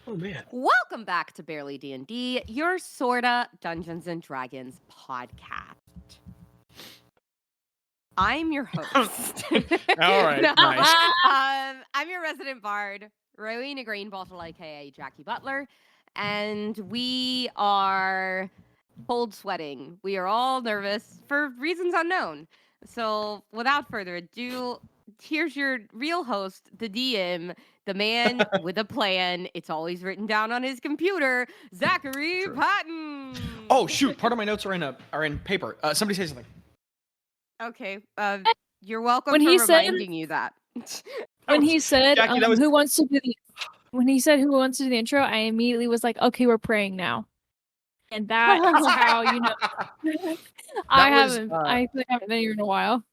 Oh man. Welcome back to Barely D&D, your sorta Dungeons and Dragons podcast. I'm your host. All right, nice. I'm your resident bard, Rowena Greenbottle, aka Jaci Butler, and we are cold sweating. We are all nervous for reasons unknown. So, without further ado, here's your real host, the DM, the man with a plan. It's always written down on his computer, Zachary Patton. Oh shoot! Part of my notes are in paper. Somebody say something. Okay. You're welcome When for he said- reminding you that. When he said, Jackie, that was- "Who wants to do the?" When he said, "Who wants to do the intro?" I immediately was like, "Okay, we're praying now," and that is how you know. I feel like I haven't been here in a while.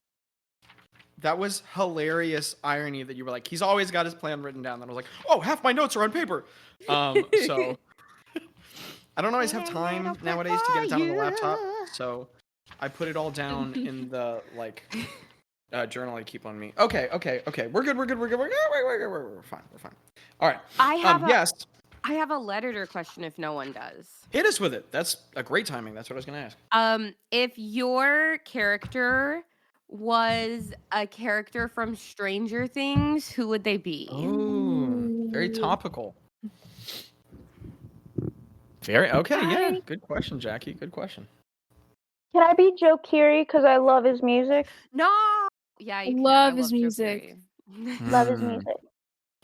That was hilarious irony that you were like, he's always got his plan written down. Then I was like, oh, half my notes are on paper. So I don't always have time nowadays to get it down on the laptop. So I put it all down in the journal I keep on me. Okay. We're good. We're fine. All right. I have yes. a letter question if no one does. Hit us with it. That's a great timing. That's what I was going to ask. If your character was a character from Stranger Things, who would they be? Oh, very topical. Very okay. Yeah, good question, Jackie. Good question. Can I be Joe Keery because I love his music? No. Yeah, you can. Love I his Joe music. Keery. Love his music.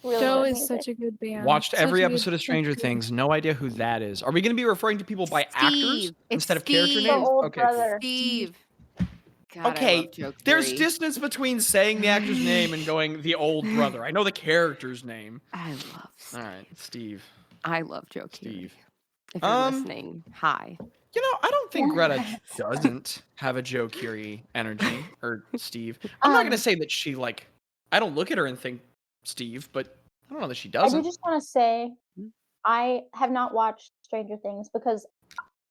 Really Joe love is music. such a good band. Watched Such every a good- episode of Stranger Things. No idea who that is. Are we going to be referring to people by actors Steve. instead It's of character Steve. The names? old Okay. brother. Steve. God, I Okay, love Joe there's Keery. distance between saying the actor's name and going the old brother. I know the character's name. I love Steve. All right, Steve. I love Joe Keery. Steve. If you're listening, hi. You know, I don't think Gretta doesn't have a Joe Keery energy, or Steve. I'm not going to say that she, I don't look at her and think Steve, but I don't know that she I doesn't. do just want to say, I have not watched Stranger Things because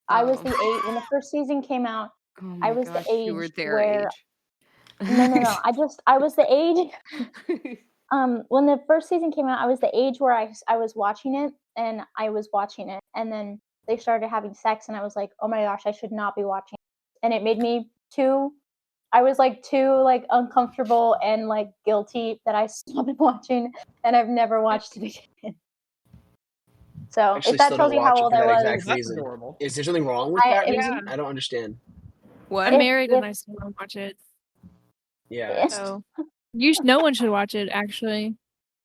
I was the age when the first season came out. Oh my I was gosh, the age you were their where age. no. I was the age. When the first season came out, I was the age where I was watching it, and and then they started having sex, and I was like, oh my gosh, I should not be watching it. And it made me too uncomfortable and guilty that I stopped watching, and I've never watched it again. So if that tells you how old I was, That's adorable. Is there something wrong with that reason? I don't understand. What? I'm married and I still don't watch it. Yeah. So no one should watch it. Actually,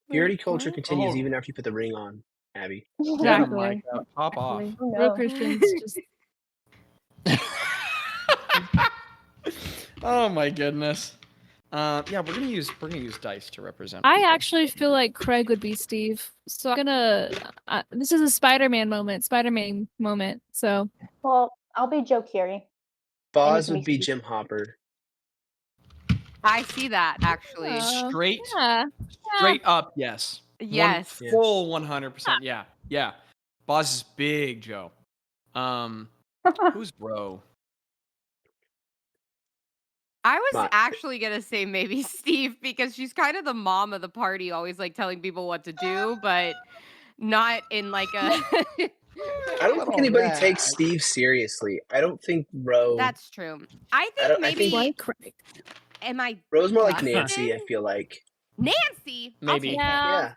Purity culture continues even after you put the ring on, Abby. exactly. Pop off. Oh, Real no. Christians just. Oh my goodness. Yeah, we're gonna use dice to represent. I people. actually feel like Craig would be Steve. So I'm gonna. This is a Spider-Man moment. So Well, I'll be Joe Keery. Bazz And you would can be be Jim Hopper. I see that actually. Straight yeah. up, yes. Yes. Full 100%. Yeah. Boss is big, Joe. Who's bro? I was But- actually gonna say maybe Steve because she's kind of the mom of the party, always telling people what to do, but not in a. I don't think anybody takes Steve seriously. I don't think Ro. That's true. I think I maybe. think- Craig. Am I? Ro's more like Dustin? Nancy, I feel like. Nancy. I'll Maybe. take it. Yeah.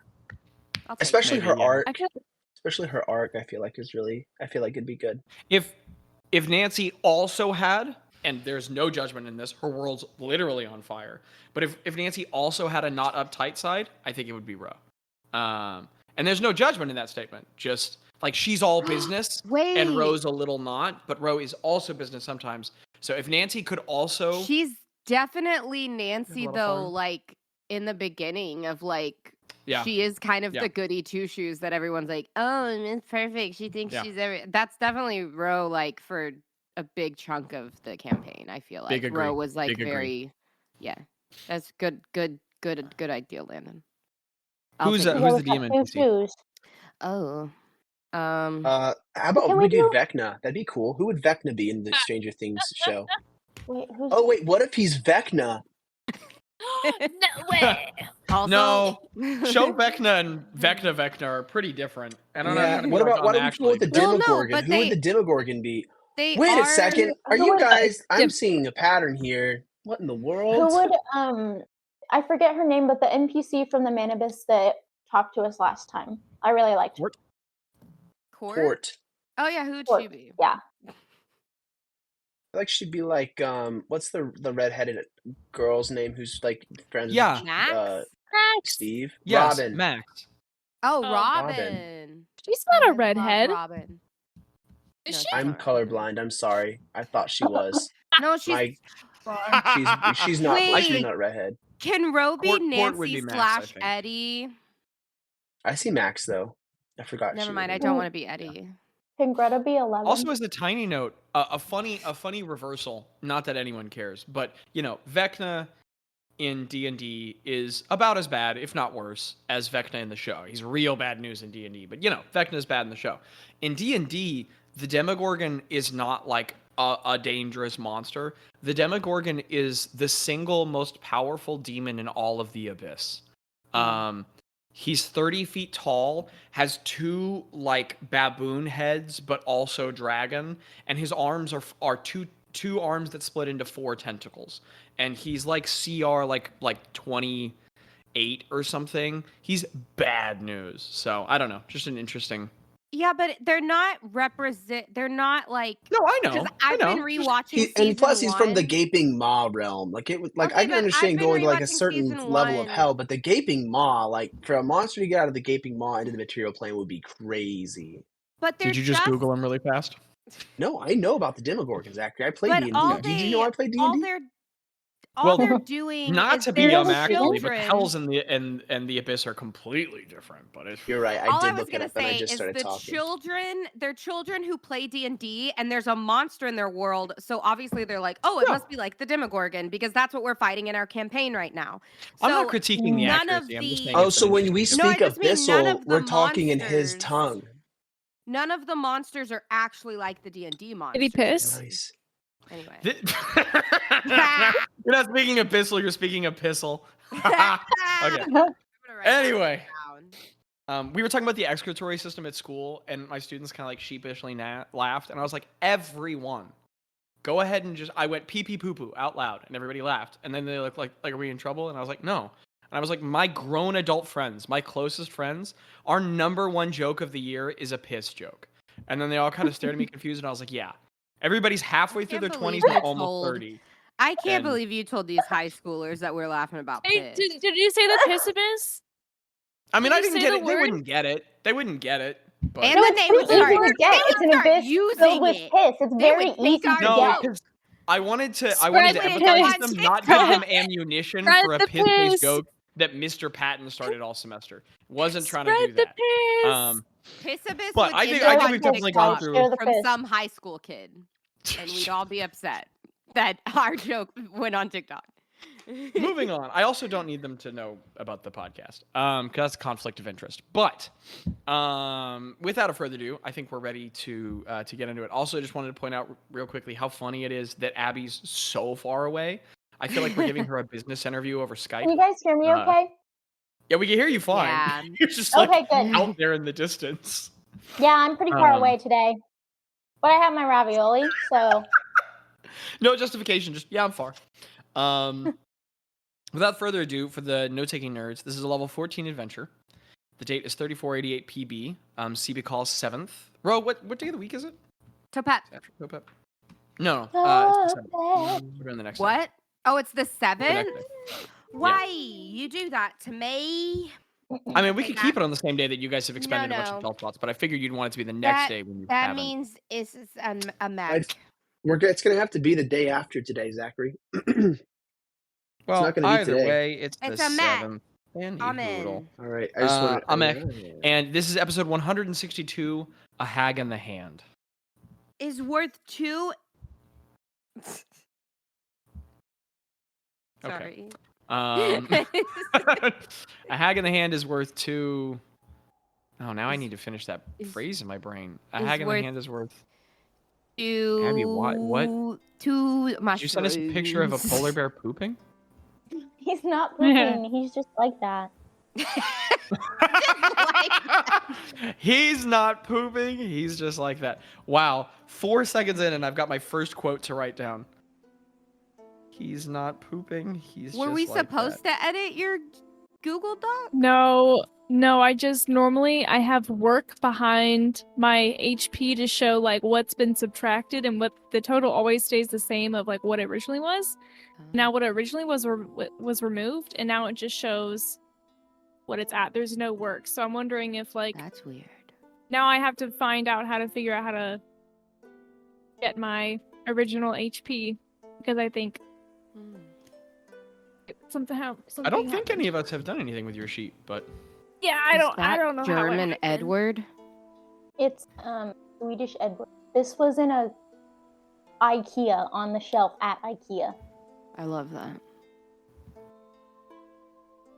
I'll take Especially Maybe, her yeah. arc. Actually, Especially her arc, I feel like it'd be good. If Nancy also had, and there's no judgment in this, her world's literally on fire. But if Nancy also had a not uptight side, I think it would be Ro. And there's no judgment in that statement. Just she's all business Wait. and Ro's a little not, but Ro is also business sometimes. So if Nancy could also She's definitely Nancy Have a lot though. of In the beginning of Yeah. she is kind of Yeah. the goody two shoes that everyone's like, oh, it's perfect. She thinks Yeah. she's That's definitely Ro. For a big chunk of the campaign, I feel like Big agree. Ro was Big agree. very, yeah. That's good idea, Landon. Who's You the guys DM have NPC? two shoes. Oh, How about Can we we do do- Vecna? That'd be cool. Who would Vecna be in the Stranger Things show? Wait, who's? Oh wait, what if he's Vecna? No way. Also, No. Show Vecna and Vecna are pretty different. I don't know how Yeah. to What be about what on are we doing with the Well, no, Demogorgon? but Who would the Demogorgon be? they Wait are... a second. Are Who you would- guys? I'm Dim- seeing a pattern here. What in the world? Who would I forget her name, but the NPC from the Manibus that talked to us last time. I really liked her. Court. Oh yeah, who would Court. she be? Yeah. I feel like she'd be like what's the redheaded girl's name who's like friends Yeah. with Max? Steve? Yes, Robin. Max. Oh, Oh, Robin. She's not I a love redhead. Robin. Is No, she? she's I'm not a redhead. colorblind. I'm sorry. I thought she was. No, she's... She's not. Wait. She's not redhead. Can Ro be Court would Nancy be Max, I slash think. Eddie? I see Max though. I forgot. Never she mind, I was- don't want to be Eddie. Can Greta be 11? Also, as a tiny note, a funny reversal. Not that anyone cares, but Vecna in D&D is about as bad, if not worse, as Vecna in the show. He's real bad news in D&D, but Vecna's bad in the show. In D&D, the Demogorgon is not like a dangerous monster. The Demogorgon is the single most powerful demon in all of the Abyss. He's 30 feet tall, has two like baboon heads, but also dragon, and his arms are two arms that split into 4 tentacles. And he's like CR like 28 or something. He's bad news. So I don't know, just an interesting. Yeah, but they're not they're not like... No, I know. Because I I've know. been rewatching He, season and plus, he's from the 1. gaping maw realm. Like it, like Okay, I can but I've understand been going to like a rewatching certain season level of 1. hell, but the gaping maw, like for a monster to get out of the gaping maw into the material plane, would be crazy. But they're Did you just Google him really fast? No, I know about the Demogorgon, Zachary. I played But D&D. all Did you know I played all D&D? they're Well, they're doing Not is to be they're actually, but children. Hells and the Abyss are completely different. But if You're right. I All I did was look it gonna up and I say just is started the talking. they're children who play D&D, and there's a monster in their world. So obviously they're like, oh, it Yeah. must be like the Demogorgon because that's what we're fighting in our campaign right now. So I'm not critiquing the none of accuracy. I'm just the- saying Oh, it's so an when we interesting No, I speak just mean none abyssal, of the we're talking in his monsters- tongue. none of the monsters are actually like the D&D monsters. Did he piss? Nice. Anyway. You're not speaking epistle, you're speaking epistle. Okay. I'm gonna write that Anyway. down. We were talking about the excretory system at school, and my students kind of like sheepishly laughed, and I was like, everyone, go ahead and just, I went pee pee poo poo out loud, and everybody laughed, and then they looked like are we in trouble? And I was like, no. And I was like, my grown adult friends, my closest friends, our number one joke of the year is a piss joke. And then they all kind of stared at me confused, and I was like, yeah. Everybody's halfway through their can't 20s, believe but you almost told- 30. I can't And- believe you told these high schoolers that we're laughing about Hey, piss. did you say the pissibus? I mean, Did I you didn't say get the it. They word? wouldn't get it. They wouldn't get it. But And No, then it's they pretty would start- easy to get. they It's would an start abyss using filled with it. piss. It's They very would take easy to our no, get. because I wanted to Spread the empathize piss. them, not give them ammunition Spread for a the piss-based piss. joke that Mr. Patton started all semester. Wasn't trying to Spread do the that. piss. Pissabis But would I think- end I up think on we've definitely gone TikTok through- Share the from piss. some high school kid, and we'd all be upset that our joke went on TikTok. Moving on. I also don't need them to know about the podcast, because that's conflict of interest. But without further ado, I think we're ready to get into it. Also, just wanted to point out real quickly how funny it is that Abby's so far away. I feel like we're giving her a business interview over Skype. Can you guys hear me okay? Yeah, we can hear you fine. Yeah. You're just like Okay, good. out there in the distance. Yeah, I'm pretty far Um, away today. But I have my ravioli, so No justification, just yeah, I'm far. Without further ado, for the note-taking nerds, this is a level 14 adventure. The date is 3488 PB. CB calls 7th. Ro, what day of the week is it? Topet. After Topep? No, it's the Topep. 7th. We're doing the next day. What? Oh, it's the We're the next 7th? day. Why you do that to me? I mean, we Okay, could keep it on the same day that you guys have expended a bunch no. of health slots, but I figured you'd want it to be the next day when you That haven't. means it's a mess. It's gonna have to be the day after today, Zachary. Well, not gonna be either today. way, it's It's the a mess. 7th. And I'm Eagle. in. All right. I just want I'm And this is episode 162, A Hag in the Hand. Is worth 2. Okay. Sorry. A hag in the hand is worth 2. Oh, now I need to finish that is- phrase in my brain. A is hag in the worth- hand is worth. 2. Abby, what? 2 mushrooms. Did you send us a picture of a polar bear pooping? He's not pooping. He's just like that. He's not pooping. He's just like that. Wow. 4 seconds in, and I've got my first quote to write down. He's not pooping. He's Were just we like supposed that. to edit your Google Doc? No, I just normally I have work behind my HP to show like what's been subtracted and what the total always stays the same of like what it originally was. Now what it originally was removed, and now it just shows what it's at. There's no work. So I'm wondering if like That's weird. now I have to find out how to figure out how to get my original HP because I think something I don't think any of us have done anything with your sheet, but Yeah, I don't know how it German happened. Edward. It's Swedish Edward. This was in a IKEA on the shelf at IKEA. I love that.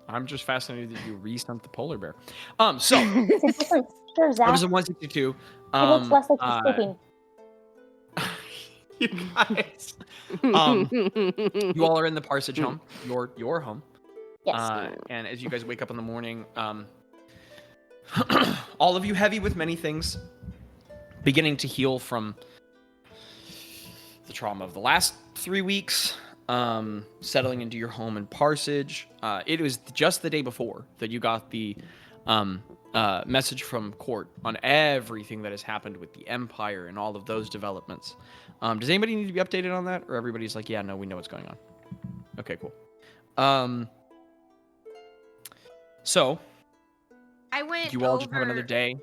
I'm just fascinated that you re-sent the polar bear. So It's a different picture, Zach. episode 162. It looks less like he's sleeping. You guys. You all are in the Parsage home. Your home. Yes. And as you guys wake up in the morning, all of you heavy with many things, beginning to heal from the trauma of the last 3 weeks, settling into your home in Parsage. It was just the day before that you got the message from court on everything that has happened with the Empire and all of those developments. Does anybody need to be updated on that? Or everybody's like, yeah, no, we know what's going on. Okay, cool. So, I went you all just have another day.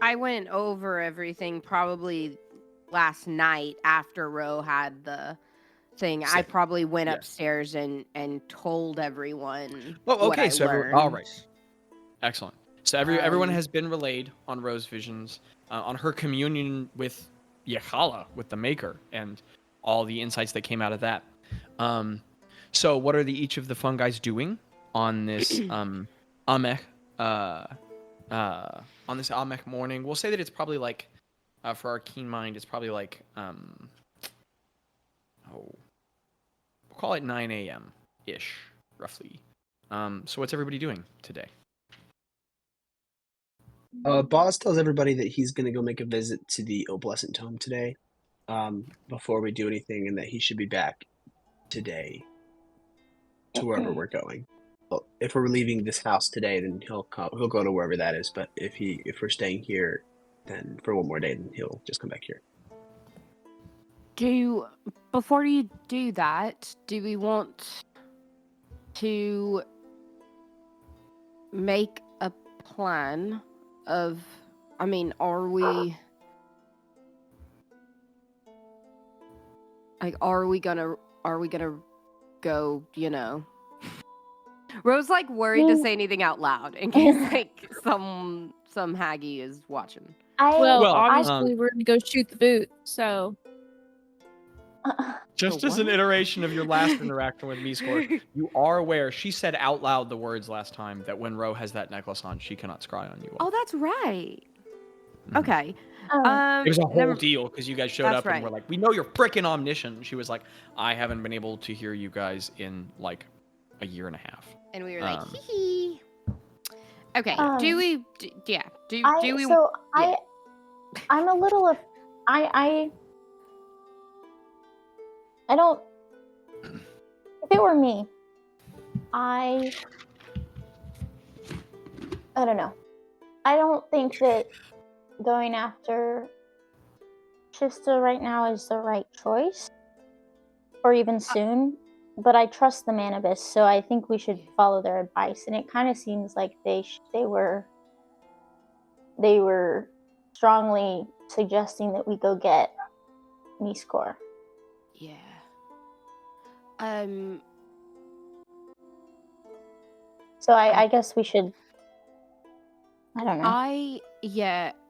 I went over everything probably last night after Ro had the thing. I probably went upstairs and told everyone. Well, okay, what I so learned. all right, excellent. So everyone has been relayed on Ro's visions, on her communion with Yechala, with the Maker, and all the insights that came out of that. So what are each of the fun guys doing on this Amech morning? We'll say that it's probably like for our keen mind, it's probably like we'll call it 9 a.m. ish, roughly. So what's everybody doing today? Bazz tells everybody that he's gonna go make a visit to the Oblessant Tome today, before we do anything, and that he should be back today to wherever we're going. Well, if we're leaving this house today, then he'll go to wherever that is. But if we're staying here, then for one more day, then he'll just come back here. Before you do that, do we want to make a plan of, are we gonna go, Rose like worried to say anything out loud in case like some Haggy is watching. Obviously we're gonna go shoot the boot, so just as an iteration of your last interaction with MeScore, you are aware she said out loud the words last time that when Ro has that necklace on, she cannot scry on you all. Oh, that's right. Mhm. Okay. It was a whole deal because you guys showed up right. and were like, "We know you're freaking omniscient." And she was like, "I haven't been able to hear you guys in like a year and a half." And we were like, hee hee. Okay. Do we? I'm a little of I don't. If it were me, I don't know. I don't think that going after Shista right now is the right choice, or even soon. But I trust the Manibus, so I think we should follow their advice. And it kind of seems like they were strongly suggesting that we go get MeScore. Yeah. So I guess we should. I don't know.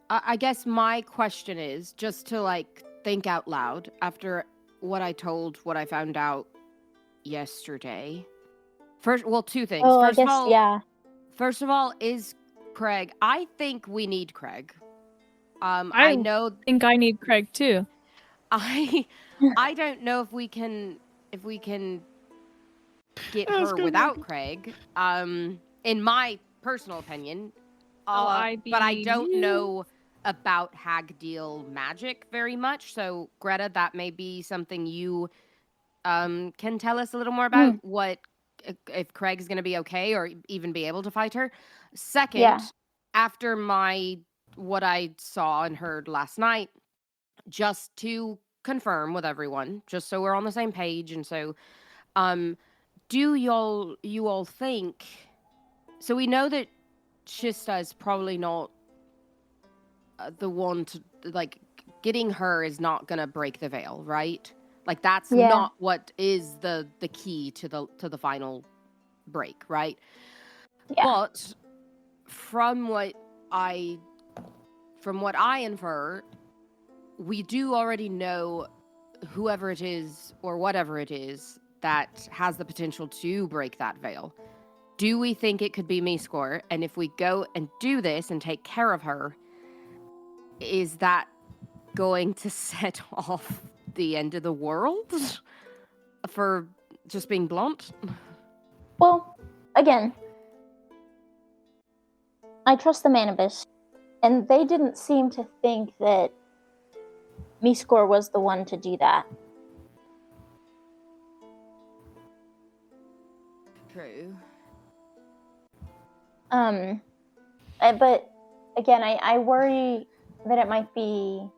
I guess my question is just to like think out loud after what I found out yesterday. Two things. First of all, is Craig. I think we need Craig. I think I need Craig too. I don't know if we can get That's her good, without Mika. Craig. In my personal opinion. I But I be don't you. know about hag deal magic very much. So Greta, that may be something you can tell us a little more about. What if Craig's going to be okay or even be able to fight her? Second, Yeah. after what I saw and heard last night, just to confirm with everyone, just so we're on the same page, and so do you all think, so we know that Shista is probably not the one to, like, getting her is not gonna break the veil, right? Like, that's Yeah. not what is the key to the final break, right? Yeah. But from what I infer, we do already know whoever it is or whatever it is that has the potential to break that veil. Do we think it could be Meescore? And if we go and do this and take care of her, is that going to set off the end of the world? For just being blunt? Well, again, I trust the Manibus, and they didn't seem to think that Meescore was the one to do that. True. But again, I worry that it might be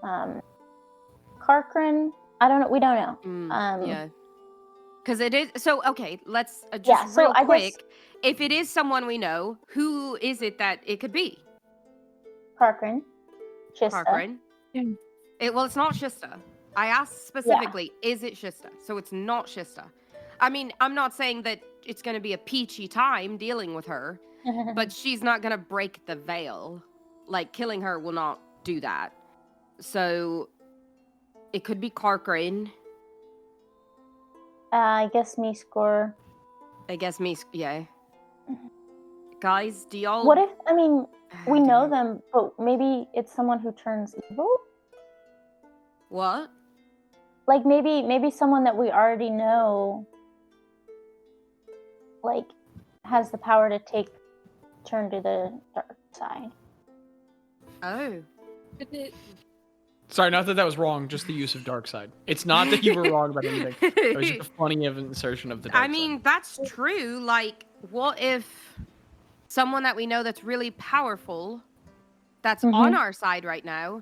Karkrin. I don't know. We don't know. Yeah. Because it is, so, okay, let's just Yeah, so real I quick. guess- If it is someone we know, who is it that it could be? Karkrin. Shista. Karkrin? Yeah. Well, it's not Shista. I asked specifically, is it Shista? So it's not Shista. I mean, I'm not saying that it's going to be a peachy time dealing with her, but she's not going to break the veil. Like, killing her will not do that. So it could be Karkrin. I guess Meescore. I guess yeah. Guys, do y'all... What if, I mean, I we don't know them, but maybe it's someone who turns evil? What? Like, maybe someone that we already know, like, has the power to turn to the dark side. Oh. Sorry, not that was wrong, just the use of dark side. It's not that you were wrong about anything. It was just a funny insertion of the dark I mean, that's true. Like, what if someone that we know that's really powerful, that's on our side right now,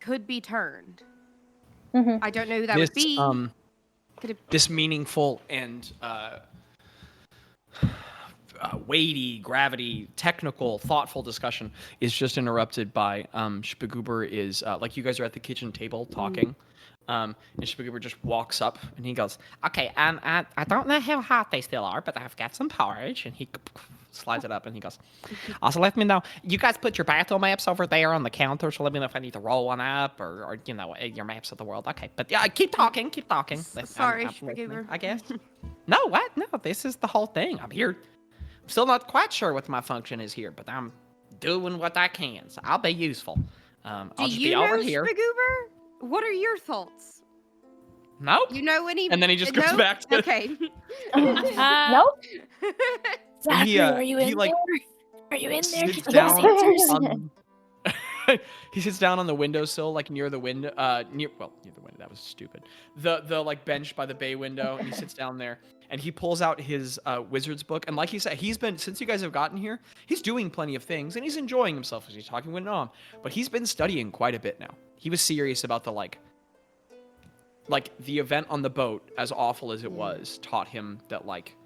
could be turned? I don't know who that would be. This meaningful and weighty, gravity, technical, thoughtful discussion is just interrupted by Spagoober is like, you guys are at the kitchen table talking, and Spagoober just walks up and he goes, "Okay, I don't know how hot they still are, but I've got some porridge," and he slides it up and he goes, "Also, let me know, you guys put your battle maps over there on the counter, so let me know if I need to roll one up or you know, your maps of the world." Okay, but yeah, keep talking. Sorry, I'm listening, Spagoober. I guess. No, what? No, this is the whole thing. I'm here. I'm still not quite sure what my function is here, but I'm doing what I can, so I'll be useful. I'll Do just you be know over here. Spagoober? What are your thoughts? Nope. You know any? And then he just goes back to Okay. Nope. Zachary, he, are you he, in like, there? Are you in there? sits Can you down answers? on, he sits down on the windowsill, like near the window, near the window. That was stupid. The like bench by the bay window, and he sits down there, and he pulls out his wizard's book. And like he said, he's been, since you guys have gotten here, he's doing plenty of things, and he's enjoying himself as he's talking with Nom. But he's been studying quite a bit now. He was serious about the like the event on the boat, as awful as it was, taught him that like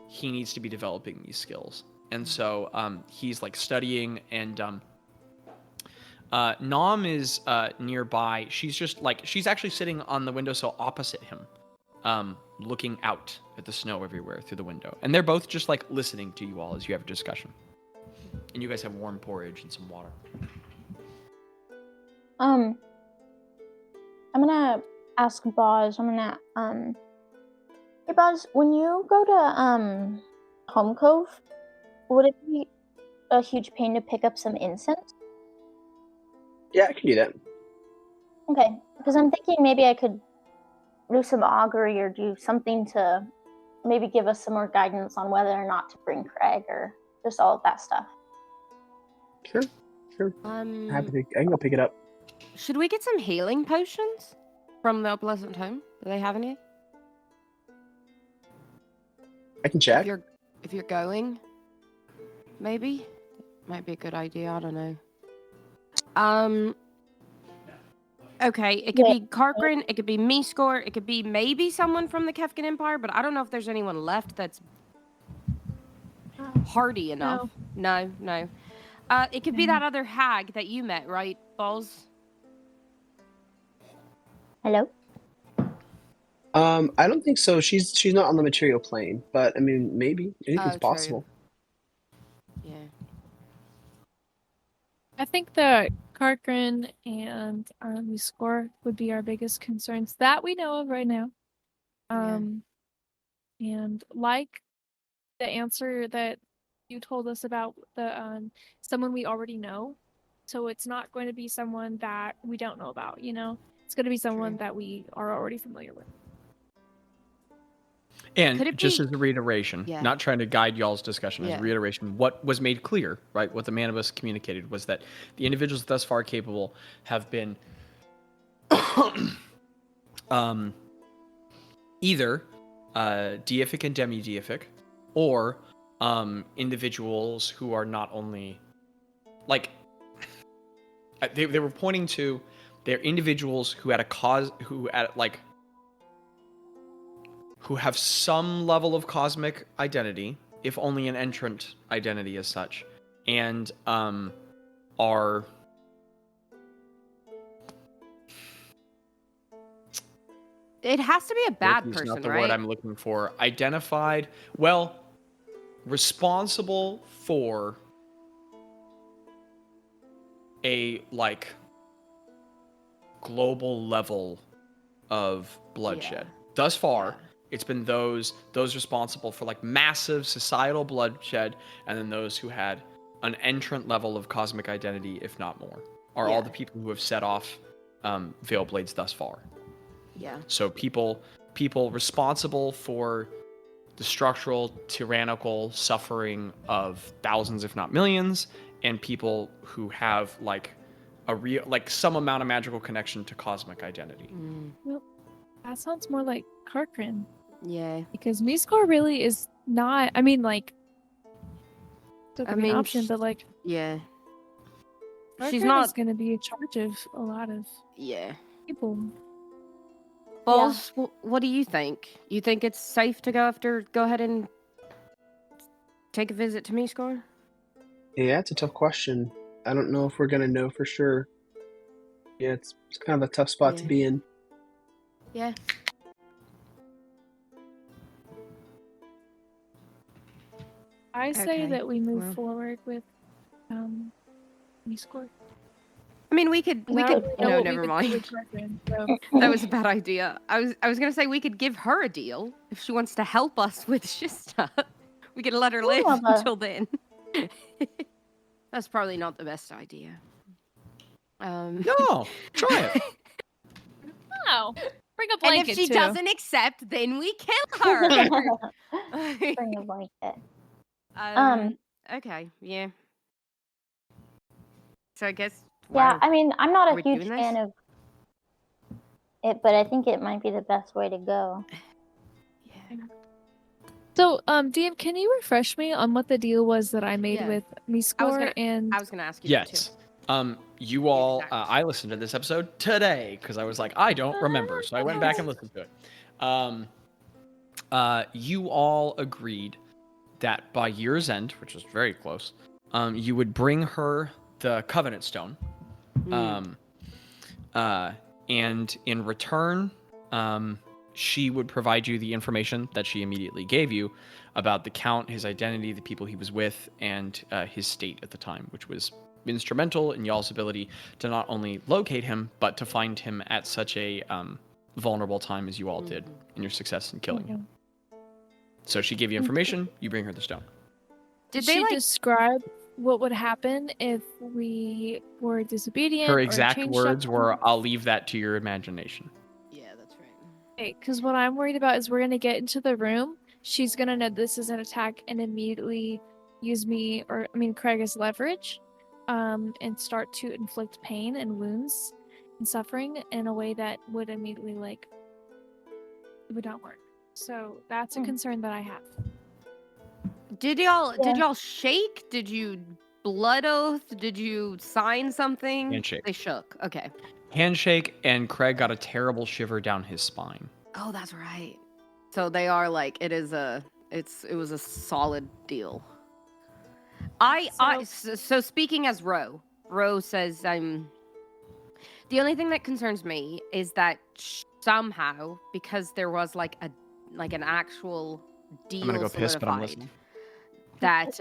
he needs to be developing these skills. And so he's like studying, and Nom is nearby. She's just like, she's actually sitting on the windowsill opposite him, looking out at the snow everywhere through the window. And they're both just like listening to you all as you have a discussion. And you guys have warm porridge and some water. I'm gonna ask Bazz. Hey Bazz, when you go to Home Cove, would it be a huge pain to pick up some incense? Yeah, I can do that. Okay, because I'm thinking maybe I could some augury or do something to maybe give us some more guidance on whether or not to bring Craig or just all of that stuff. Sure. I can go pick it up. Should we get some healing potions from the Opalescent Home? Do they have any? I can check. If you're going, maybe might be a good idea. I don't know. Okay, it could be Karkrin, it could be Meescore, it could be maybe someone from the Kefkin Empire, but I don't know if there's anyone left that's hardy enough. No. It could be that other hag that you met, right, Bazz? Hello? I don't think so. She's not on the material plane, but I mean, maybe anything's possible. Yeah. I think that Karkrin and Meescore would be our biggest concerns that we know of right now. And like the answer that you told us about the someone we already know, so it's not going to be someone that we don't know about. It's going to be someone that we are already familiar with. And just as a reiteration, not trying to guide y'all's discussion, as a reiteration, what was made clear, right, what the Manibus communicated was that the individuals thus far capable have been either deific and demi-deific, or individuals who are not only, like, they were pointing to, they're individuals who had a cause, who have some level of cosmic identity, if only an entrant identity as such, and are it has to be a bad person, not the right? word I'm looking for. Identified, well, responsible for a global level of bloodshed. Thus far, it's been those responsible for massive societal bloodshed, and then those who had an entrant level of cosmic identity, if not more, are all the people who have set off Veil Blades thus far. Yeah. So people responsible for the structural, tyrannical suffering of thousands, if not millions, and people who have a real some amount of magical connection to cosmic identity. Well, that sounds more like Karkrin. Yeah. Because Meescore really is not. I mean, still could be an option, but yeah. She's not going to be in charge of a lot of people. Bazz, what do you think? You think it's safe to go ahead and take a visit to Meescore? Yeah, it's a tough question. I don't know if we're gonna know for sure. Yeah, it's kind of a tough spot to be in. Yeah. I say that we move forward with Meescore. I mean, we could. No, never mind. That was a bad idea. I was gonna say we could give her a deal if she wants to help us with Shista. We could let her live until then. That's probably not the best idea. No, try it. No, bring a blanket. And if she doesn't accept, then we kill her. Bring a blanket. Okay. Yeah. So I guess. Yeah, I mean, I'm not a huge fan of it, but I think it might be the best way to go. Yeah. So, DM, can you refresh me on what the deal was that I made with Meescore? I was gonna ask you. Yes. Too. You all, I listened to this episode today because I was like, I don't remember, so I went back and listened to it. You all agreed that by year's end, which is very close, you would bring her the Covenant Stone, and in return, she would provide you the information that she immediately gave you about the Count, his identity, the people he was with, and his state at the time, which was instrumental in y'all's ability to not only locate him, but to find him at such a vulnerable time as you all did in your success in killing him. So she gave you information, you bring her the stone. Did she describe what would happen if we were disobedient? Her exact words were, I'll leave that to your imagination. Yeah, that's right. Okay, because what I'm worried about is we're gonna get into the room. She's gonna know this is an attack and immediately use Craig as leverage, and start to inflict pain and wounds and suffering in a way that would immediately it would not work. So that's a concern that I have. Did y'all shake? Did you blood oath? Did you sign something? Handshake. They shook. Okay. Handshake, and Craig got a terrible shiver down his spine. Oh, that's right. So they are like it was a solid deal. So speaking as Ro says the only thing that concerns me is that somehow, because there was like an actual deal I'm gonna go piss, but I'm listening. that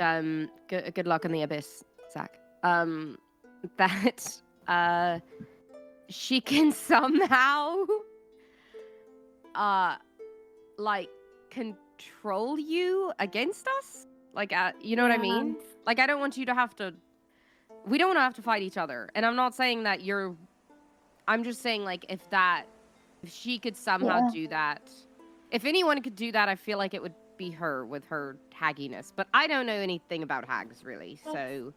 good luck in the abyss, Zach. That she can somehow like control you against us, like you know what I mean? Like I don't want you to have to. We don't want to have to fight each other, and I'm not saying that you're. I'm just saying like if she could somehow do that, if anyone could do that, I feel like it would be her with her hagginess. But I don't know anything about hags really, so.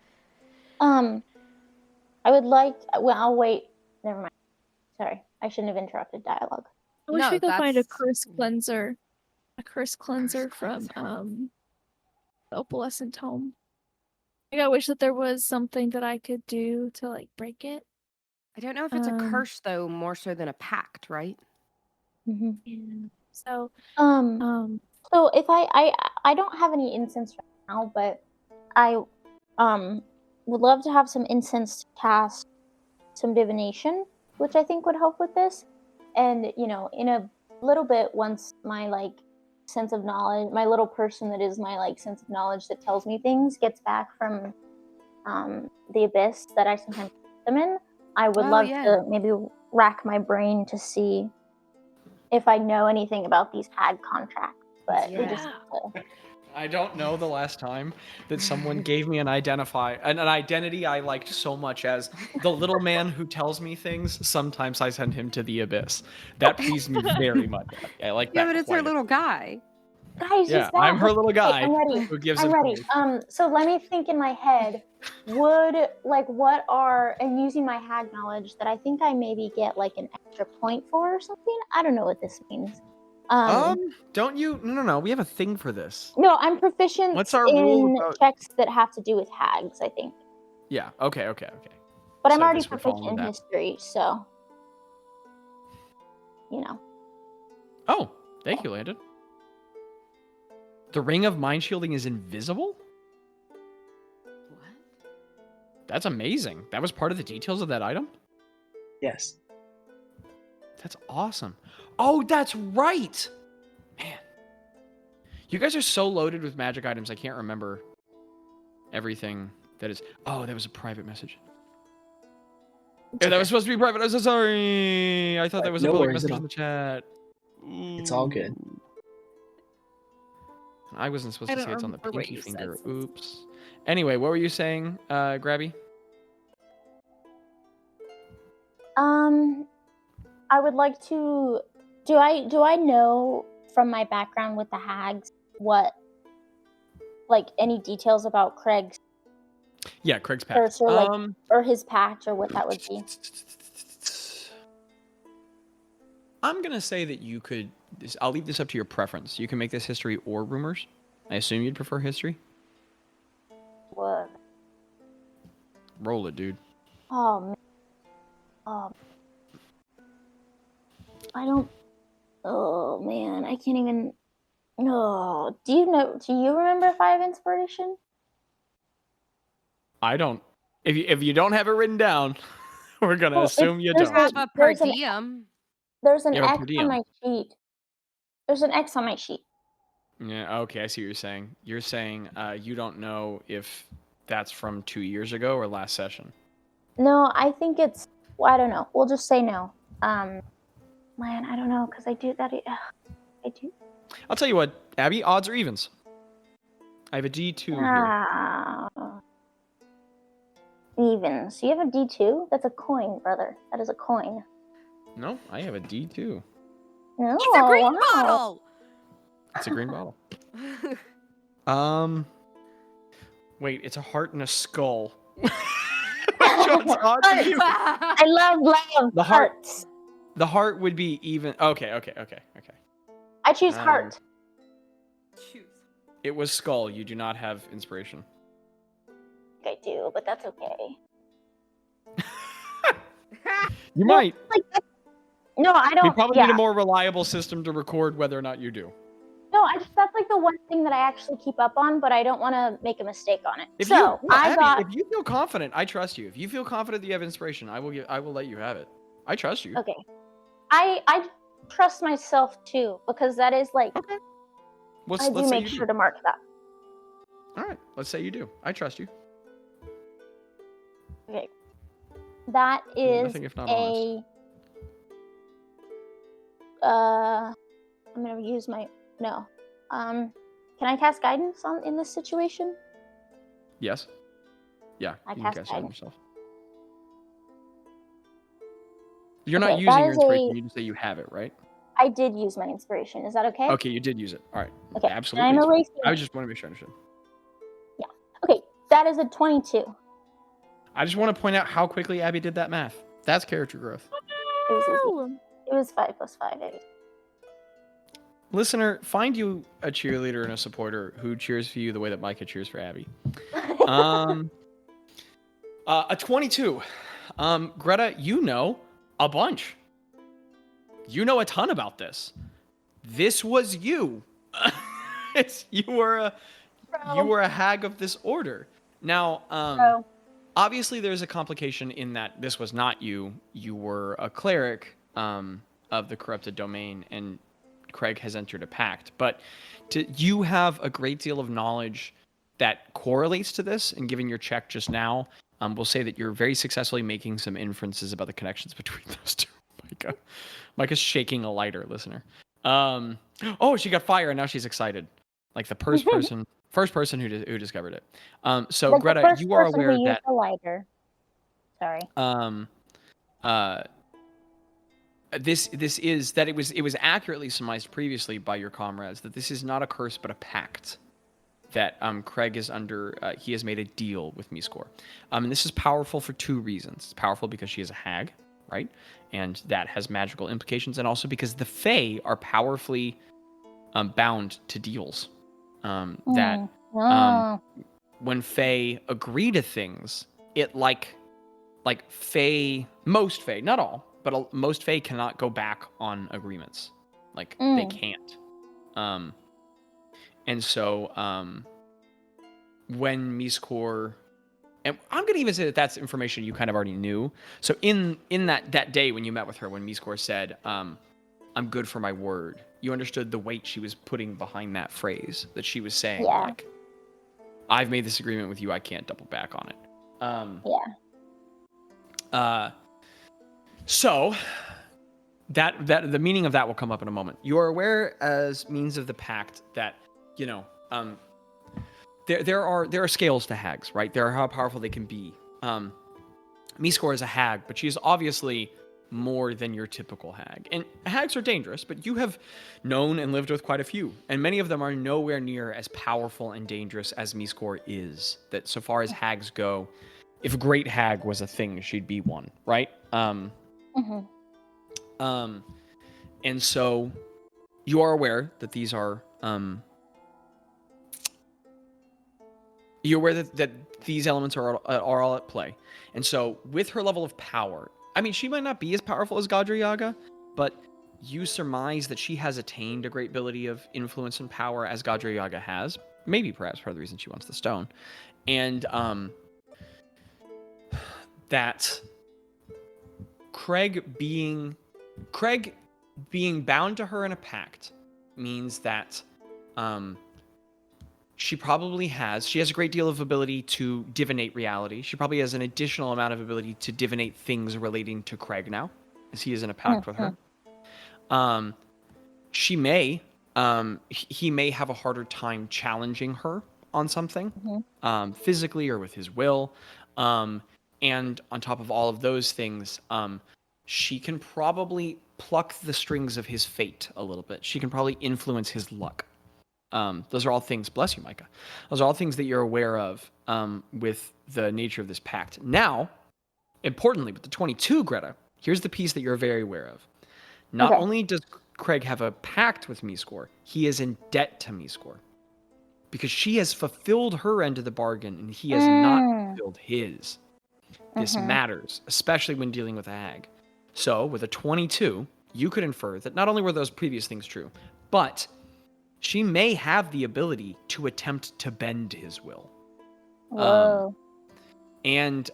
I would like. Well, I'll wait. Never mind. Sorry, I shouldn't have interrupted dialogue. I wish we could find a curse cleanser. A curse cleanser from the opalescent tome. I wish that there was something that I could do to like break it. I don't know if it's a curse though, more so than a pact, right? Mm-hmm. Yeah. So so if I don't have any incense right now, but I would love to have some incense to cast some divination, which I think would help with this. And in a little bit, once my sense of knowledge, my little person that is my sense of knowledge that tells me things gets back from the abyss that I sometimes put them in, I would love to maybe rack my brain to see if I know anything about these hag contracts. But we just I don't know the last time that someone gave me an identity I liked so much as the little man who tells me things. Sometimes I send him to the abyss. That pleased me very much. I like that. Yeah, but it's her little guy. Guys, I'm her little guy. I'm ready. Who gives I'm ready. So let me think in my head. What are, and using my hag knowledge that I think I maybe get an extra point for or something. I don't know what this means. Don't you? No. We have a thing for this. No, I'm proficient What's our rule about checks that have to do with hags, I think. Yeah. Okay. But I'm already proficient in history, so Oh, thank you, Landon. The ring of mind shielding is invisible? What? That's amazing. That was part of the details of that item? Yes. That's awesome. Oh, that's right! Man. You guys are so loaded with magic items, I can't remember everything that is... Oh, that was a private message. Yeah, that was supposed to be private. I'm so sorry. I thought that was a public message in the chat. It's all good. I wasn't supposed to say it's on the pinky finger. Oops. Anyway, what were you saying, Grabby? I would like to. Do I know from my background with the hags what, any details about Craig's? Yeah, Craig's pact. Or his pact, or what that would be. I'm gonna say that you could. I'll leave this up to your preference. You can make this history or rumors. I assume you'd prefer history. What? Roll it, dude. Oh man. I don't. Oh man, I can't even. No. Do you remember if I have inspiration? I don't. If you don't have it written down, we're gonna assume you don't. Have a per diem. There's an X on my sheet. There's an X on my sheet. Yeah. Okay, I see what you're saying. You're saying you don't know if that's from 2 years ago or last session. No, I think it's. Well, I don't know. We'll just say no. Man, I don't know because I do that. I do. I'll tell you what, Abby. Odds or evens? I have a D2 here. Evens. You have a D2? That's a coin, brother. That is a coin. No, I have a D2. Oh, It's a green wow. bottle. It's a green bottle. Wait, it's a heart and a skull. Which one's odd to you? I love The heart- hearts. The heart would be even. Okay. I choose heart. Choose. It was skull. You do not have inspiration. I do, but that's okay. You might. No, I don't. We probably yeah. need a more reliable system to record whether or not you do. No, that's like the one thing that I actually keep up on, but I don't want to make a mistake on it. Abby, if you feel confident, I trust you. If you feel confident that you have inspiration, I will let you have it. I trust you. Okay. I trust myself too, because that is like Okay. I do make sure to mark that. All right. Let's say you do. I trust you. Okay. That is Nothing if not honest. I'm gonna use my no. Can I cast guidance in this situation? Yes. Yeah. I You cast can cast it on guidance. yourself. You're Okay, not using that your is inspiration. You just say you have it, right? I did use my inspiration. Is that okay? Okay, you did use it. All right. Okay. Absolutely. I'm it's fine. erasing. I just want to make sure I understood. Okay, that is a 22. I just want to point out how quickly Abby did that math. That's character growth. It was easy. Oh. It was 5 plus 5. Listener, find you a cheerleader and a supporter who cheers for you the way that Micah cheers for Abby. A 22. Greta, you know a bunch. You know a ton about this. This was you. You were a hag of this order. Now, obviously there's a complication in that this was not you. You were a cleric of the corrupted domain, and Craig has entered a pact. But you have a great deal of knowledge that correlates to this, and given your check just now, we'll say that you're very successfully making some inferences about the connections between those two. Micah's shaking a lighter, listener. Oh, she got fire, and now she's excited. Like the first person who discovered it. So like Greta, you are aware who that used the lighter. Sorry. This is that it was accurately surmised previously by your comrades that this is not a curse but a pact that Craig is under. He has made a deal with Miskor, and this is powerful for two reasons. It's powerful because she is a hag, right, and that has magical implications, and also because the Fae are powerfully bound to deals. That when Fae agree to things, it like most Fae, not all, but most Fae cannot go back on agreements. Like they can't. And so when Miskor, and I'm gonna even say that that's information you kind of already knew. So in that day when you met with her, when Miskor said, "I'm good for my word," you understood the weight she was putting behind that phrase. That she was saying, like, "I've made this agreement with you. I can't double back on it." So that the meaning of that will come up in a moment. You are aware, as means of the pact, that there are scales to hags, right? There are how powerful they can be. Miskor is a hag, but she is obviously more than your typical hag. And hags are dangerous, but you have known and lived with quite a few, and many of them are nowhere near as powerful and dangerous as Miskor is. That so far as hags go, if a great hag was a thing, she'd be one, right? And so you are aware that these are you're aware that these elements are all at play. And so with her level of power, I mean, she might not be as powerful as Gadra Yaga, but you surmise that she has attained a great ability of influence and power as Gadra Yaga has. Maybe perhaps part of the reason she wants the stone. And that Craig being bound to her in a pact means that she has a great deal of ability to divinate reality. She probably has an additional amount of ability to divinate things relating to Craig now, as he is in a pact with her. He may have a harder time challenging her on something, physically or with his will. And on top of all of those things, she can probably pluck the strings of his fate a little bit. She can probably influence his luck. Those are all things, bless you, Micah. Those are all things that you're aware of with the nature of this pact. Now, importantly, with the 22, Greta, here's the piece that you're very aware of. Not only does Craig have a pact with Meescore, he is in debt to Meescore. Because she has fulfilled her end of the bargain and he has not fulfilled his. This matters, especially when dealing with a hag. So, with a 22, you could infer that not only were those previous things true, but she may have the ability to attempt to bend his will. Whoa. And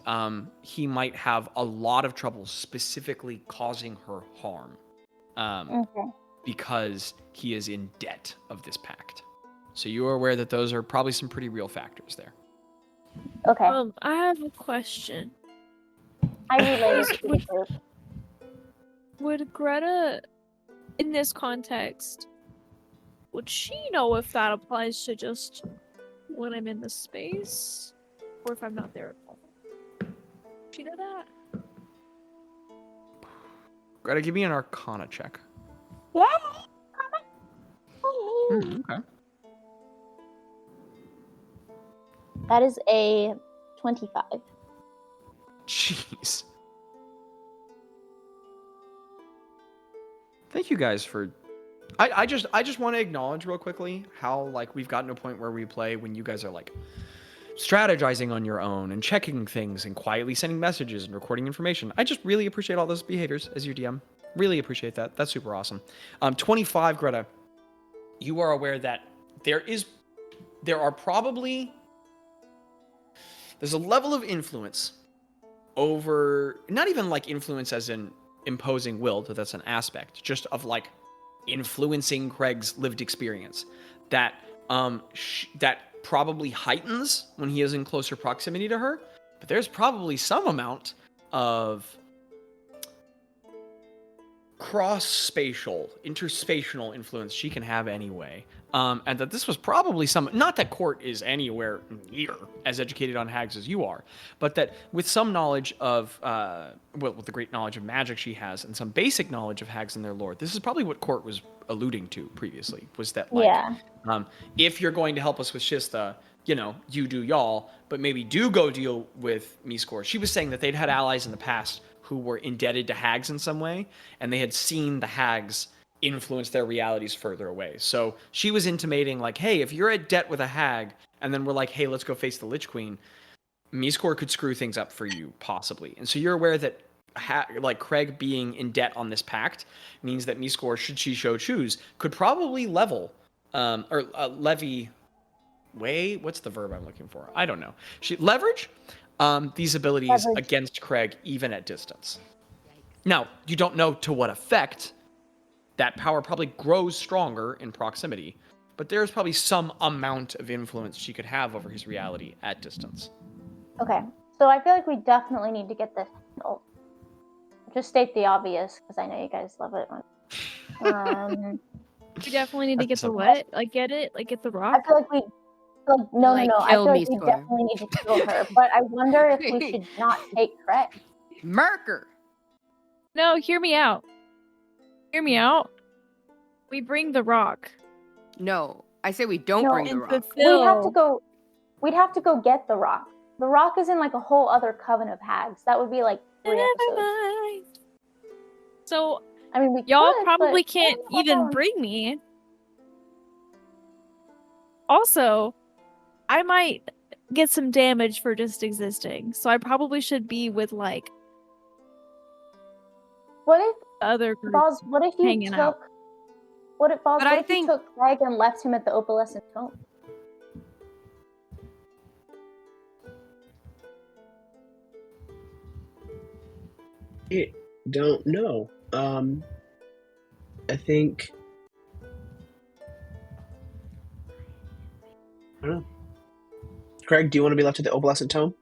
he might have a lot of trouble specifically causing her harm. Because he is in debt of this pact. So you are aware that those are probably some pretty real factors there. Okay. I have a question. I relate it to the group. Would Greta, in this context, would she know if that applies to just when I'm in the space? Or if I'm not there at all? Does she know that? Greta, give me an Arcana check. Yeah. Okay. That is a 25. Jeez. Thank you guys for... I just want to acknowledge real quickly how like we've gotten to a point where we play when you guys are like strategizing on your own and checking things and quietly sending messages and recording information. I just really appreciate all those behaviors as your DM. Really appreciate that. That's super awesome. 25, Greta, you are aware that there's a level of influence over, not even like influence as in imposing will, that's an aspect, just of like influencing Craig's lived experience that that probably heightens when he is in closer proximity to her, but there's probably some amount of cross-spatial, interspatial influence she can have anyway. And that this was probably not that Court is anywhere near as educated on hags as you are, but that with some knowledge of, with the great knowledge of magic she has and some basic knowledge of hags and their lore, this is probably what Court was alluding to previously, was that like, if you're going to help us with Shista, you do y'all, but maybe do go deal with Meescore. She was saying that they'd had allies in the past who were indebted to hags in some way, and they had seen the hags influence their realities further away. So she was intimating like, hey, if you're at debt with a hag, and then we're like, hey, let's go face the Lich Queen, Meescore could screw things up for you, possibly. And so you're aware that like Craig being in debt on this pact means that Meescore, should she so choose, could probably levy. What's the verb I'm looking for? I don't know. Leverage these abilities against Craig, even at distance. Now, you don't know to what effect. That power probably grows stronger in proximity, but there's probably some amount of influence she could have over his reality at distance. Okay, so I feel like we definitely need to get this. Just state the obvious, because I know you guys love it. We definitely need to get the what? Like, get it? Like, get the rock? I feel like we... No. I feel like we definitely need to kill her, but I wonder if we should not take Craig. Merker! No, hear me out. Hear me out. We bring the rock. No, I say we don't bring the rock. We'd have to go get the rock. The rock is in like a whole other coven of hags. That would be like 3 episodes. So, I mean, y'all probably can't even bring me. Also, I might get some damage for just existing. So I probably should be with like what if other group Bazz, what if you took out. What if Bazz, what if you took Craig and left him at the opalescent tome? I don't know. I think I don't know. Craig, do you want to be left at the opalescent tome?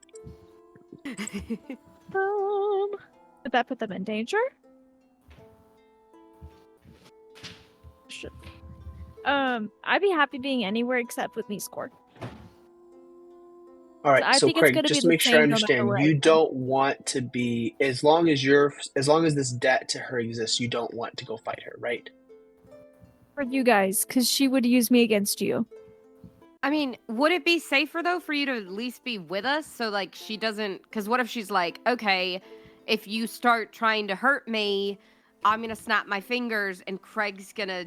Would that put them in danger? I'd be happy being anywhere except with Meescore. All right, I so think it's Craig, gonna just be to the make sure I same no matter understand, where I you go. don't want to be as long as this debt to her exists, you don't want to go fight her, right? For you guys, because she would use me against you. I mean, would it be safer though for you to at least be with us so like she doesn't? Because what if she's like, okay, if you start trying to hurt me, I'm gonna snap my fingers and Craig's gonna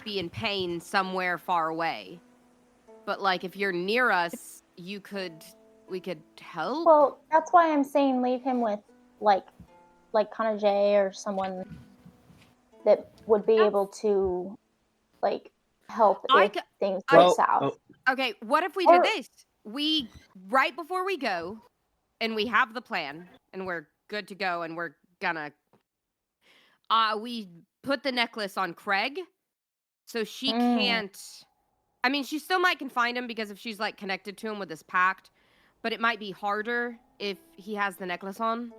be in pain somewhere far away. But like if you're near us, we could help. Well, that's why I'm saying leave him with like Connor J or someone that would be able to like help if things go Well, south. Okay, what if we did Or- this? We right before we go, and we have the plan, and we're good to go, and we're gonna we put the necklace on Craig, so she can't. I mean, she still might can find him because if she's like connected to him with this pact, but it might be harder if he has the necklace on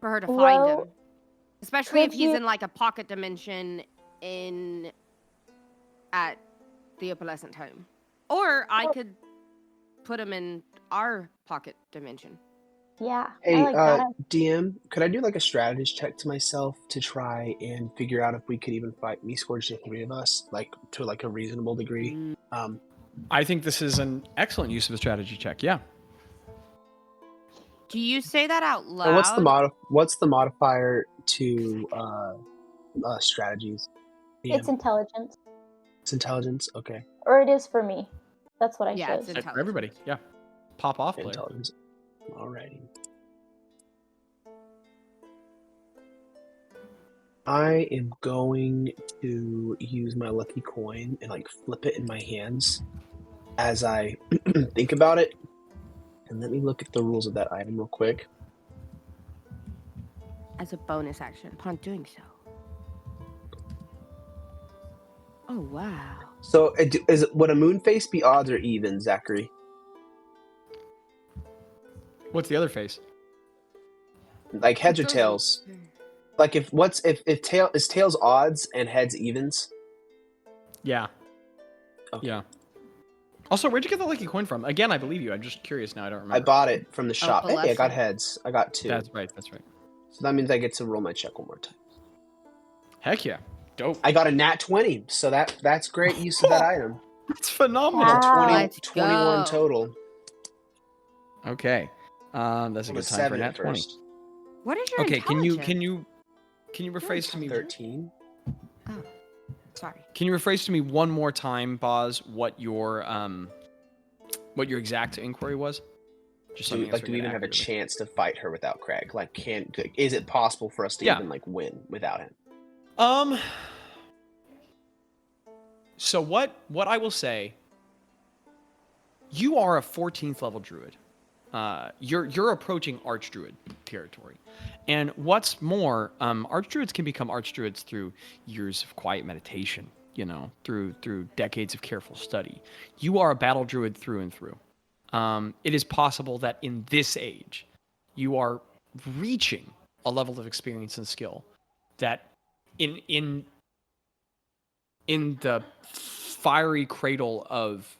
for her to find him, especially if he's in like a pocket dimension at the opalescent home, or I could put him in our pocket dimension. Yeah. Hey, I like that. DM, could I do like a strategist check to myself to try and figure out if we could even fight me score just the three of us, like to like a reasonable degree? I think this is an excellent use of a strategy check. Yeah. Do you say that out loud? And what's the modifier to strategies? DM? It's intelligence. It's intelligence. Okay. Or it is for me. That's what I Yeah, chose. it's For everybody. Yeah. Pop off, player. Intelligence. Alrighty. I am going to use my lucky coin and like flip it in my hands as I think about it. And let me look at the rules of that item real quick. As a bonus action upon doing so. Oh wow. So, would a moon face be odds or even, Zachary? What's the other face? Like heads or tails? Like is tails odds and heads evens? Yeah. Okay. Yeah. Also, where'd you get the lucky coin from? Again, I believe you. I'm just curious now. I don't remember. I bought it from the shop. Hey, I got Opalescent. heads. I got 2. That's right. That's right. So that means I get to roll my check one more time. Heck yeah. Dope. I got a nat 20, so that's great use of that item. That's phenomenal. Wow. 21 total. Okay. That's a It good was time for 7 nat at 20. first. What is your Okay, can intelligence? you rephrase to me 13. Oh, sorry. Can you rephrase to me one more time, Bazz, what your exact inquiry was? Just Do we even have a chance to fight her without Craig? Like, is it possible for us to even like win without him? So what I will say, you are a 14th level druid. You're approaching archdruid territory. And what's more, archdruids can become archdruids through years of quiet meditation, through decades of careful study. You are a battle druid through and through. It is possible that in this age, you are reaching a level of experience and skill that in the fiery cradle of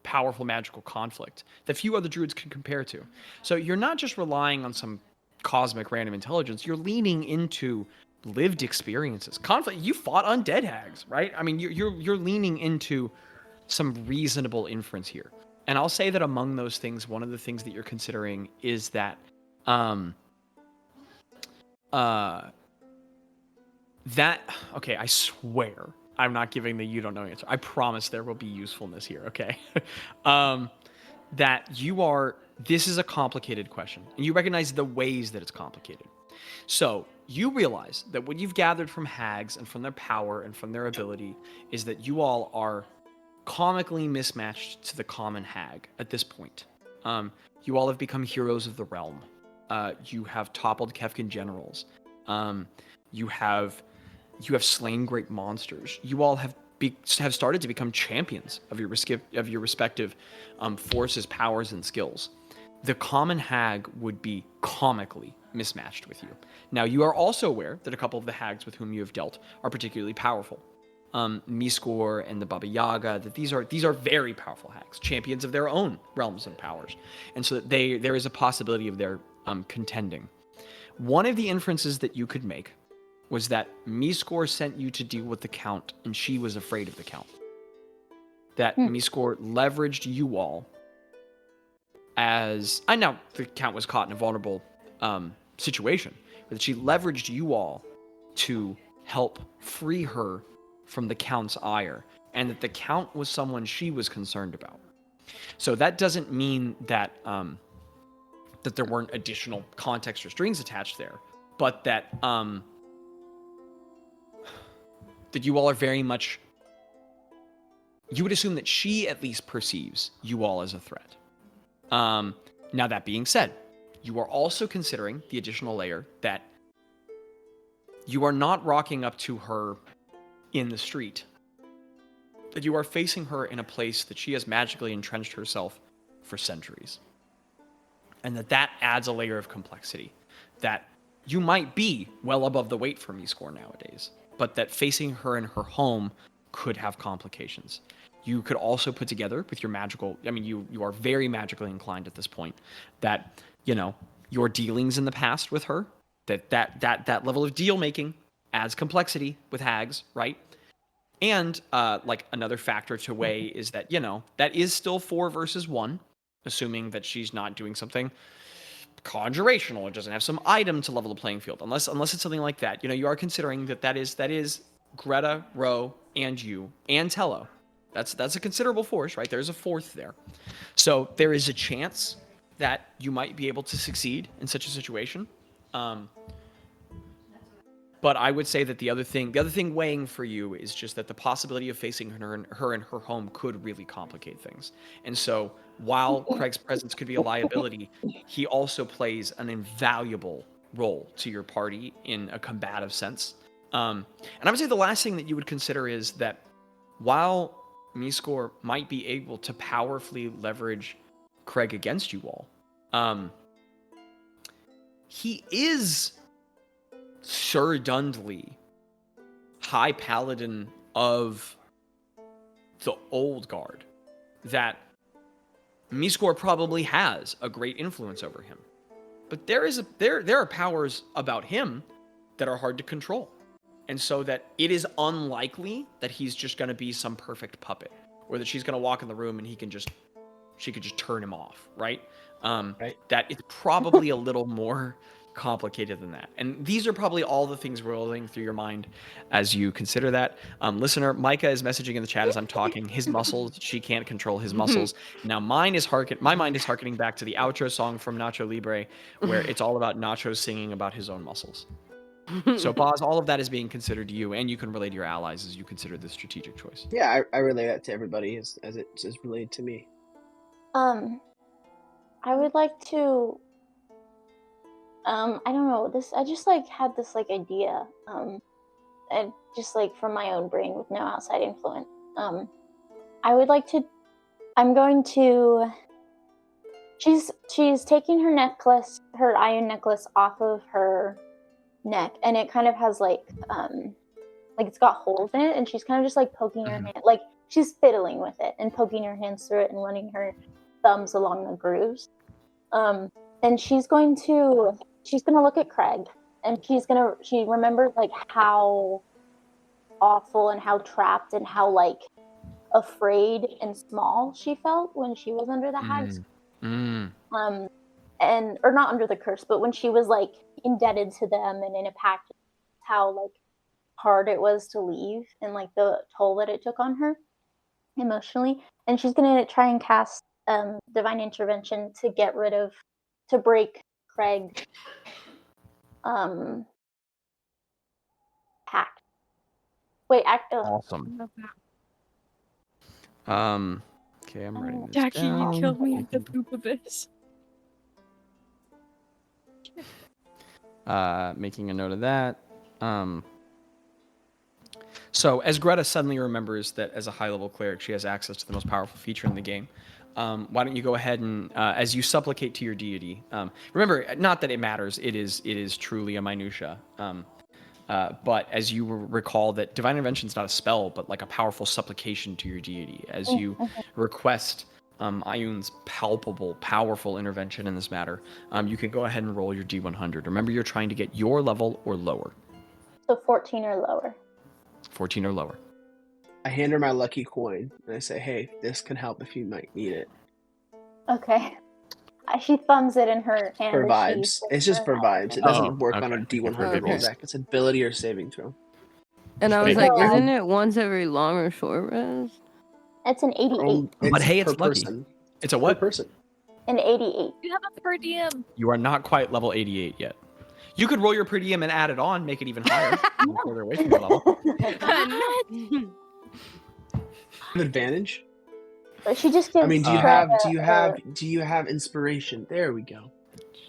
powerful magical conflict that few other druids can compare to. So you're not just relying on some cosmic random intelligence, you're leaning into lived experiences. Conflict, you fought undead hags, right? I mean, you're leaning into some reasonable inference here. And I'll say that among those things, one of the things that you're considering is that okay, I swear I'm not giving the you don't know answer. I promise there will be usefulness here, okay? This is a complicated question, and you recognize the ways that it's complicated. So you realize that what you've gathered from hags and from their power and from their ability is that you all are comically mismatched to the common hag at this point. You all have become heroes of the realm. You have toppled Kefkin generals. You have slain great monsters. You all have started to become champions of your respective forces, powers, and skills. The common hag would be comically mismatched with you. Now, you are also aware that a couple of the hags with whom you have dealt are particularly powerful. Mizkor and the Baba Yaga, that these are very powerful hags, champions of their own realms and powers, and so that there is a possibility of their contending. One of the inferences that you could make was that Mizkor sent you to deal with the Count, and she was afraid of the Count. That Mizkor leveraged you all as... I know the Count was caught in a vulnerable situation, but that she leveraged you all to help free her from the Count's ire, and that the Count was someone she was concerned about. So that doesn't mean that that there weren't additional context or strings attached there, but that that you all are very much... You would assume that she at least perceives you all as a threat. Now that being said, you are also considering the additional layer that you are not rocking up to her in the street, that you are facing her in a place that she has magically entrenched herself for centuries. And that adds a layer of complexity, that you might be well above the weight for Mizkor nowadays, but that facing her in her home could have complications. You could also put together with your magical... I mean, you are very magically inclined at this point, that, your dealings in the past with her, that level of deal making adds complexity with hags, right? And another factor to weigh is that, that is still 4 versus 1, assuming that she's not doing something conjurational or doesn't have some item to level the playing field. Unless it's something like that. You are considering that is Gretta, Ro, and you, and Tello. That's a considerable force, right? There's a 4th there. So there is a chance that you might be able to succeed in such a situation. But I would say that the other thing weighing for you is just that the possibility of facing her in her home could really complicate things. And so while Craig's presence could be a liability, he also plays an invaluable role to your party in a combative sense. And I would say the last thing that you would consider is that while Mizkor might be able to powerfully leverage Craig against you all, he is Sir Dundley, High Paladin of the Old Guard, that Mizkor probably has a great influence over him. But there are powers about him that are hard to control. And so that it is unlikely that he's just going to be some perfect puppet, or that she's going to walk in the room and she could just turn him off, right? Right. That it's probably a little more complicated than that. And these are probably all the things rolling through your mind as you consider that. Listener, Micah is messaging in the chat as I'm talking. His muscles, she can't control his muscles. Now my mind is harkening back to the outro song from Nacho Libre, where it's all about Nacho singing about his own muscles. So Bazz, all of that is being considered to you, and you can relate to your allies as you consider this strategic choice. Yeah, I relay that to everybody as it's relayed to me. I would like to... I don't know, I just had this idea, and just from my own brain with no outside influence. She's taking her necklace, her iron necklace, off of her neck, and it kind of has it's got holes in it, and she's kind of just poking her hand, she's fiddling with it and poking her hands through it and running her thumbs along the grooves. And she's going to look at Craig, and she remembers how awful and how trapped and how afraid and small she felt when she was under the hags. Or not under the curse, but when she was indebted to them and in a pact, how hard it was to leave, and the toll that it took on her emotionally. And she's gonna try and cast divine intervention to break Craig's pact. Wait, Awesome. Okay, I'm writing this Jackie, down. you killed me at the poop of this. Making a note of that. So as Gretta suddenly remembers that as a high-level cleric, she has access to the most powerful feature in the game, why don't you go ahead and, as you supplicate to your deity, remember, not that it matters, it is truly a minutia, But as you recall, that divine intervention is not a spell, but like a powerful supplication to your deity. As you request Ioun's palpable, powerful intervention in this matter, you can go ahead and roll your D100. Remember, you're trying to get your level or lower. So 14 or lower. 14 or lower. I hand her my lucky coin and I say, "Hey, this can help if you might need it." Okay. She thumbs it in her hand. For as she vibes. says It's just her for hat. vibes. It doesn't work okay. on a D100 Okay. roll, Zach. It's ability or saving throw. And I was Wait. like, isn't it once every long or short rest? It's an 88. But hey, it's per lucky. person. It's a Per what? person. An 88. You have a per diem. You are not quite level 88 yet. You could roll your per diem and add it on, make it even higher. Further away from your level. An advantage? But she just gives. I mean, do you have inspiration? There we go.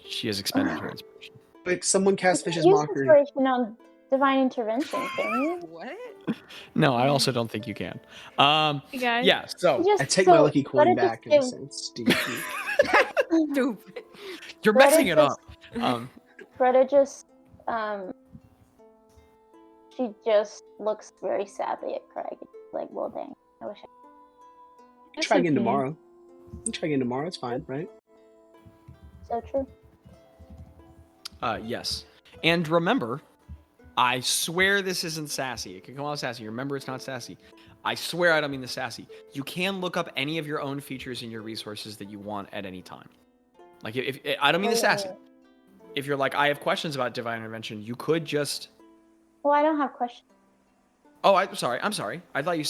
She has expended her inspiration. Like someone cast Fish's use Mockery. inspiration on divine intervention, can you? What? No, I also don't think you can. You guys. Yeah, so Just, I take my lucky coin Gretta back in a just sense. Stupid. Stupid. you're Gretta messing it just- up. Gretta just, she just looks very sadly at Craig. Like, well, dang, I wish I. Try again okay. tomorrow. You can try again tomorrow. It's fine, right? So true. Yes. And remember, I swear this isn't sassy. It can come out sassy. Remember, it's not sassy. I swear I don't mean the sassy. You can look up any of your own features in your resources that you want at any time. Like, if I don't mean the sassy. If you're like, I have questions about divine intervention, you could just... Well, I don't have questions. Oh, I'm sorry. I thought he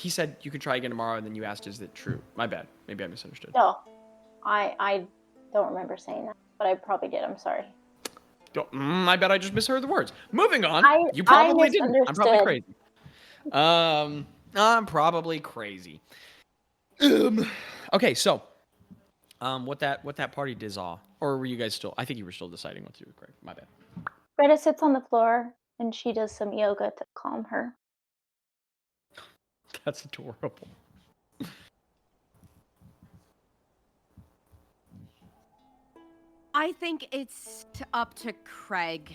said you could try again tomorrow, and then you asked, is it true? My bad. Maybe I misunderstood. No, I don't remember saying that, but I probably did. I'm sorry. I bet I just misheard the words. Moving on. You I probably didn't. I'm probably misunderstood. crazy. I'm probably crazy. Okay, so, what that party dissolve, or were you guys still? I think you were still deciding what to do with Craig. My bad. Greta sits on the floor and she does some yoga to calm her. That's adorable. I think it's up to Craig,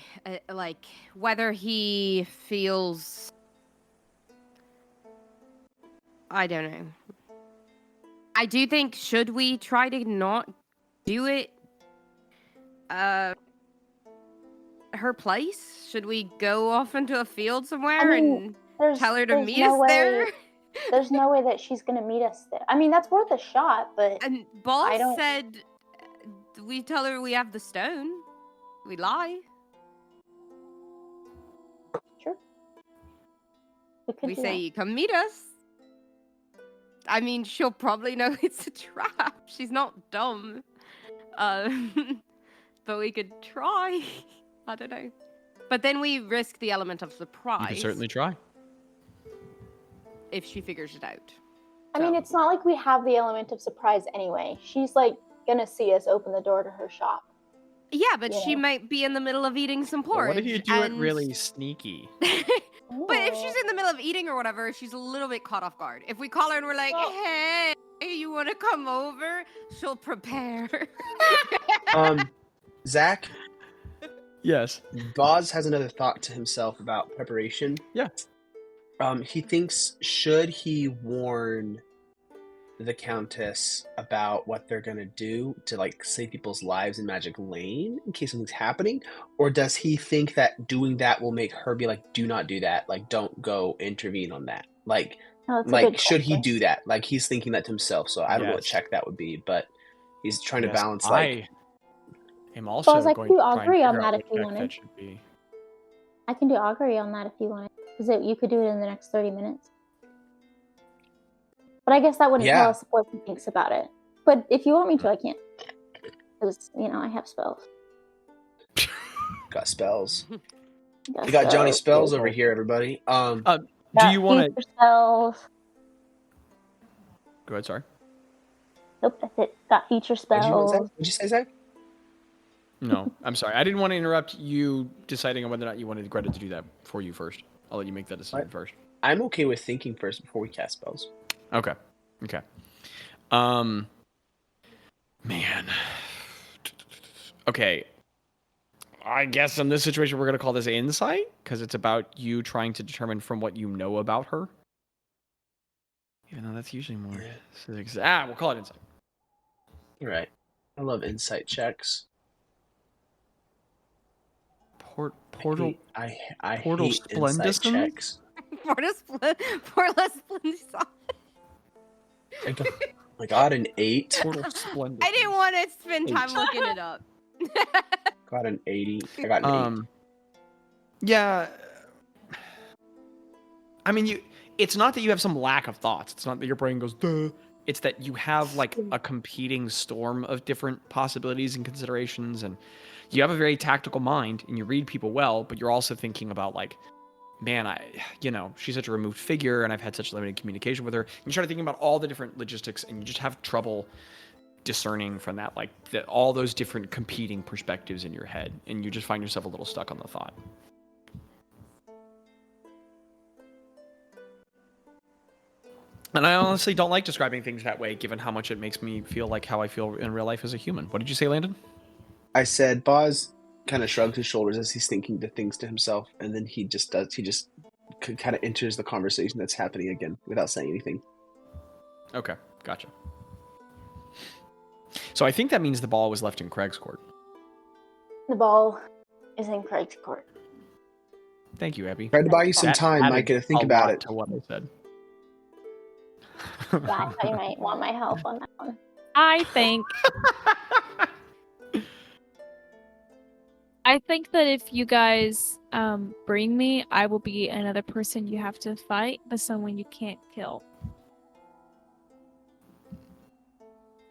like whether he feels. I don't know. I do think should we try to not do it? Her place? Should we go off into a field somewhere and tell her to meet us there? There's no way that she's gonna meet us there. I mean, that's worth a shot, but And I Bazz don't- said we tell her we have the stone. We lie. sure. Could We do say, come meet us. I mean, she'll probably know it's a trap. She's not dumb. But we could try. I don't know. But then we risk the element of surprise. You can certainly try. If she figures it out. that. I mean, it's not like we have the element of surprise anyway. She's like gonna see us open the door to her shop. Yeah, but she Yeah. might be in the middle of eating some porridge. What if you do it and- really sneaky? But if she's in the middle of eating or whatever, she's a little bit caught off guard. If we call her and we're like, hey, you want to come over? She'll prepare. Zach, Yes. Bazz has another thought to himself about preparation. Yeah. He thinks, should he warn the Countess about what they're gonna do to like save people's lives in Magic Lane in case something's happening, or does he think that doing that will make her be like, do not do that, like don't go intervene on that, like No, that's a good should he question. do that? Like he's thinking that to himself, so I don't know what Yes. check that would be, but he's trying to Yes, balance like I am also Bazz, I going could to do try and augury on figure out that what if you check wanted. that should be. I can do augury on that if you want, because you could do it in the next 30 minutes. But I guess that wouldn't Yeah. tell us what he thinks about it. But if you want me to, I can. Because, I have spells. got spells. We got Johnny spells over here, everybody. Do you want to future spells? go ahead? Sorry. Nope, that's it. Got future spells. What'd you say, Zach? No, I'm sorry. I didn't want to interrupt you deciding on whether or not you wanted Greta to do that for you first. I'll let you make that decision first. I'm okay with thinking first before we cast spells. Okay. Man. Okay. I guess in this situation, we're going to call this insight because it's about you trying to determine from what you know about her. Even though that's usually more. We'll call it insight. All right. I love insight checks. Portal. I Portal hate insight Splendism? checks. Portal Splendism. I don't, I got an 8. Portal Splendism. I didn't want to spend time looking it up. Got an 80. I got an 8. Yeah. I mean, it's not that you have some lack of thoughts. It's not that your brain goes, duh. It's that you have like a competing storm of different possibilities and considerations, and you have a very tactical mind and you read people well, but you're also thinking about like, man, she's such a removed figure and I've had such limited communication with her. And you start thinking about all the different logistics and you just have trouble discerning from that, like all those different competing perspectives in your head, and you just find yourself a little stuck on the thought. And I honestly don't like describing things that way, given how much it makes me feel like how I feel in real life as a human. What did you say, Landon? I said, Bazz kind of shrugs his shoulders as he's thinking the things to himself, and then he just kind of enters the conversation that's happening again without saying anything. Okay, gotcha. So I think that means the ball was left in Craig's court. The ball is in Craig's court. Thank you, Abby. Tried to buy you some time, Micah, to think about it. To what I said. I thought you might want my help on that one. I think that if you guys bring me, I will be another person you have to fight, but someone you can't kill.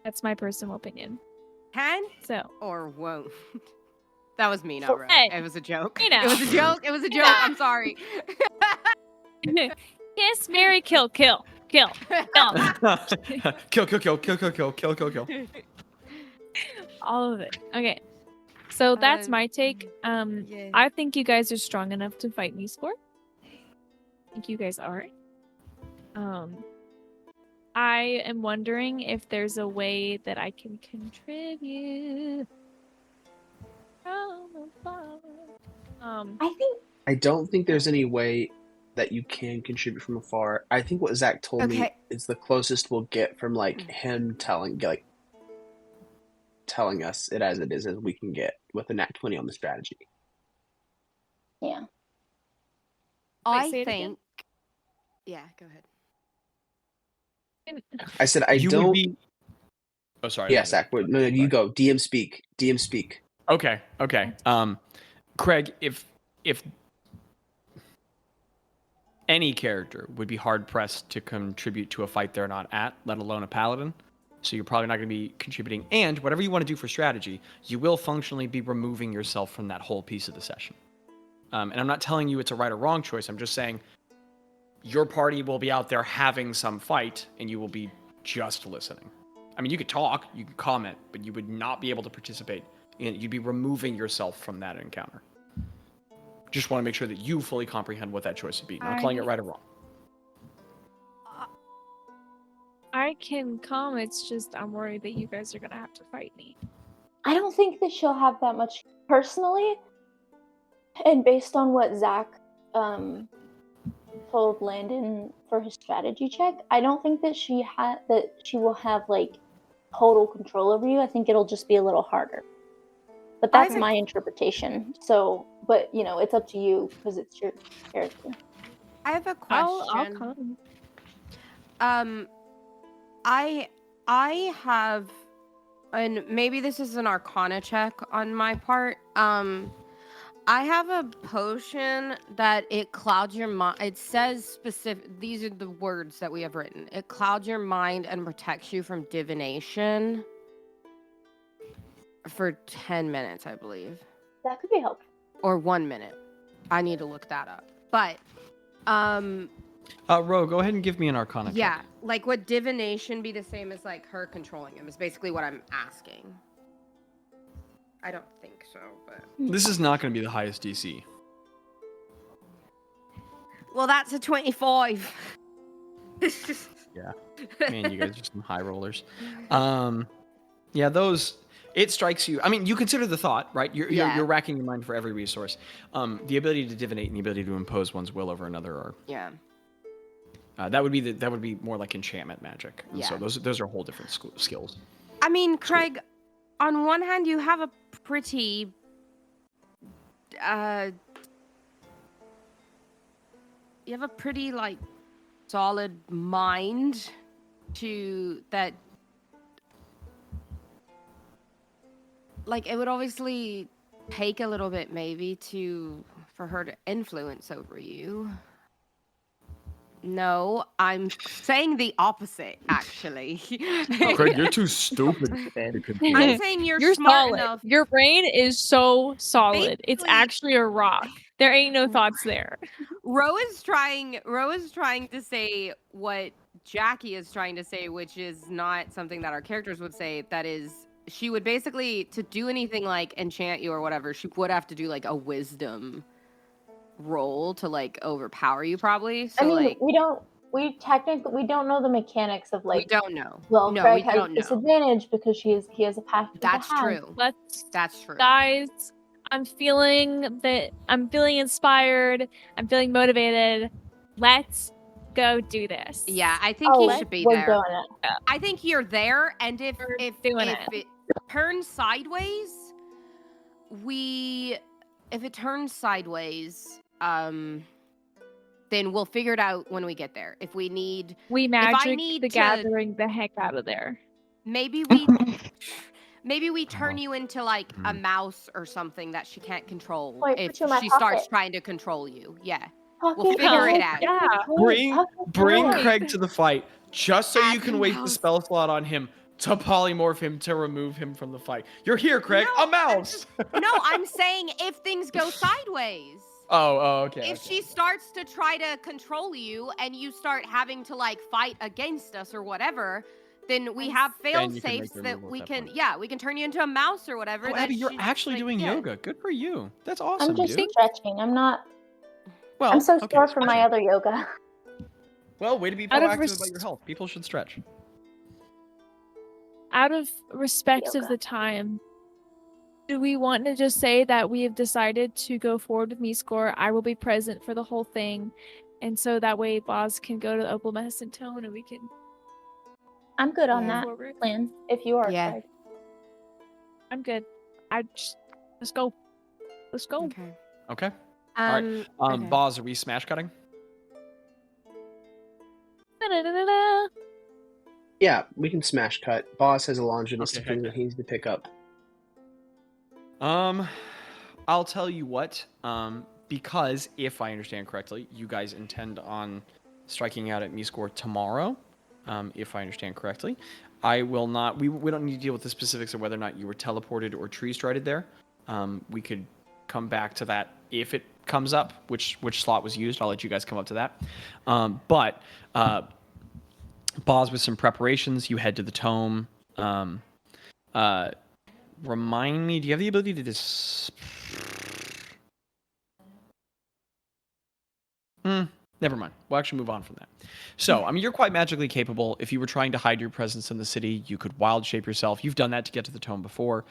That's my personal opinion. Can So or won't. That was me, not So, right. hey, It was a joke. you know. It was a joke. It was a joke. I'm sorry. kiss, marry, kill. No. Kill. All of it. Okay. So that's my take. Yeah. I think you guys are strong enough to fight me, Score. I think you guys are. I am wondering if there's a way that I can contribute. I don't think there's any way that you can contribute from afar. I think what Zach told me is the closest we'll get from like him telling us it as it is as we can get with a nat 20 on the strategy. Yeah. I say it think. again? Yeah, go ahead. I said I You don't. would be... Oh, sorry. Yeah, Zach. No, you go. DM speak. Okay. Craig, if any character would be hard pressed to contribute to a fight they're not at, let alone a paladin, so you're probably not going to be contributing. And whatever you want to do for strategy, you will functionally be removing yourself from that whole piece of the session. And I'm not telling you it's a right or wrong choice. I'm just saying your party will be out there having some fight, and you will be just listening. I mean, you could talk, you could comment, but you would not be able to participate. You'd be removing yourself from that encounter. Just want to make sure that you fully comprehend what that choice would be. Not calling it right or wrong. I can come. It's just I'm worried that you guys are gonna have to fight me. I don't think that she'll have that much personally. And based on what Zach told Landon for his strategy check, I don't think that she will have like total control over you. I think it'll just be a little harder. But that's my interpretation. So, but it's up to you because it's your character. I have a question. I'll come. I have, and maybe this is an Arcana check on my part. I have a potion that it clouds your mind. It says specific. These are the words that we have written. It clouds your mind and protects you from divination for 10 minutes, I believe. That could be helpful. Or 1 minute. I need to look that up. But, Ro, go ahead and give me an Arcana check. yeah, like would divination be the same as like her controlling him? Is basically what I'm asking. I don't think so, but This is not going to be the highest DC. well, that's a 25. Yeah. Man, you guys are some high rollers. Yeah, those... It strikes you. I mean, you consider the thought, right? Yeah. You're racking your mind for every resource. The ability to divinate and the ability to impose one's will over another are. Yeah. That would be more like enchantment magic. And so Yeah. those are whole different skills. I mean, Craig, on one hand, you have a pretty like solid mind to that. Like, it would obviously take a little bit maybe for her to influence over you. No, I'm saying the opposite, actually. Craig, you're too stupid. I'm saying you're smart solid. enough. Your brain is so solid. It's Basically- actually a rock. There ain't no thoughts there. Ro is trying to say what Jackie is trying to say, which is not something that our characters would say. That is, she would basically, to do anything like enchant you or whatever, she would have to do like a wisdom roll to like overpower you, probably. So, I mean, like, we don't know the mechanics of we like. don't know. Well, No, Craig we has don't know. disadvantage because he has a pact. with the That's hag. true. That's true. Guys, I'm feeling inspired. I'm feeling motivated. Let's go do this. Yeah, I think you should be we're there. doing it. I think you're there, and if doing it turns sideways, if it turns sideways, then we'll figure it out when we get there. If we need, We I magic need the to- gathering the heck out of there. maybe we turn you into like a mouse or something that she can't control Wait, if put you in my she starts pocket. trying to control you. Yeah. Pocket We'll figure it Craig, out. Yeah. pocket Bring Craig. Craig to the fight just so you As can a waste the mouse. spell slot on him to polymorph him to remove him from the fight. You're here, Craig. No, a mouse. No, I'm saying if things go sideways. Okay. If she starts to try to control you and you start having to like fight against us or whatever, then we have fail Then you can make safes the that removal we at that can point. we can turn you into a mouse or whatever. Oh, that Abby, you're she's actually like, doing yeah. yoga. Good for you. That's awesome, I'm just dude. stretching. I'm not. Well, I'm so okay, sore from my stretching. other yoga. Well, way to be Out of proactive about your health. People should stretch. Out of respect of Yoga. the time, do we want to just say that we have decided to go forward with me score? I will be present for the whole thing, and so that way Bazz can go to the opalescent tone and we can I'm good on Yeah. that forward. plan. If you are, Yeah. Craig. I'm good. Let's go. Let's go. Okay. Okay. right. Okay. Bazz, are we smash cutting? Da-da-da-da-da. Yeah, we can smash cut. Boss has a laundry list of Okay, things that he needs to pick up. I'll tell you what. Because if I understand correctly, you guys intend on striking out at me score tomorrow. If I understand correctly, I will not. We don't need to deal with the specifics of whether or not you were teleported or tree strided there. We could come back to that if it comes up, which slot was used. I'll let you guys come up to that. But Bazz, with some preparations, you head to the tome. Remind me, do you have the ability to never mind. We'll actually move on from that. So, I mean, you're quite magically capable. If you were trying to hide your presence in the city, you could wild shape yourself. You've done that to get to the tome before.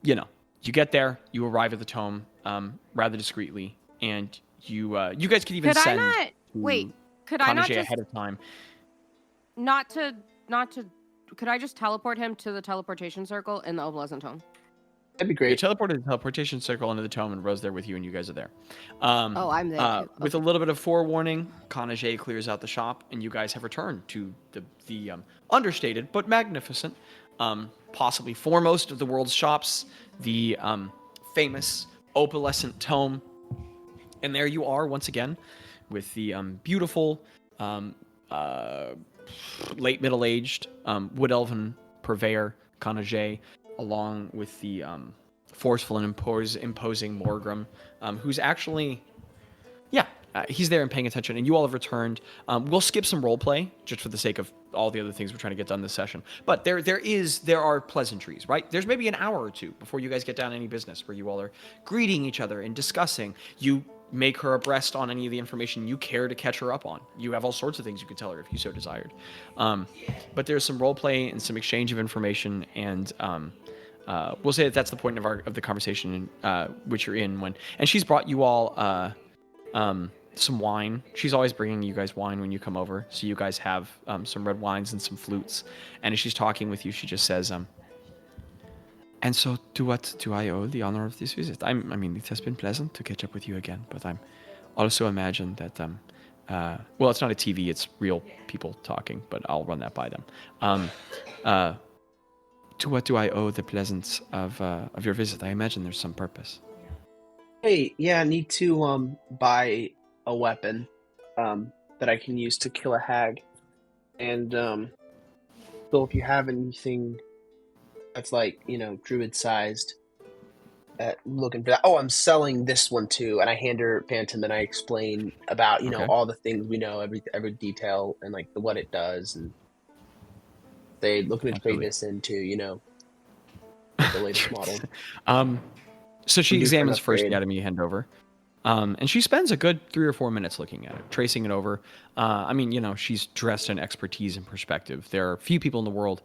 You know, you get there, you arrive at the tome rather discreetly, and you guys could even Could I send not wait? Could I not Kanajay just ahead of time. not to? Could I just teleport him to the teleportation circle in the opalescent tome? That'd be You great. teleported the teleportation circle into the tome, and Ro's there with you, and you guys are there. Oh, I'm there. Too. With a little bit of forewarning, Kanajay clears out the shop, and you guys have returned to the understated but magnificent, possibly foremost of the world's shops, the famous opalescent tome. And there you are once again, with the beautiful, late middle-aged wood elven purveyor Kanajay, along with the forceful and imposing Morgrim, who's actually, he's there and paying attention, and you all have returned. We'll skip some roleplay just for the sake of all the other things we're trying to get done this session. But there are pleasantries, right? There's maybe an hour or two before you guys get down to any business where you all are greeting each other and discussing. You make her abreast on any of the information you care to catch her up on. You have all sorts of things you can tell her if you so desired. But there's some roleplay and some exchange of information, and we'll say that's the point of the conversation which you're in and she's brought you all some wine. She's always bringing you guys wine when you come over, so you guys have some red wines and some flutes. And as she's talking with you, she just says, "And so, to what do I owe the honor of this visit? I mean, it has been pleasant to catch up with you again, but I'm also imagine that well, it's not a TV; it's real people talking. But I'll run that by them. To what do I owe the pleasance of your visit? I imagine there's some purpose." Hey, yeah, I need to buy a weapon that I can use to kill a hag. And so if you have anything that's like, druid sized, looking for that. Oh, I'm selling this one too. And I hand her Phantom and I explain about, Okay. all the things we know, every detail and like what it does, and they looking to trade Absolutely. this into, the latest model. So she We do for an examines first the upgrade. item you hand over. And she spends a good 3 or 4 minutes looking at it, tracing it over. I mean, she's dressed in expertise and perspective. There are few people in the world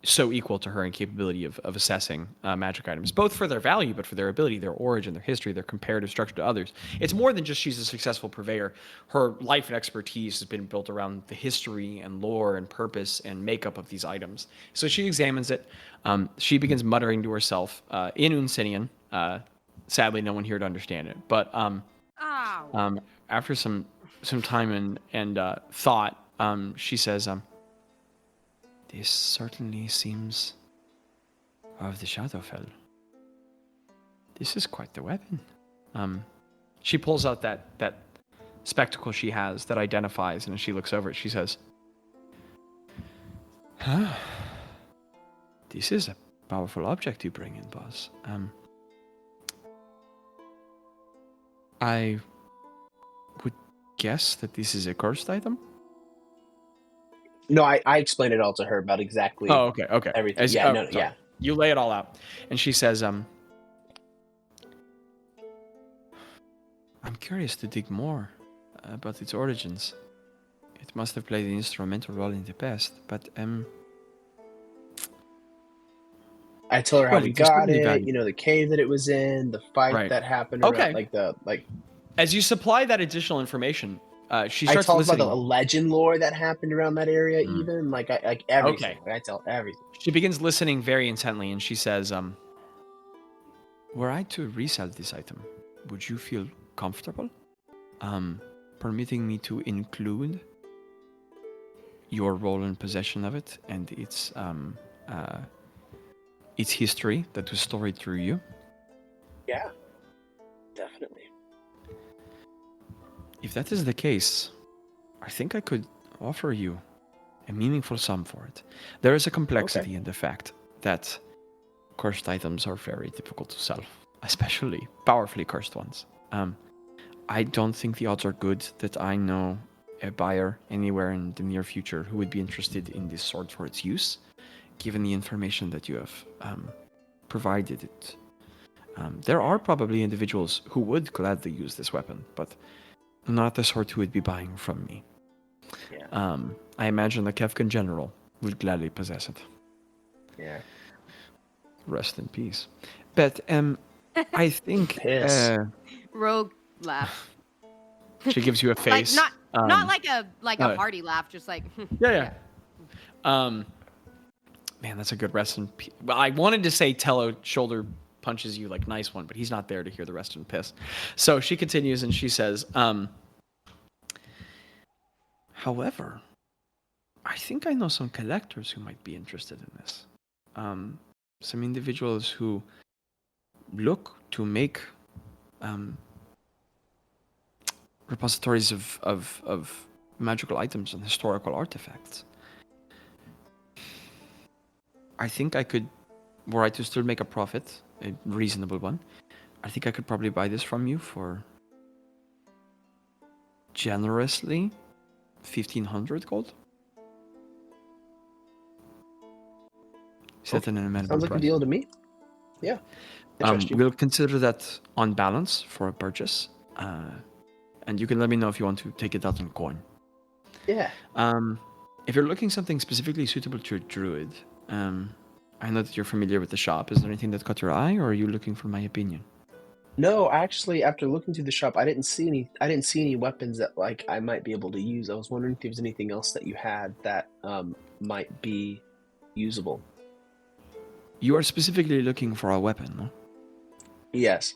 so equal to her in capability of assessing magic items, both for their value, but for their ability, their origin, their history, their comparative structure to others. It's more than just she's a successful purveyor. Her life and expertise has been built around the history and lore and purpose and makeup of these items. So she examines it. She begins muttering to herself in Unsinian. Sadly, no one here to understand it. But Ow. after some time and thought, she says, "This certainly seems of the Shadowfell. This is quite the weapon." She pulls out that spectacle she has that identifies, and as she looks over it, she says, "This is a powerful object you bring in, Bazz. I would guess that this is a cursed item." No, I explained it all to her about exactly Oh, okay. everything. Yeah, no, sorry. yeah. You lay it all out, and she says, "I'm curious to dig more about its origins. It must have played an instrumental role in the past, but I tell her how Well, we it is got certainly it, valuable. the cave that it was in, the fight Right. that happened Okay. around, As you supply that additional information, she I starts tell her about listening. the legend lore that happened around that area, Mm. even like everything. Okay. I tell everything. She begins listening very intently, and she says, "Were I to resell this item, would you feel comfortable permitting me to include your role in possession of it and its history that was storied through you?" Yeah, definitely. If that is the case, I think I could offer you a meaningful sum for it. There is a complexity in the fact that cursed items are very difficult to sell, especially powerfully cursed ones. I don't think the odds are good that I know a buyer anywhere in the near future who would be interested in this sword for its use, given the information that you have provided it. There are probably individuals who would gladly use this weapon, but not the sort who would be buying from me. Yeah. I imagine the Kefkin general would gladly possess it. Yeah. Rest in peace. But I think Piss. Rogue laugh. she gives you a Like face. not like a oh. hearty laugh, just like Yeah. Man, that's a good rest in peace. Well, I wanted to say Tello shoulder punches you like nice one, but he's not there to hear the rest in piss. So she continues and she says, however, I think I know some collectors who might be interested in this. Some individuals who look to make repositories of magical items and historical artifacts. I think I could, were I to still make a profit, a reasonable one, I think I could probably buy this from you for generously 1,500 gold. Is that an amenable Sounds like a price? deal to me. Yeah. I trust you. We'll consider that on balance for a purchase. And you can let me know if you want to take it out in coin. Yeah. If you're looking something specifically suitable to a druid, I know that you're familiar with the shop. Is there anything that caught your eye, or are you looking for my opinion? No, actually, after looking through the shop, I didn't see any weapons that like I might be able to use. I was wondering if there was anything else that you had that might be usable. You are specifically looking for a weapon, no? Yes.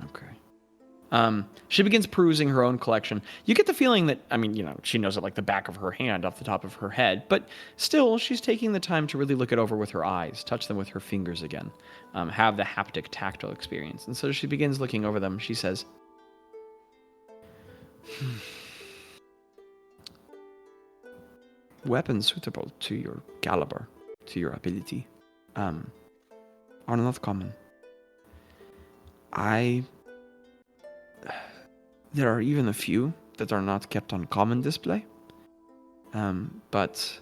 Okay. She begins perusing her own collection. You get the feeling that, I mean, she knows it like the back of her hand off the top of her head, but still, she's taking the time to really look it over with her eyes, touch them with her fingers again, have the haptic tactile experience. And so she begins looking over them. She says, weapons suitable to your caliber, to your ability, are not common. There are even a few that are not kept on common display, but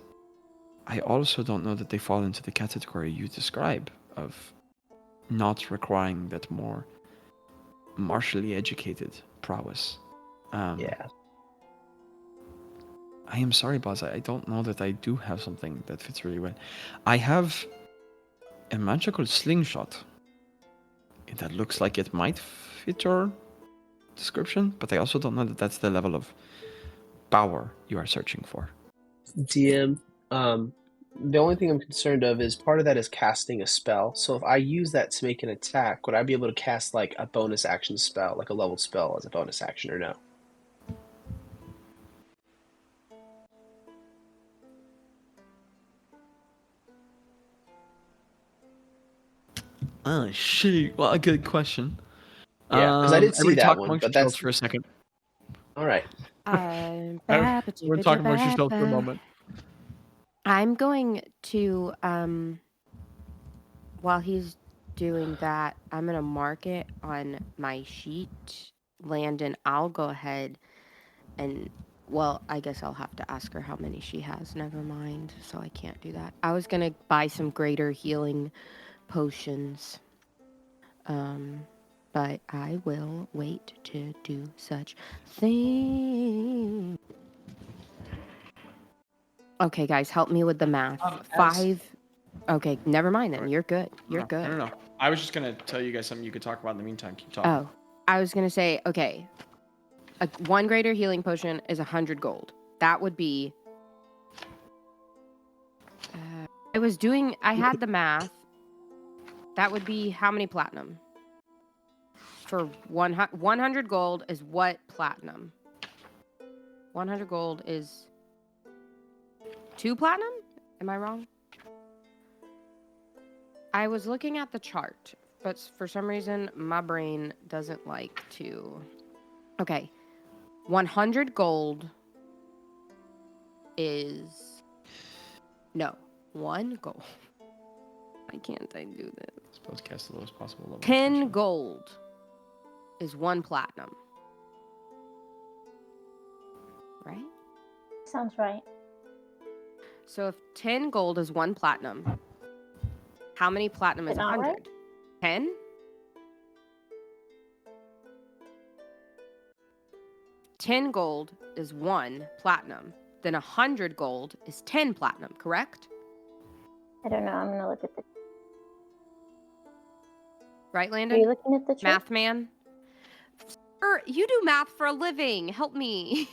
I also don't know that they fall into the category you describe of not requiring that more martially educated prowess. Yeah. I am sorry, Bazz. I don't know that I do have something that fits really well. I have a magical slingshot that looks like it might fit your description, but I also don't know that that's the level of power you are searching for. DM, the only thing I'm concerned of is part of that is casting a spell. So if I use that to make an attack, would I be able to cast like a bonus action spell, like a leveled spell as a bonus action, or no? Oh, shoot. Well, a good question. Yeah, because I did see that talk one, amongst but yourselves that's for a second. all right. We're talking amongst yourselves for a moment. I'm going to, while he's doing that, I'm going to mark it on my sheet. Landon, I'll go ahead and, well, I guess I'll have to ask her how many she has. Never mind. So I can't do that. I was going to buy some greater healing potions. But I will wait to do such thing. Okay, guys, help me with the math. 5. Okay, never mind then. You're good. You're good. No. I was just going to tell you guys something you could talk about in the meantime. Keep talking. Oh, I was going to say, okay, one greater healing potion is 100 gold. That would be... I had the math. That would be how many platinum? For 100 gold is what platinum? 100 gold is 2 platinum? Am I wrong? I was looking at the chart, but for some reason, my brain doesn't like to... Okay. 100 gold is... No. 1 gold. Why can't I do this? Suppose cast the lowest possible level. 10 gold is 1 platinum. Right? Sounds right. So if 10 gold is 1 platinum, how many platinum is 100? Right? 10? 10 gold is 1 platinum. Then 100 gold is 10 platinum, correct? I don't know. I'm gonna look at the. Right, Are Landon? you looking at the chart? Math man? Sir, you do math for a living. Help me.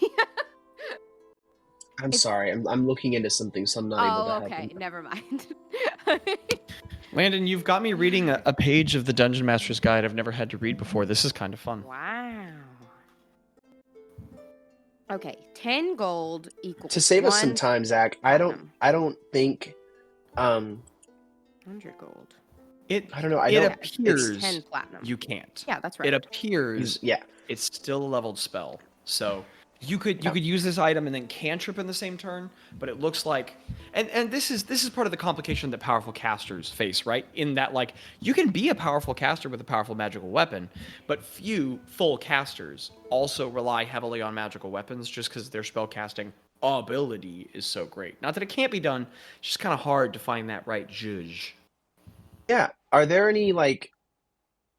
I'm sorry. I'm looking into something, so I'm not able to help. Okay. Never mind. Landon, you've got me reading a page of the Dungeon Master's Guide I've never had to read before. This is kind of fun. Wow. Okay, 10 gold equals To save us some 1 time, Zach, I don't think 100 gold. I don't know. It appears It's 10 platinum. you can't. Yeah, that's right. It appears it's still a leveled spell. So you could use this item and then cantrip in the same turn, but it looks like and this is part of the complication that powerful casters face, right? In that like you can be a powerful caster with a powerful magical weapon, but few full casters also rely heavily on magical weapons just because their spell casting ability is so great. Not that it can't be done, it's just kind of hard to find that right judge. Yeah. Are there any like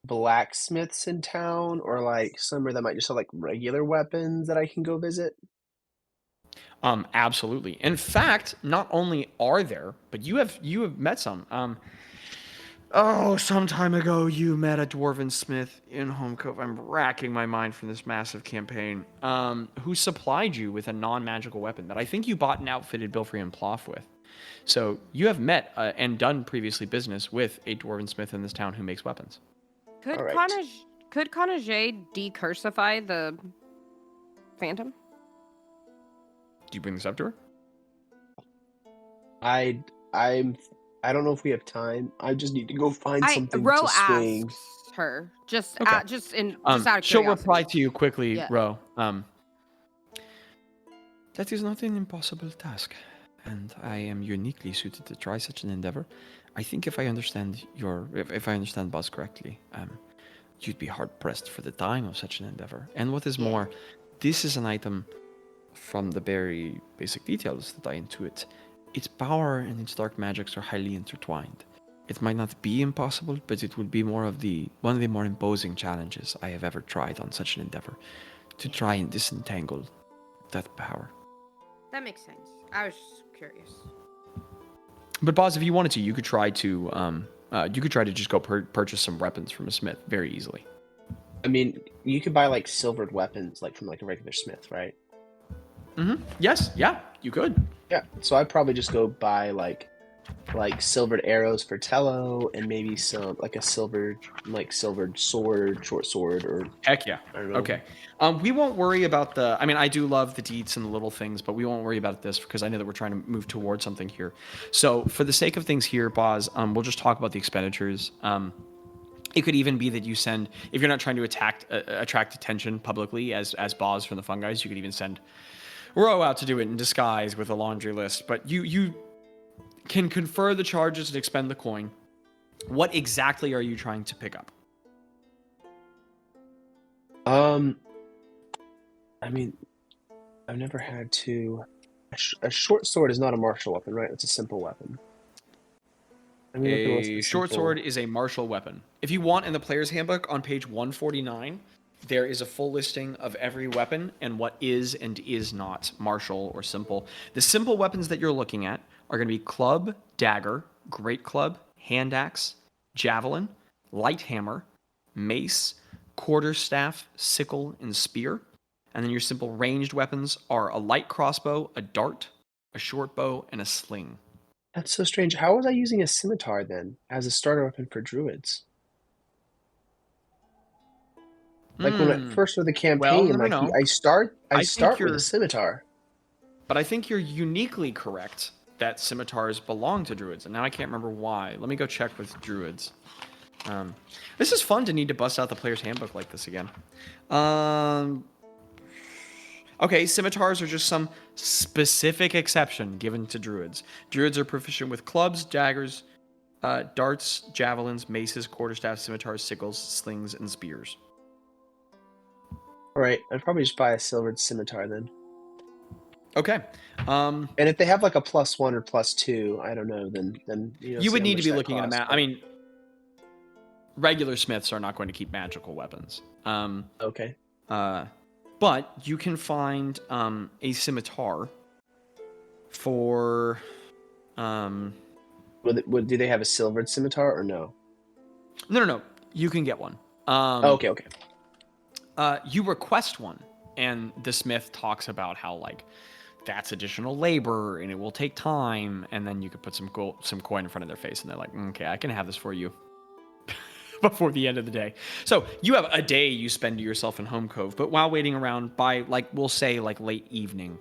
blacksmiths in town or like somewhere that might just have like regular weapons that I can go visit? Absolutely. In fact, not only are there, but you have met some. Some time ago you met a dwarven smith in Home Cove. I'm racking my mind from this massive campaign. Who supplied you with a non-magical weapon that I think you bought and outfitted Bilfrey and Ploff with. So you have met and done previously business with a dwarven smith in this town who makes weapons. Could All right. Conage decursify the phantom? Do you bring this up to her? I don't know if we have time. I just need to go find something Ro to swing. asks her just Okay. out of curiosity. She'll reply to you quickly, Yeah. Ro. That is not an impossible task, and I am uniquely suited to try such an endeavor. I think if I understand Bazz correctly, you'd be hard pressed for the time of such an endeavor. And what is more, this is an item from the very basic details that I intuit. Its power and its dark magics are highly intertwined. It might not be impossible, but it would be one of the more imposing challenges I have ever tried on such an endeavor, to try and disentangle that power. That makes sense. I was just curious. But Bazz, if you wanted to, you could try to just go purchase some weapons from a smith very easily. I mean, you could buy like silvered weapons, like from like a regular smith, right? Mm-hmm. Yes. Yeah. You could. Yeah. So I'd probably just go buy like silvered arrows for Tello, and maybe some like a silvered sword, short sword, or Heck yeah. I don't know. Okay. We won't worry about the. I mean, I do love the deeds and the little things, but we won't worry about this because I know that we're trying to move towards something here. So, for the sake of things here, Bazz, we'll just talk about the expenditures. It could even be that you send, if you're not trying to attract attention publicly as Bazz from the Fun Guys, you could even send Ro out to do it in disguise with a laundry list. But you can confer the charges and expend the coin. What exactly are you trying to pick up? I mean, I've never had to. A short sword is not a martial weapon, right? It's a simple weapon. A short sword is a martial weapon. If you want, in the player's handbook on page 149, there is a full listing of every weapon and what is and is not martial or simple. The simple weapons that you're looking at are going to be club, dagger, great club, hand axe, javelin, light hammer, mace, quarterstaff, sickle, and spear. And then your simple ranged weapons are a light crossbow, a dart, a short bow, and a sling. That's so strange. How was I using a scimitar then as a starter weapon for druids? Like when I first started the campaign, no. I start with you're- a scimitar. But I think you're uniquely correct that scimitars belong to druids, and now I can't remember why. Let me go check with druids. This is fun to need to bust out the player's handbook like this again. Okay, scimitars are just some specific exception given to druids. Druids are proficient with clubs, daggers, darts, javelins, maces, quarterstaffs, scimitars, sickles, slings, and spears. All right, I'd probably just buy a silvered scimitar then. Okay. And if they have like a +1 or +2, I don't know, then you would need to be looking at a map. I mean, regular smiths are not going to keep magical weapons. Okay. But you can find a scimitar for. Do they have a silvered scimitar or no? No. You can get one. Okay. You request one, and the smith talks about how that's additional labor and it will take time, and then you could put some coin in front of their face, and they're like, okay, I can have this for you before the end of the day. So you have a day you spend to yourself in Home Cove, but while waiting around by we'll say late evening,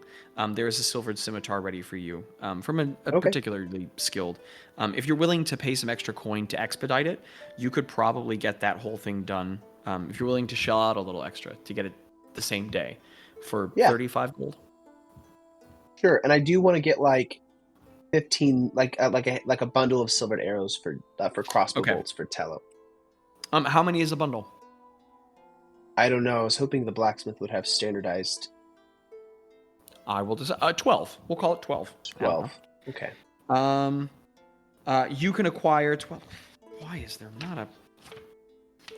there is a silvered scimitar ready for you from a particularly skilled. If you're willing to pay some extra coin to expedite it, you could probably get that whole thing done. If you're willing to shell out a little extra to get it the same day for 35 gold. Sure, and I do want to get 15, like a bundle of silvered arrows for crossbow bolts for Tello. How many is a bundle? I don't know. I was hoping the blacksmith would have standardized. I will decide. 12. We'll call it 12. 12. Okay. You can acquire 12. Why is there not a?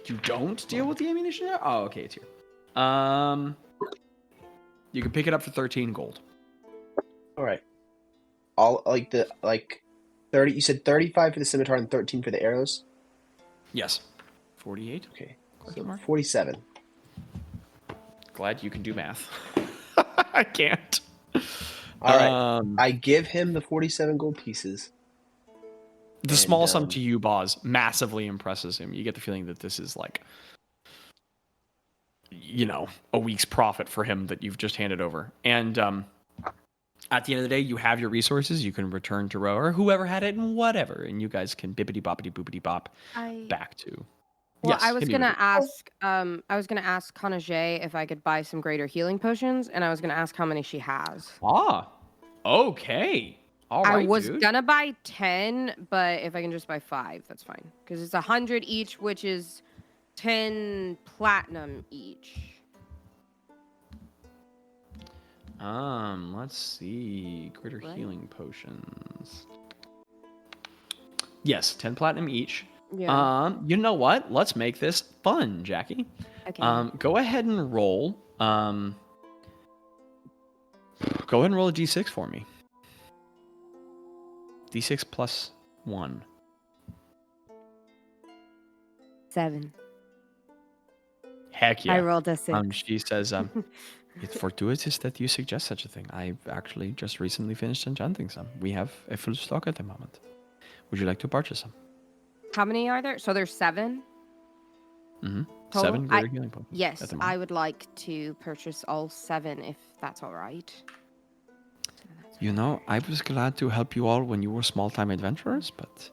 You don't deal with the ammunition now? Oh, okay, it's here. You can pick it up for 13 gold. All right. All like 30. You said 35 for the scimitar and 13 for the arrows. Yes. 48. Okay. Question So mark? 47. Glad you can do math. I can't. All right. I give him the 47 gold pieces. The small sum to you, Bazz, massively impresses him. You get the feeling that this is like, a week's profit for him that you've just handed over. And at the end of the day, you have your resources. You can return to Ro or whoever had it and whatever. And you guys can bippity boppity boopity bop back to. Well, Yes, I was hit me gonna with it. ask Kanajay if I could buy some greater healing potions, and I was gonna ask how many she has. Ah, okay. All right, I was dude. gonna buy 10, but if I can just buy 5, that's fine. Because it's 100 each, which is 10 platinum each. Let's see. Greater healing potions. Yes, 10 platinum each. Yeah. You know what? Let's make this fun, Jackie. Okay. Go ahead and roll. Go ahead and roll a d6 for me. D6 plus 1. 7. Heck yeah. I rolled a 6. She says, it's fortuitous that you suggest such a thing. I've actually just recently finished enchanting some. We have a full stock at the moment. Would you like to purchase some? How many are there? So there's 7? Mm-hmm. Total? 7 greater healing potions. Yes, at the moment. I would like to purchase all 7 if that's all right. You know, I was glad to help you all when you were small-time adventurers, but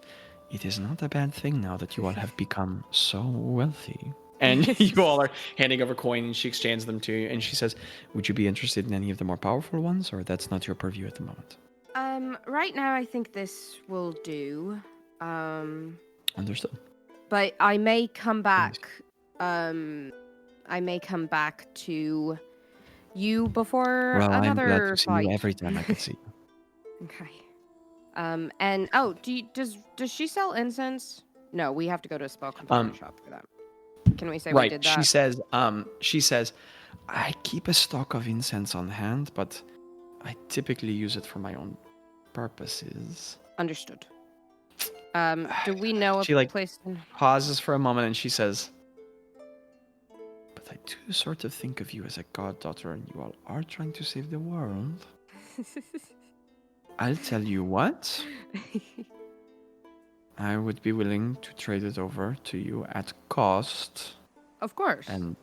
it is not a bad thing now that you all have become so wealthy. And you all are handing over coin, and she exchanges them to you, and she says, would you be interested in any of the more powerful ones, or that's not your purview at the moment? Right now I think this will do. Understood. But I may come back. I may come back to you before Well, I'm another glad to see fight. you every time I can see you. Okay. And does she sell incense? No, we have to go to a spell component shop for that. Can we say we did that? She says, I keep a stock of incense on hand, but I typically use it for my own purposes. Understood. Do we know She a place? pauses for a moment and she says, but I do sort of think of you as a goddaughter, and you all are trying to save the world. I'll tell you what. I would be willing to trade it over to you at cost. Of course. And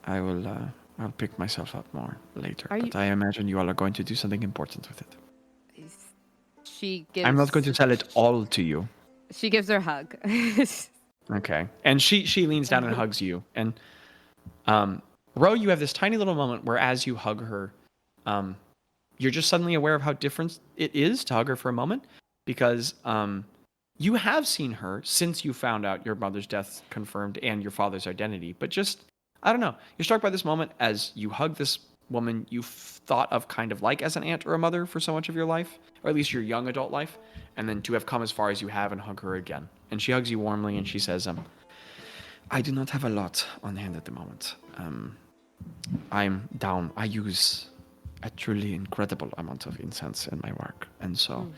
I'll pick myself up more later. Are but I imagine you all are going to do something important with it. She gives. I'm not going to sell it all to you. She gives her a hug. Okay. And she leans down and hugs you. And Ro, you have this tiny little moment where as you hug her, you're just suddenly aware of how different it is to hug her for a moment. Because you have seen her since you found out your mother's death confirmed and your father's identity. But just, I don't know. You're struck by this moment as you hug this woman you've thought of kind of like as an aunt or a mother for so much of your life, or at least your young adult life, and then to have come as far as you have and hug her again. And she hugs you warmly and she says, I do not have a lot on hand at the moment. I'm down. I use a truly incredible amount of incense in my work. And so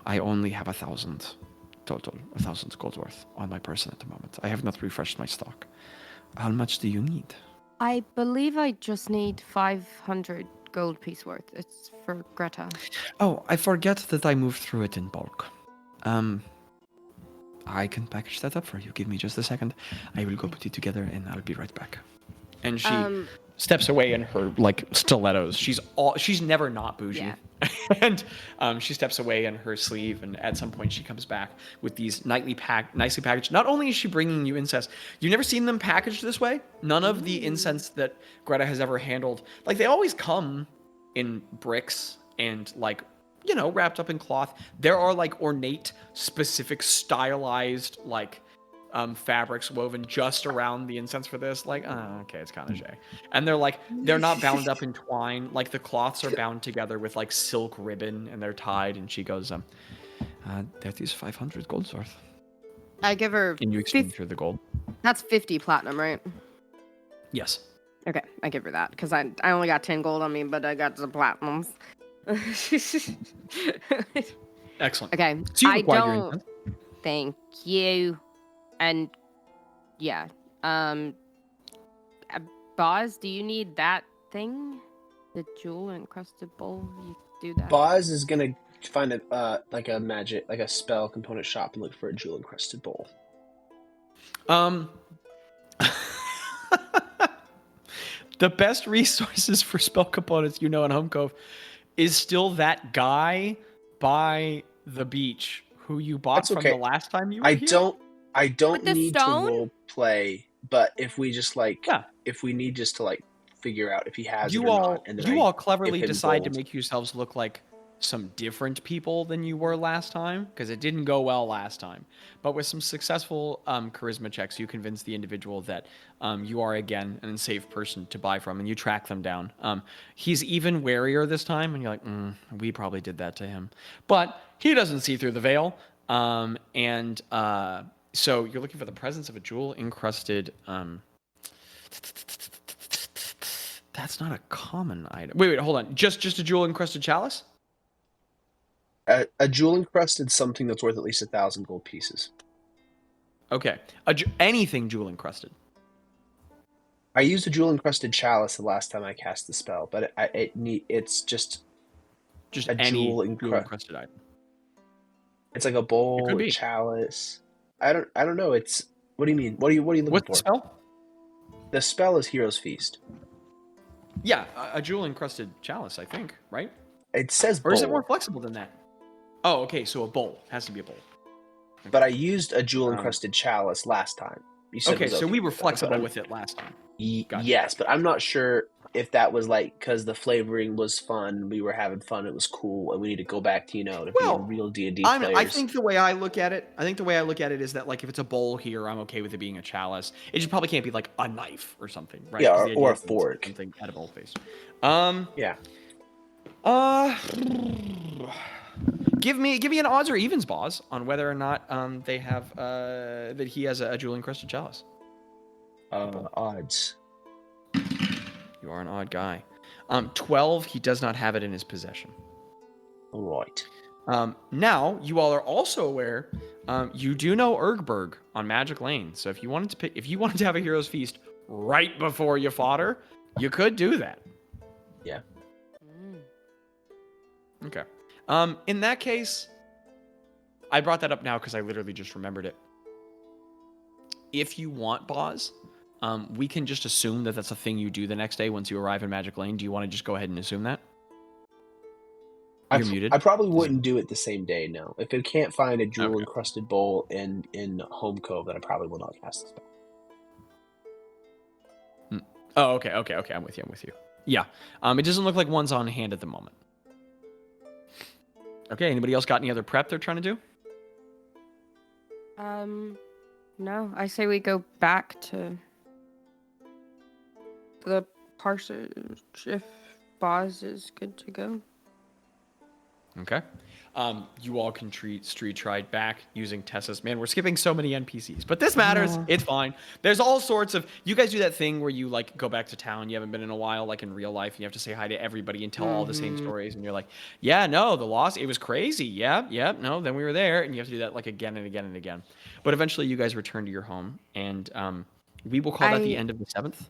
I only have 1,000 total, 1,000 gold worth on my person at the moment. I have not refreshed my stock. How much do you need? I believe I just need 500 gold piece worth. It's for Gretta. Oh, I forget that I moved through it in bulk. I can package that up for you. Give me just a second. I will go put it together and I'll be right back. And she steps away in her stilettos. She's never not bougie. Yeah. And she steps away in her sleeve, and at some point she comes back with these nicely packaged. Not only is she bringing you incense, you've never seen them packaged this way. None of the incense that Gretta has ever handled, they always come in bricks and wrapped up in cloth. There are ornate, specific, stylized fabrics woven just around the incense for this. Okay, it's kind of Jay. And they're not bound up in twine. The cloths are bound together with silk ribbon, and they're tied. And she goes, that is 500 gold worth. I give her. And you exchange for the gold. That's 50 platinum, right? Yes. Okay, I give her that because I only got 10 gold on me, but I got some platinums. Excellent. Okay. So you I acquired your don't. incense. Thank you. And yeah. Bazz, do you need that thing? The jewel encrusted bowl? You do that? Bazz is gonna find like a magic, like a spell component shop and look for a jewel encrusted bowl. The best resources for spell components in Home Cove is still that guy by the beach who you bought That's okay. from the last time you were I here. don't With the need stone? to role play, but if we just Yeah. if we need just to figure out if he has You it or all, not, and then you all cleverly if in decide to bold. make yourselves look like some different people than you were last time, because it didn't go well last time. But with some successful charisma checks, you convince the individual that you are again an unsafe person to buy from, and you track them down. He's even warier this time, and you're like, we probably did that to him. But he doesn't see through the veil, so you're looking for the presence of a jewel encrusted. That's not a common item. Wait, hold on. Just a jewel encrusted chalice? A jewel encrusted something that's worth at least 1,000 gold pieces. Okay. Anything jewel encrusted. I used a jewel encrusted chalice the last time I cast the spell, but it's just a any jewel encrusted item. It's like a bowl, It could be. a chalice. I don't know. It's what do you mean? What are you looking What's for? the spell? The spell is Hero's Feast. Yeah, a jewel encrusted chalice, I think, right? It says bowl. Or is it more flexible than that? Oh, okay, so a bowl. Has to be a bowl. Okay. But I used a jewel encrusted chalice last time. You said okay, it was so we were with that, flexible with it last time. Gotcha. Yes, but I'm not sure if that was because the flavoring was fun, we were having fun, it was cool, and we need to go back to to being real D&D players. I think the way I look at it, is that if it's a bowl here, I'm okay with it being a chalice. It just probably can't be like a knife or something, right? Yeah, or a fork. Something edible based. Yeah. Give me an odds or evens, Bazz, on whether or not they have that he has a jewel encrusted chalice. Odds. You are an odd guy. 12, he does not have it in his possession. All right. Now, you all are also aware, you do know Ergberg on Magic Lane. So if you wanted to have a Hero's Feast right before you fought her, you could do that. Yeah. Okay. In that case, I brought that up now because I literally just remembered it. If you want, Bazz, we can just assume that that's a thing you do the next day once you arrive in Magic Lane. Do you want to just go ahead and assume that? You're muted. I probably wouldn't do it the same day, no. If it can't find a jewel-encrusted bowl in Home Cove, then I probably will not cast the spell. Oh, okay. I'm with you. Yeah. It doesn't look like one's on hand at the moment. Okay, anybody else got any other prep they're trying to do? No. I say we go back to the parsonage if Bazz is good to go. Okay. You all can street tried back using Tessa's. Man, we're skipping so many NPCs, but this matters. Yeah. It's fine. There's all sorts of. You guys do that thing where you go back to town. You haven't been in a while, like in real life, and you have to say hi to everybody and tell all the same stories. And you're like, yeah, no, the loss, it was crazy. Yeah, no, then we were there, and you have to do that again and again and again. But eventually, you guys return to your home, and we will call that the end of the 7th.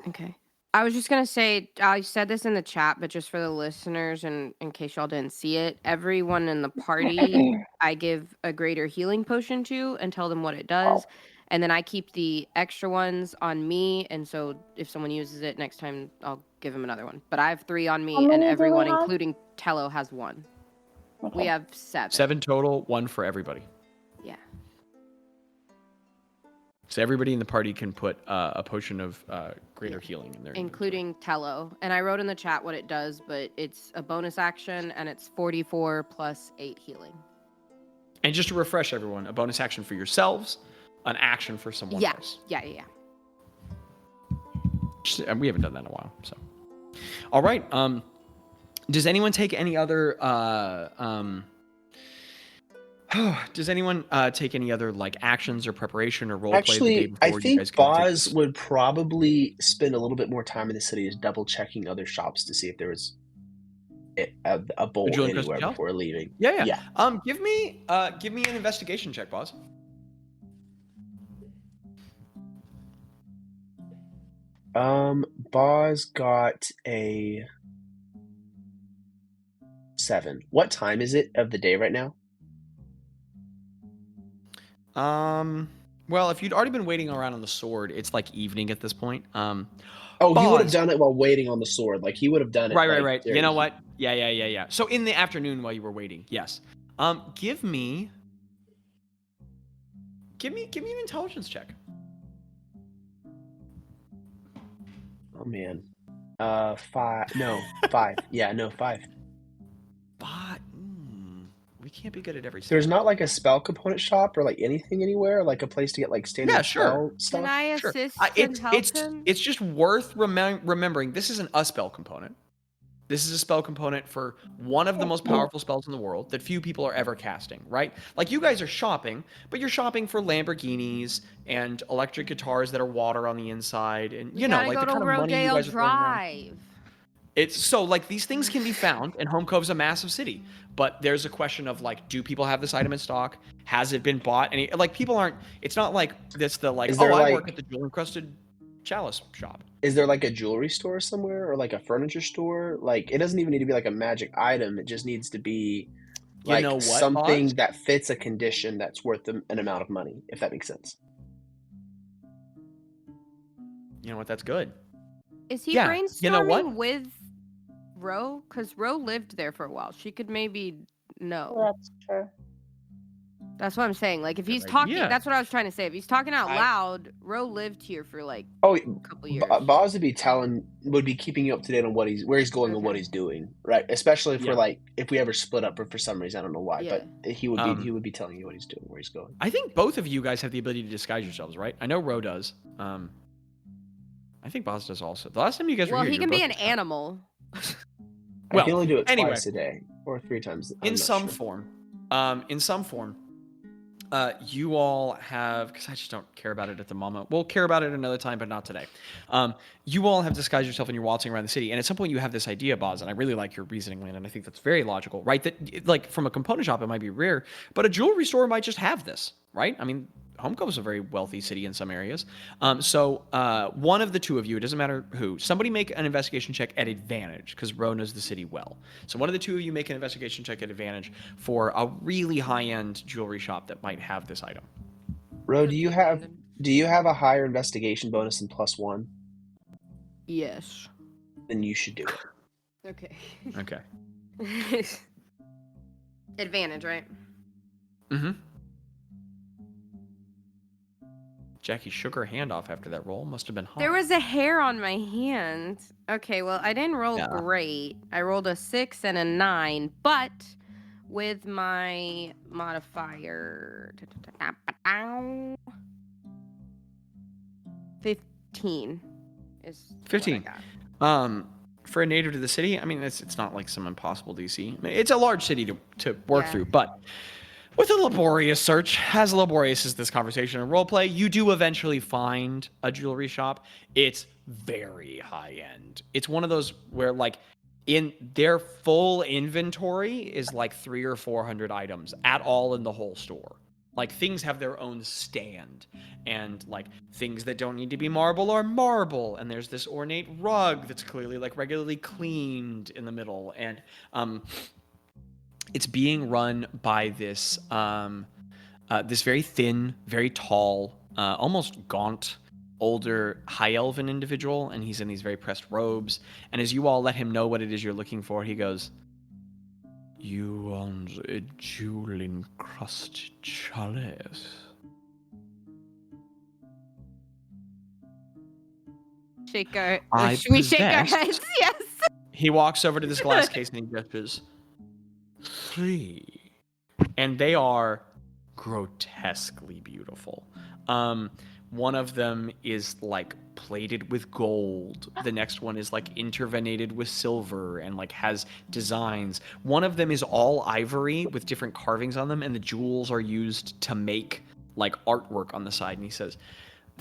Okay. I was just going to say, I said this in the chat, but just for the listeners and in case y'all didn't see it, everyone in the party, I give a greater healing potion to and tell them what it does. And then I keep the extra ones on me. And so if someone uses it next time, I'll give them another one. But I have 3 on me and everyone, including Tello, has 1. Okay. We have 7. 7 total, 1 for everybody. Yeah. So everybody in the party can put a potion of greater healing in there. Including Tello. And I wrote in the chat what it does, but it's a bonus action, and it's 44 plus 8 healing. And just to refresh everyone, a bonus action for yourselves, an action for someone else. Yeah. We haven't done that in a while, so. All right. Does anyone take any other... Does anyone take any other actions or preparation or role play the day before? I think Bazz would probably spend a little bit more time in the city just double checking other shops to see if there was a bolt jewel encrusted anywhere shell? before leaving. Yeah. Yeah. Give me an investigation check, Bazz. Bazz got a 7. What time is it of the day right now? Well, if you'd already been waiting around on the sword, it's like evening at this point. Oh, he would have Bazz. done it while waiting on the sword. Like he would have done it. Right. You during- know what? Yeah. So in the afternoon while you were waiting, yes. Give me an intelligence check. Oh man. 5. No, 5. Yeah, no, 5. But we can't be good at every. There's not like a spell component shop or like anything anywhere, like a place to get like standard spell stuff. Can I Sure. assist and help him? It's just worth remembering. This isn't a spell component. This is a spell component for one of the most powerful spells in the world that few people are ever casting, right? Like you guys are shopping, but you're shopping for Lamborghinis and electric guitars that are water on the inside, and you know, like the kind of money you guys are throwing around. Drive. It's so like these things can be found, and Home Cove's a massive city, but there's a question of like, do people have this item in stock? Has it been bought? And like people aren't. It's not like this. I work at the jewel encrusted chalice shop. Is there like a jewelry store somewhere or like a furniture store? Like it doesn't even need to be like a magic item. It just needs to be like something Bazz? that fits a condition that's worth an amount of money, if that makes sense. You know what? That's good. Is he Yeah, brainstorming you know what? with Ro? Because Ro lived there for a while. She could maybe know. Well, that's true. That's what I'm saying. Like if he's Good talking, idea. that's what I was trying to say. If he's talking out loud, Ro lived here for like Oh, a couple years. Bazz would be keeping you up to date on where he's going and what he's doing, right? Especially for like if we ever split up for some reason, I don't know why, but he would be telling you what he's doing, where he's going. I think both of you guys have the ability to disguise yourselves, right? I know Ro does. I think Bazz does also. The last time you guys were Well, here, he you were can be both an disguised. animal. I can only do it anyway. twice a day or 3 times. I'm In not some sure. form. You all have, because I just don't care about it at the moment. We'll care about it another time, but not today. You all have disguised yourself and you're waltzing around the city. And at some point you have this idea, Bazz, and I really like your reasoning, Landon. I think that's very logical, right? That like from a component shop, it might be rare, but a jewelry store might just have this, right? I mean, Home Cove is a very wealthy city in some areas. So one of the two of you, it doesn't matter who, somebody make an investigation check at advantage because Ro knows the city well. So one of the two of you make an investigation check at advantage for a really high-end jewelry shop that might have this item. Ro, do you have a higher investigation bonus than +1? Yes. Then you should do it. Okay. Okay. Advantage, right? Mm-hmm. Jackie shook her hand off after that roll. Must have been hot. There was a hair on my hand. Okay, well, I didn't roll Yeah. great. I rolled a 6 and a 9, but with my modifier, 15 is 15. what I got. For a native to the city, I mean, it's not like some impossible DC. I mean, it's a large city to work Yeah. through, but with a laborious search, as laborious as this conversation and roleplay, you do eventually find a jewelry shop. It's very high end. It's one of those where, like, in their full inventory is like 300 or 400 items at all in the whole store. Like, things have their own stand, and like things that don't need to be marble are marble, and there's this ornate rug that's clearly like regularly cleaned in the middle, and it's being run by this this very thin, very tall, almost gaunt, older high elven individual, and he's in these very pressed robes. And as you all let him know what it is you're looking for, he goes, "You want a jewel encrusted chalice?" Shake our, I should we shake our possess- heads? Yes. He walks over to this glass case and he gestures, 3. And they are grotesquely beautiful. One of them is like plated with gold. The next one is like intervenated with silver and like has designs. One of them is all ivory with different carvings on them, and the jewels are used to make like artwork on the side. And he says,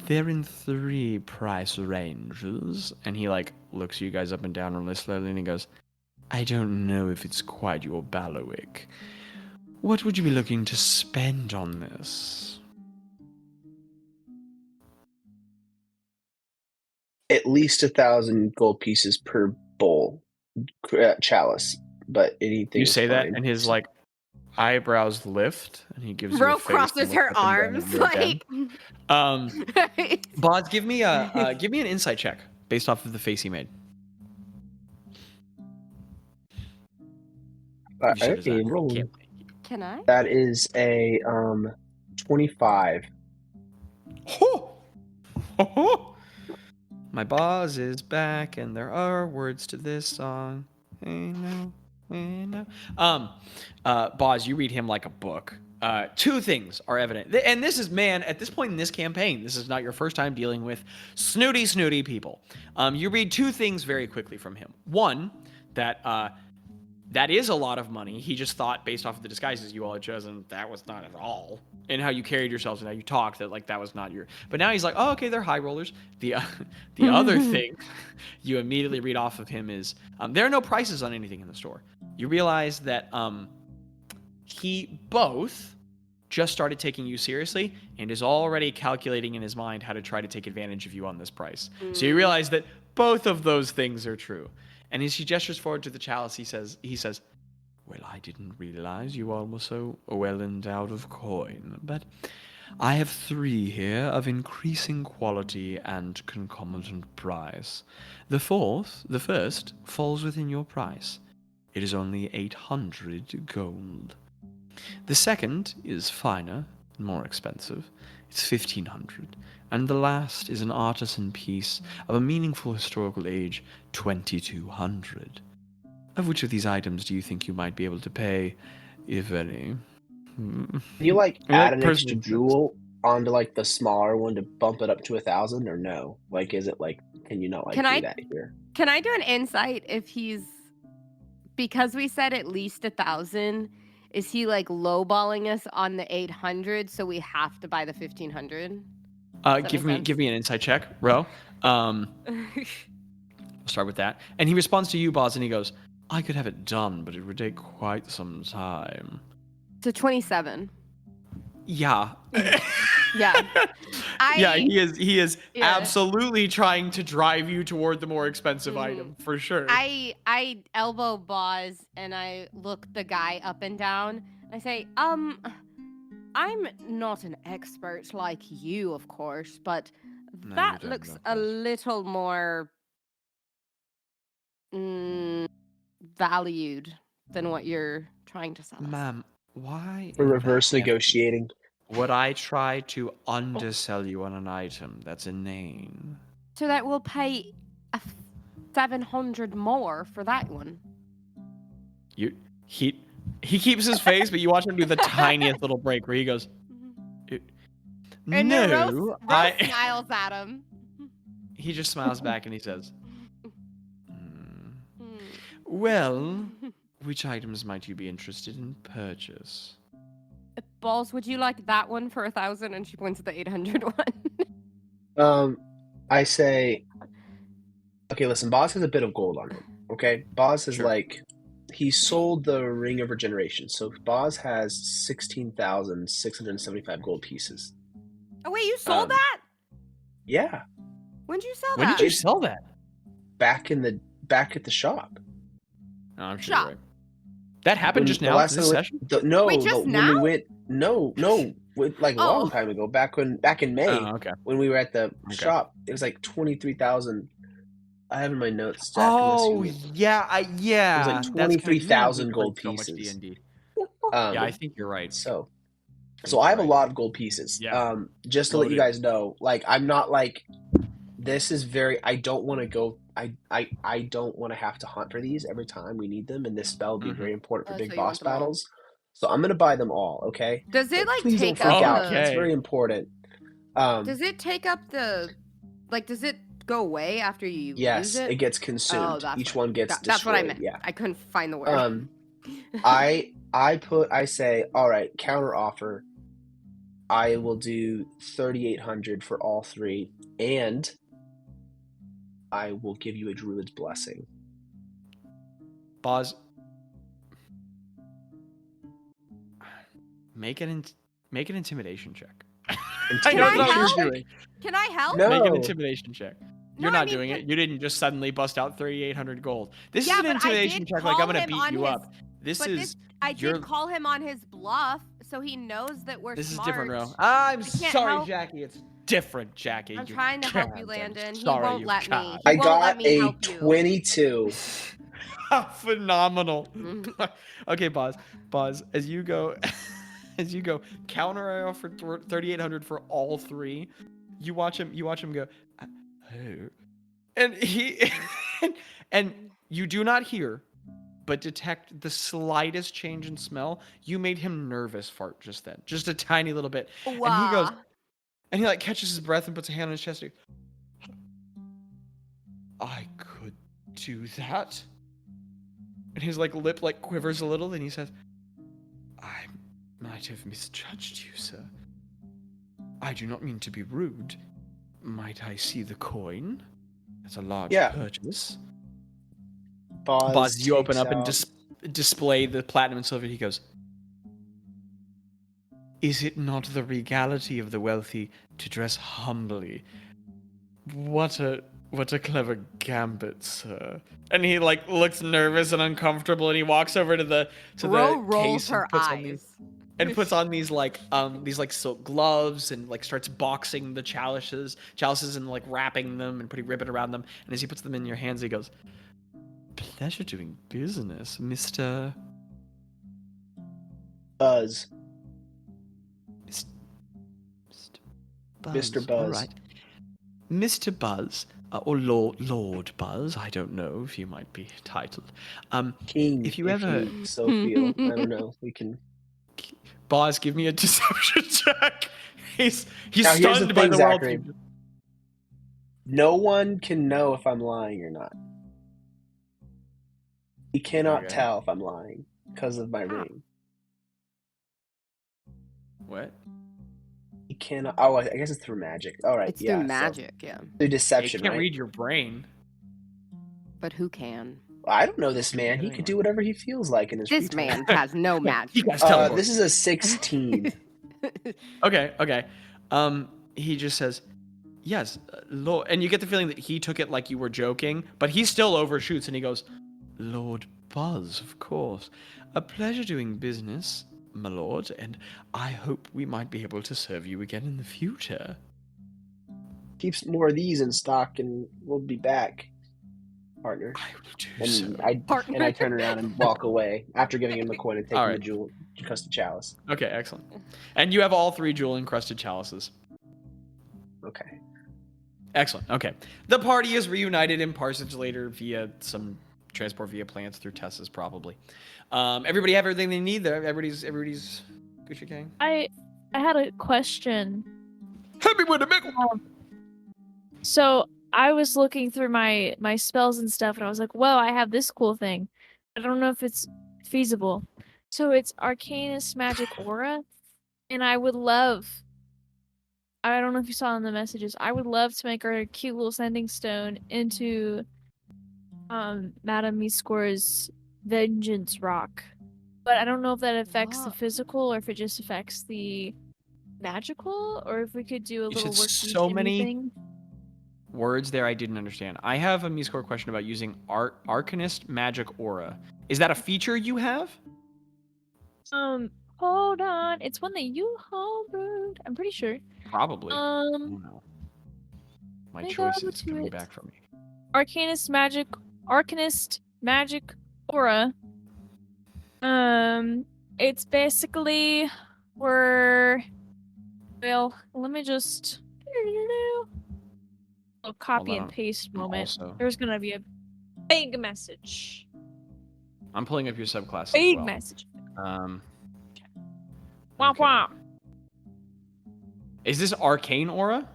"They're in 3 price ranges." And he like looks you guys up and down really slowly, and he goes, I don't know if it's quite your bailiwick. What would you be looking to spend on this? At least 1,000 gold pieces per bowl, chalice. But anything. You is say that, fine. and his like eyebrows lift, and he gives you Ro a face crosses and looks her up and down arms at you again. like. Bazz, give me an insight check based off of the face he made. You said his accent. Roll. Can't- Can I? That is a 25. Ho! Ho ho! My Bazz is back, and there are words to this song. Hey no, hey no. Bazz, you read him like a book. Two things are evident, and this is, man, at this point in this campaign, this is not your first time dealing with snooty people. You read two things very quickly from him. One, that is a lot of money. He just thought, based off of the disguises you all had chosen, that was not at all. And how you carried yourselves and how you talked, that like that was not your. But now he's like, oh, okay, they're high rollers. The other thing you immediately read off of him is there are no prices on anything in the store. You realize that he both just started taking you seriously and is already calculating in his mind how to try to take advantage of you on this price. So you realize that both of those things are true. And as he gestures forward to the chalice, he says, well, I didn't realize you all were so well endowed of coin, but I have 3 here of increasing quality and concomitant price. The first, falls within your price. It is only 800 gold. The second is finer and more expensive. It's 1,500. And the last is an artisan piece of a meaningful historical age, 2,200. Of which of these items do you think you might be able to pay, if any? Can you like add an extra jewel onto like the smaller one to bump it up to 1,000, or no? Like, is it like, can you not like do that here? Can I do an insight if he's, because we said at least 1,000, is he like lowballing us on the 800, so we have to buy the 1,500? Give me an insight check, Ro. We'll start with that. And he responds to you, Bazz, and he goes, I could have it done, but it would take quite some time. So 27. Yeah. Yeah. He is absolutely trying to drive you toward the more expensive item, for sure. I elbow Bazz and I look the guy up and down and I say, I'm not an expert like you, of course, but that looks a little more valued than what you're trying to sell us. Ma'am, why? We're reverse negotiating. Would I try to undersell you on an item that's inane? So that we'll pay 700 more for that one. He keeps his face, but you watch him do the tiniest little break where he goes, And no, Rose smiles at him. He just smiles back and he says, well, which items might you be interested in purchase? Balls, would you like that one for 1,000? And she points at the 800 one. I say, okay, listen, Bazz has a bit of gold on him. Okay, Bazz is like, he sold the Ring of Regeneration, so Bazz has 16,675 gold pieces. Oh wait, you sold that? Yeah. When did you sell that? When did you sell that? Back at the shop. No, I'm sure you're right. That happened just now. This session? Wait, just now? When we went, no, like a long time ago. Back in May, when we were at the shop, it was like 23,000. I have in my notes. Jack, yeah. It was like 23,000 gold pieces. So much D&D. Yeah, I think you're right. So I have a lot of gold pieces. Yeah. Just to let you guys know, like, I'm not like, this is very, I don't want to go, I don't want to have to hunt for these every time we need them, and this spell would be very important for big boss battles. So I'm going to buy them all, okay? Does it, like, please take don't freak up out. It's very important. Does it take up the, like, does it go away after you use it? Yes, it gets consumed. Each one gets destroyed. That's what I meant. Yeah. I couldn't find the word. I say, all right, counter offer. I will do 3,800 for all 3, and I will give you a druid's blessing. Bazz, make an intimidation check. I know Can that's I not what help? you're doing. Can I help? No. Make an intimidation check. You're No, I not mean, doing it. You didn't just suddenly bust out 3,800 gold. This Yeah, is an but I intimidation did check. Like, I'm call gonna him beat on you his- up. This But is I you're- did call him on his bluff, so he knows that we're This is smart. different, bro. I'm can't sorry, help. Jackie. It's different, Jackie. I'm You trying to help you, can't. I'm Landon. He sorry, won't you let me. can't. He I won't let got me a help you. 22. Phenomenal. Mhm. Okay, Bazz, as you go, counter offer 3,800 for all three. You watch him go, oh, and he, and you do not hear, but detect the slightest change in smell. You made him nervous fart just then, just a tiny little bit. And he goes, Wah. and he like catches his breath and puts a hand on his chest. I could do that. And his like lip like quivers a little, and he says, I might have misjudged you, sir. I do not mean to be rude. Might I see the coin? It's a large Yeah. purchase. Bazz You open takes up and out- display the platinum and silver. He goes, is it not the regality of the wealthy to dress humbly? What a clever gambit, sir. And he like looks nervous and uncomfortable, and he walks over to the Ro case rolls and her puts on these silk gloves and like starts boxing the chalices and like wrapping them and putting ribbon around them. And as he puts them in your hands, he goes, pleasure doing business, Mr. Buzz. Buzz. Mr. Buzz. All right. Mr. Buzz, or Lord Buzz, I don't know if you might be titled. King. If you ever- so feel. I don't know. We can. Bazz, give me a deception check. He's Now, here's the stunned by thing, the Zachary. world. No one can know if I'm lying or not. He cannot Okay. tell if I'm lying because of my How? ring. What? He cannot. Oh, I guess it's through magic. All right. It's yeah, through so- magic, yeah. through He deception, can't right? read your brain. But who can? I don't know this man. He Anyway. could do whatever he feels like in his free This time. man has no He magic. guys teleport. This is a 16. Okay. He just says, yes, Lord. And you get the feeling that he took it like you were joking, but he still overshoots and he goes, Lord Buzz, of course. A pleasure doing business, my lord, and I hope we might be able to serve you again in the future. Keeps more of these in stock, and we'll be back, partner. I will do And so. I turn around and walk away after giving him the coin and taking All the right. jewel custom chalice. Okay, excellent. And you have all three jewel-encrusted chalices. Okay. Excellent. Okay. The party is reunited in Parsons later via some transport via plants through Tessa's probably. Everybody have everything they need there. Everybody's Gucci gang. I had a question. Hit me with a mickle. So I was looking through my spells and stuff, and I was like, "Whoa, I have this cool thing. I don't know if it's feasible." So it's Arcanist Magic Aura, and I would love. I don't know if you saw in the messages. I would love to make our cute little sending stone into Madame Miscore's Vengeance Rock. But I don't know if that affects the What? physical or if it just affects the magical, or if we could do a You little said work so many thing. Words there I didn't understand. I have a Miscore question about using Arcanist Magic Aura. Is that a feature you have? Hold on. It's one that you homebrewed. I'm pretty sure. Probably. Oh no. My let me go choice over is to coming it. back from me. Arcanist Magic Aura. It's basically where, well, let me just a copy Hold and on. paste moment. Also, There's gonna be a big message. I'm pulling up your subclass Big as well. message. Um, Womp okay. womp. Is this Arcane Aura?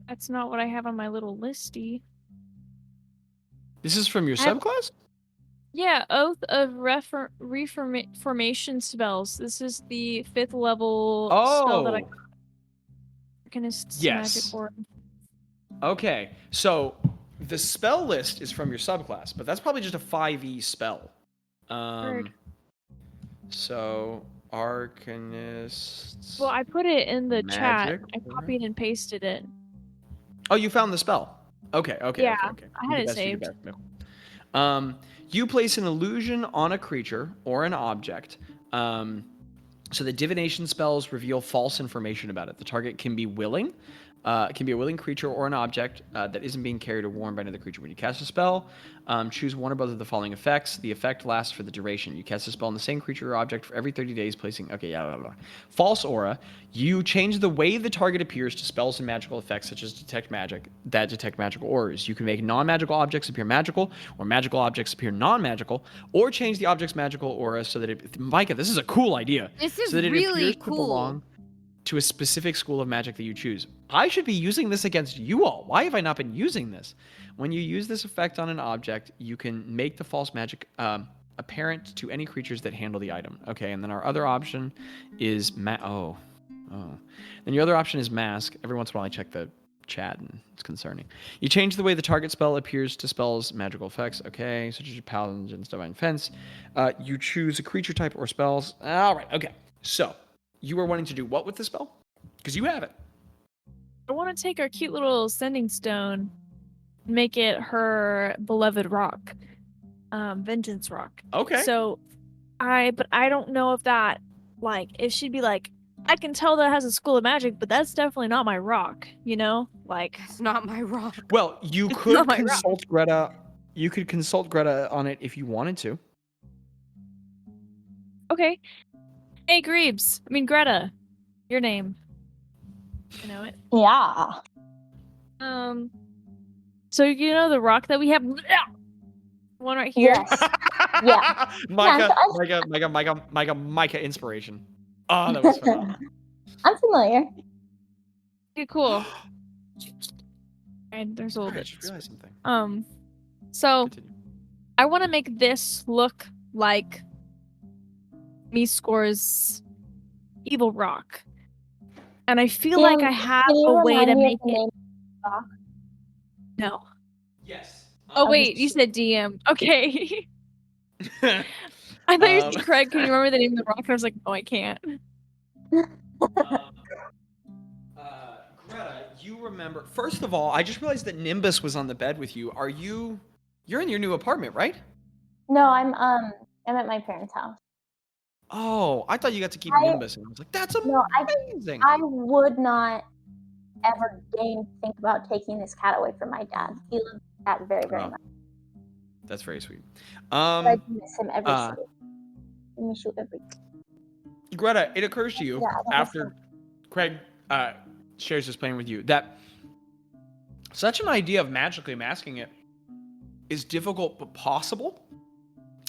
That's not what I have on my little listy. This is from your I have- subclass? Yeah, Oath of Reformation spells. This is the 5th level spell that I Oh, Arcanist Yes. Magic Aura. okay. So the spell list is from your subclass, but that's probably just a 5e spell. Word. So Arcanists. Well, I put it in the Magic, chat. I copied and pasted it. Oh, you found the spell. Okay. Yeah, Okay. I had it saved. You place an illusion on a creature or an object. So the divination spells reveal false information about it. The target can be willing. It can be a willing creature or an object that isn't being carried or worn by another creature. When you cast a spell, choose one or both of the following effects. The effect lasts for the duration. You cast a spell on the same creature or object for every 30 days, placing... Okay, False aura. You change the way the target appears to spells and magical effects, such as detect magical auras. You can make non-magical objects appear magical, or magical objects appear non-magical, or change the object's magical aura so that it... Micah, this is a cool idea. This is so that it really appears to belong to a specific school of magic that you choose. I should be using this against you all. Why have I not been using this? When you use this effect on an object, you can make the false magic apparent to any creatures that handle the item. Okay, and then our other option is Then your other option is mask. Every once in a while I check the chat and it's concerning. You change the way the target spell appears to spells magical effects. Okay, such as your Paladin's Divine Fence. You choose a creature type or spells. All right, okay. So, you are wanting to do what with the spell? Because you have it. I want to take our cute little sending stone, make it her beloved rock, vengeance rock. Okay. So, I don't know if that, like, if she'd be like, I can tell that has a school of magic, but that's definitely not my rock, you know? Like, It's not my rock. Well, you It's could not my rock. consult Gretta. You could consult Gretta on it if you wanted to. okay. Hey, Greta, your name. I know it. Yeah. So you know the rock that we have? One right here? Yes. Yeah. Micah, inspiration. Oh, that was phenomenal. I'm familiar. Okay, cool. And there's a little I bit. just realized something. So Continue. I want to make this look like Score's evil rock. And I feel like I have Can you a way remind to me make of the it. name? No. Yes. Oh, wait, you said DM. Okay. I thought you said Craig. Can you remember the name of the rock? I was like, no, I can't. Greta, you remember? First of all, I just realized that Nimbus was on the bed with you. You're in your new apartment, right? No, I'm at my parents' house. Oh, I thought you got to keep Nimbus, and I was like, that's amazing. I would not ever think about taking this cat away from my dad. He loves the cat very, very much. That's very sweet. I miss him every single. I miss you every. Greta, it occurs to you after Craig shares his plan with you that such an idea of magically masking it is difficult but possible.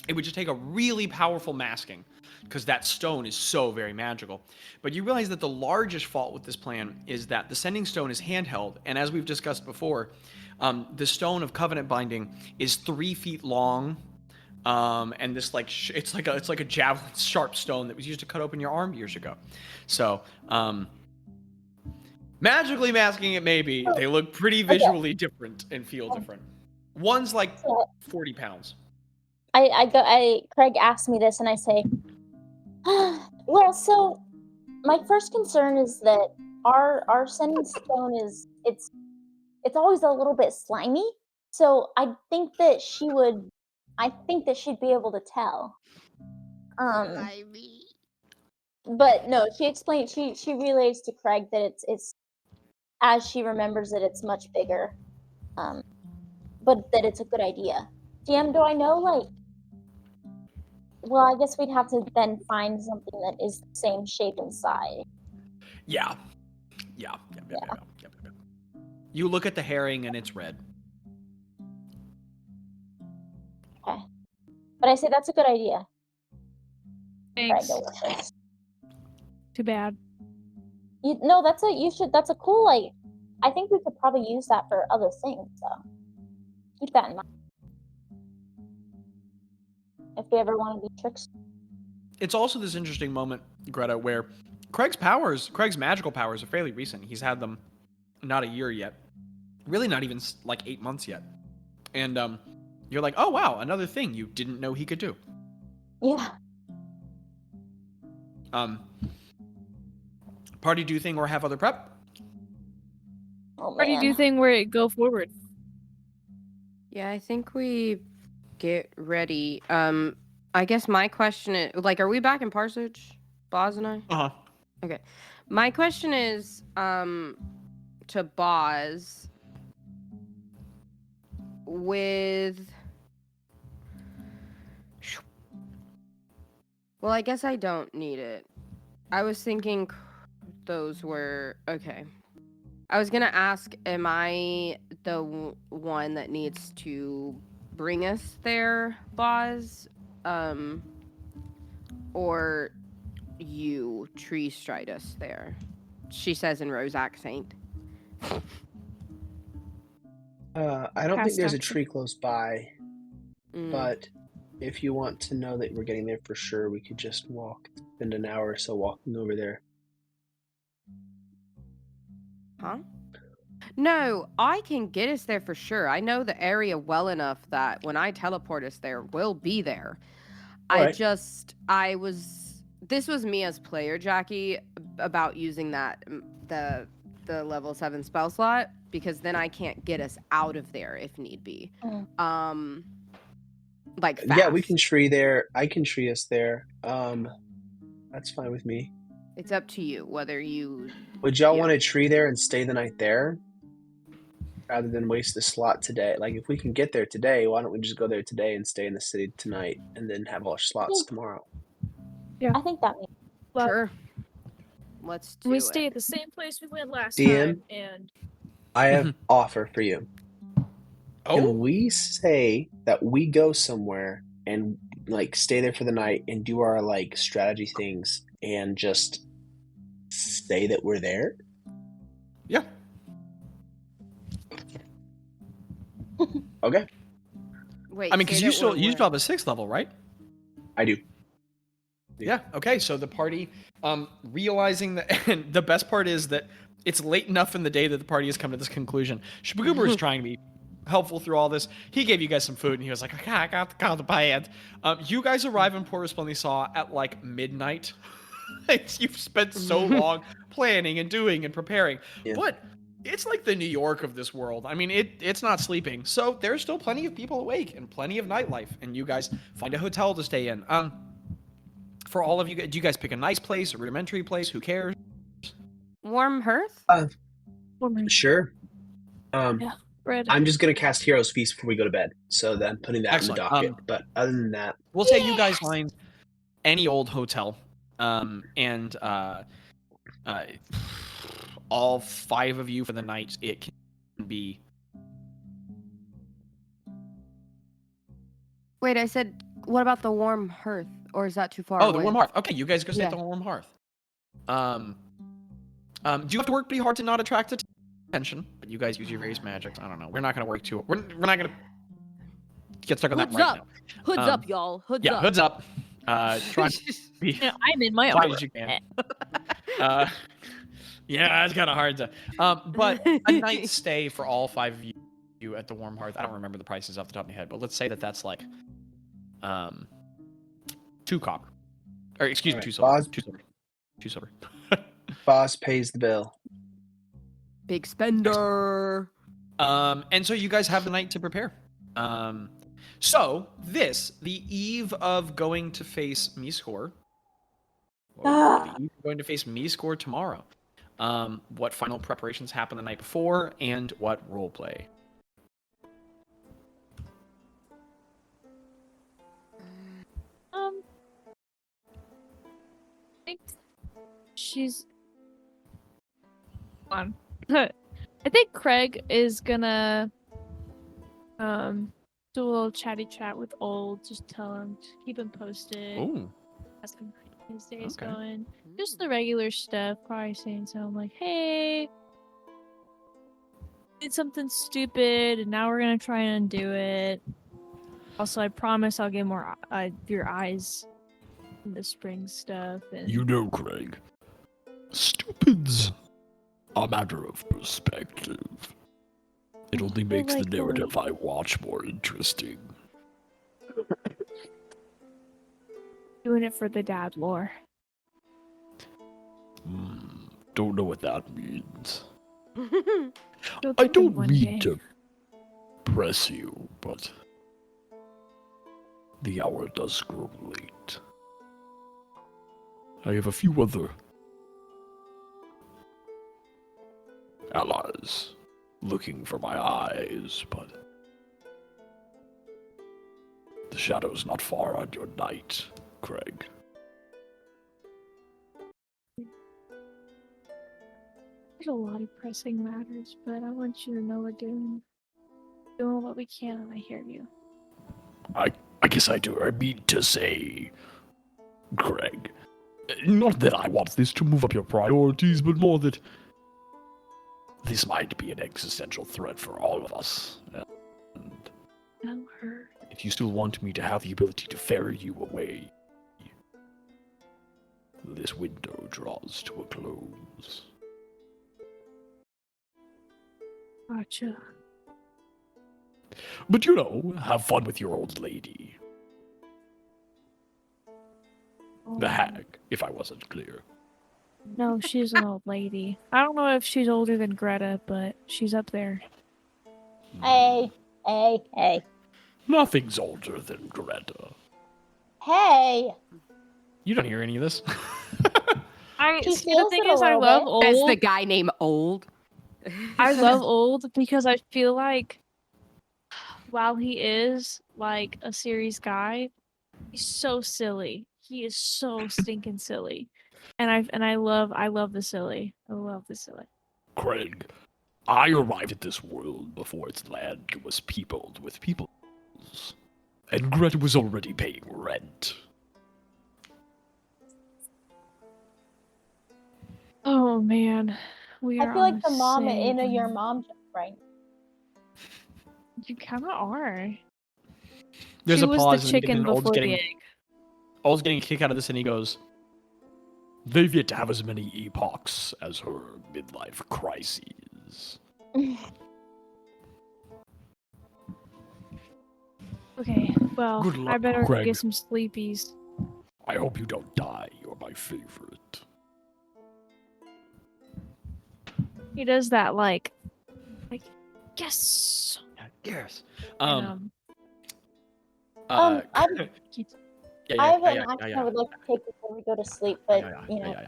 It would just take a really powerful masking because that stone is so very magical. But you realize that the largest fault with this plan is that the sending stone is handheld, and as we've discussed before, the stone of covenant binding is 3 feet long, and this it's like a javelin sharp stone that was used to cut open your arm years ago. So magically masking it, maybe they look pretty visually different and feel different. One's like 40 pounds. Craig asked me this, and I say, well, so my first concern is that our sending stone it's always a little bit slimy. So I think that she'd be able to tell. But no, she explained. She relays to Craig that it's as she remembers it, it's much bigger. But that it's a good idea. DM, do I know like? Well, I guess we'd have to then find something that is the same shape and size. Yeah. You look at the herring and it's red. Okay. But I say that's a good idea. Thanks. Right, delicious. Too bad. That's a cool, like, I think we could probably use that for other things, so keep that in mind. If we ever want to be tricks. It's also this interesting moment, Greta, where Craig's magical powers are fairly recent. He's had them not a year yet. Really not even like 8 months yet. And you're like, oh wow, another thing you didn't know he could do. Yeah. Party do thing or have other prep? Oh Party man. do thing where it go forward. Yeah, I think we get ready. I guess my question is, like, are we back in Parsage, Bazz and I? Uh-huh. Okay. My question is, to Bazz, with... Well, I guess I don't need it. I was thinking those were... Okay. I was gonna ask, am I the one that needs to bring us there, Bazz? Or you tree stride us there? She says in Rose accent. I don't think Past there's a action. tree close by, Mm. but if you want to know that we're getting there for sure, we could just spend an hour or so walking over there. Huh? No, I can get us there for sure. I know the area well enough that when I teleport us there, we'll be there. Alright. This was me as player, Jaci, about using that, the level 7 spell slot, because then I can't get us out of there if need be. Like fast. Yeah, we can tree there. I can tree us there. That's fine with me. It's up to you whether you... Would y'all Yeah. want to tree there and stay the night there? Rather than waste the slot today. Like, if we can get there today, why don't we just go there today and stay in the city tonight and then have our slots tomorrow? I think that makes But Sure. Let's do we it. stay at the same place we went last DM? time, and I have offer for you. Oh, Can we say that we go somewhere and like stay there for the night and do our like strategy things and just say that we're there? yeah. Okay, Wait, I mean, say because that you still we're you where? still have a 6th level, right? I do. Yeah. Okay. So the party, realizing that, and the best part is that it's late enough in the day that the party has come to this conclusion. Shbagoober is trying to be helpful through all this. He gave you guys some food, and he was like, "Okay, I got the band." You guys arrive in Port Resplendisaw at like midnight. You've spent so long planning and doing and preparing, Yeah. but it's like the New York of this world. I mean, it's not sleeping, so there's still plenty of people awake and plenty of nightlife, and you guys find a hotel to stay in. For all of you, do you guys pick a nice place, a rudimentary place? Who cares? Warm Hearth? Sure. Yeah. bread. I'm just gonna cast Hero's Feast before we go to bed, so then putting that Excellent. in the docket. But other than that, We'll say you guys find any old hotel, and all 5 of you for the night. It can be. Wait, I said, what about the Warm Hearth? Or is that too far Oh, away? the warm hearth. Okay, you guys go stay at Yeah. the warm hearth. Do you have to work pretty hard to not attract attention? But you guys use your various magics. I don't know. We're not gonna work too. We're not gonna get stuck on that Hoods right up. now. Hoods up, y'all. Hoods Yeah, up. hoods up. Try to be Yeah, I'm in my quiet armor. as you can. Yeah, it's kind of hard to. But a night's stay for all 5 of you at the warm hearth. I don't remember the prices off the top of my head, but let's say that's like, 2 copper, or excuse me, Alright, 2 silver. Bazz. 2 silver. 2 silver. boss pays the bill. Big spender. And so you guys have the night to prepare. So the eve of going to face MeScore. The eve of going to face MeScore tomorrow. What final preparations happened the night before, and what role play? I think she's on. I think Craig is gonna do a little chatty chat with Old. Just tell him, keep him posted. Oh, Ask him how his day's Okay. going. Just the regular stuff. Probably saying something like, "Hey, did something stupid, and now we're gonna try and undo it. Also, I promise I'll get more your eyes in the spring stuff." And You know, Craig, stupid's a matter of perspective. It only feel makes like the narrative I watch more interesting. doing it for the dad lore. Don't know what that means. You'll I get them don't one mean day. to press you, but the hour does grow late. I have a few other allies looking for my eyes, but the shadow's not far on your night, Craig. There's a lot of pressing matters, but I want you to know we're doing what we can, and I hear you. I guess I do. I mean to say, Craig, not that I want this to move up your priorities, but more that this might be an existential threat for all of us. And Tell her. if you still want me to have the ability to ferry you away, this window draws to a close. Gotcha. But you know, have fun with your old lady. The hag, if I wasn't clear. No, she's an old lady. I don't know if she's older than Greta, but she's up there. Hey. Nothing's older than Greta. Hey. You don't hear any of this. She See, the feels thing it a is, I little love bit. old. As the guy named Old. I love old because I feel like while he is like a serious guy, he's so silly. He is so stinking silly. And I love the silly. I love the silly. Craig, I arrived at this world before its land was peopled with peoples. And Greta was already paying rent. Oh man. We are I feel like on the mom same- in your mom joke, right? You kinda are. There's she a was pause the in the chicken beginning. before the egg. Old's getting a kick out of this, and he goes, They've yet to have as many epochs as her midlife crises. Okay, well, Good I luck, better Greg. get some sleepies. I hope you don't die. You're my favorite. He does that like yes. yes. And, I have yeah, an action I would like to take before we go to sleep, but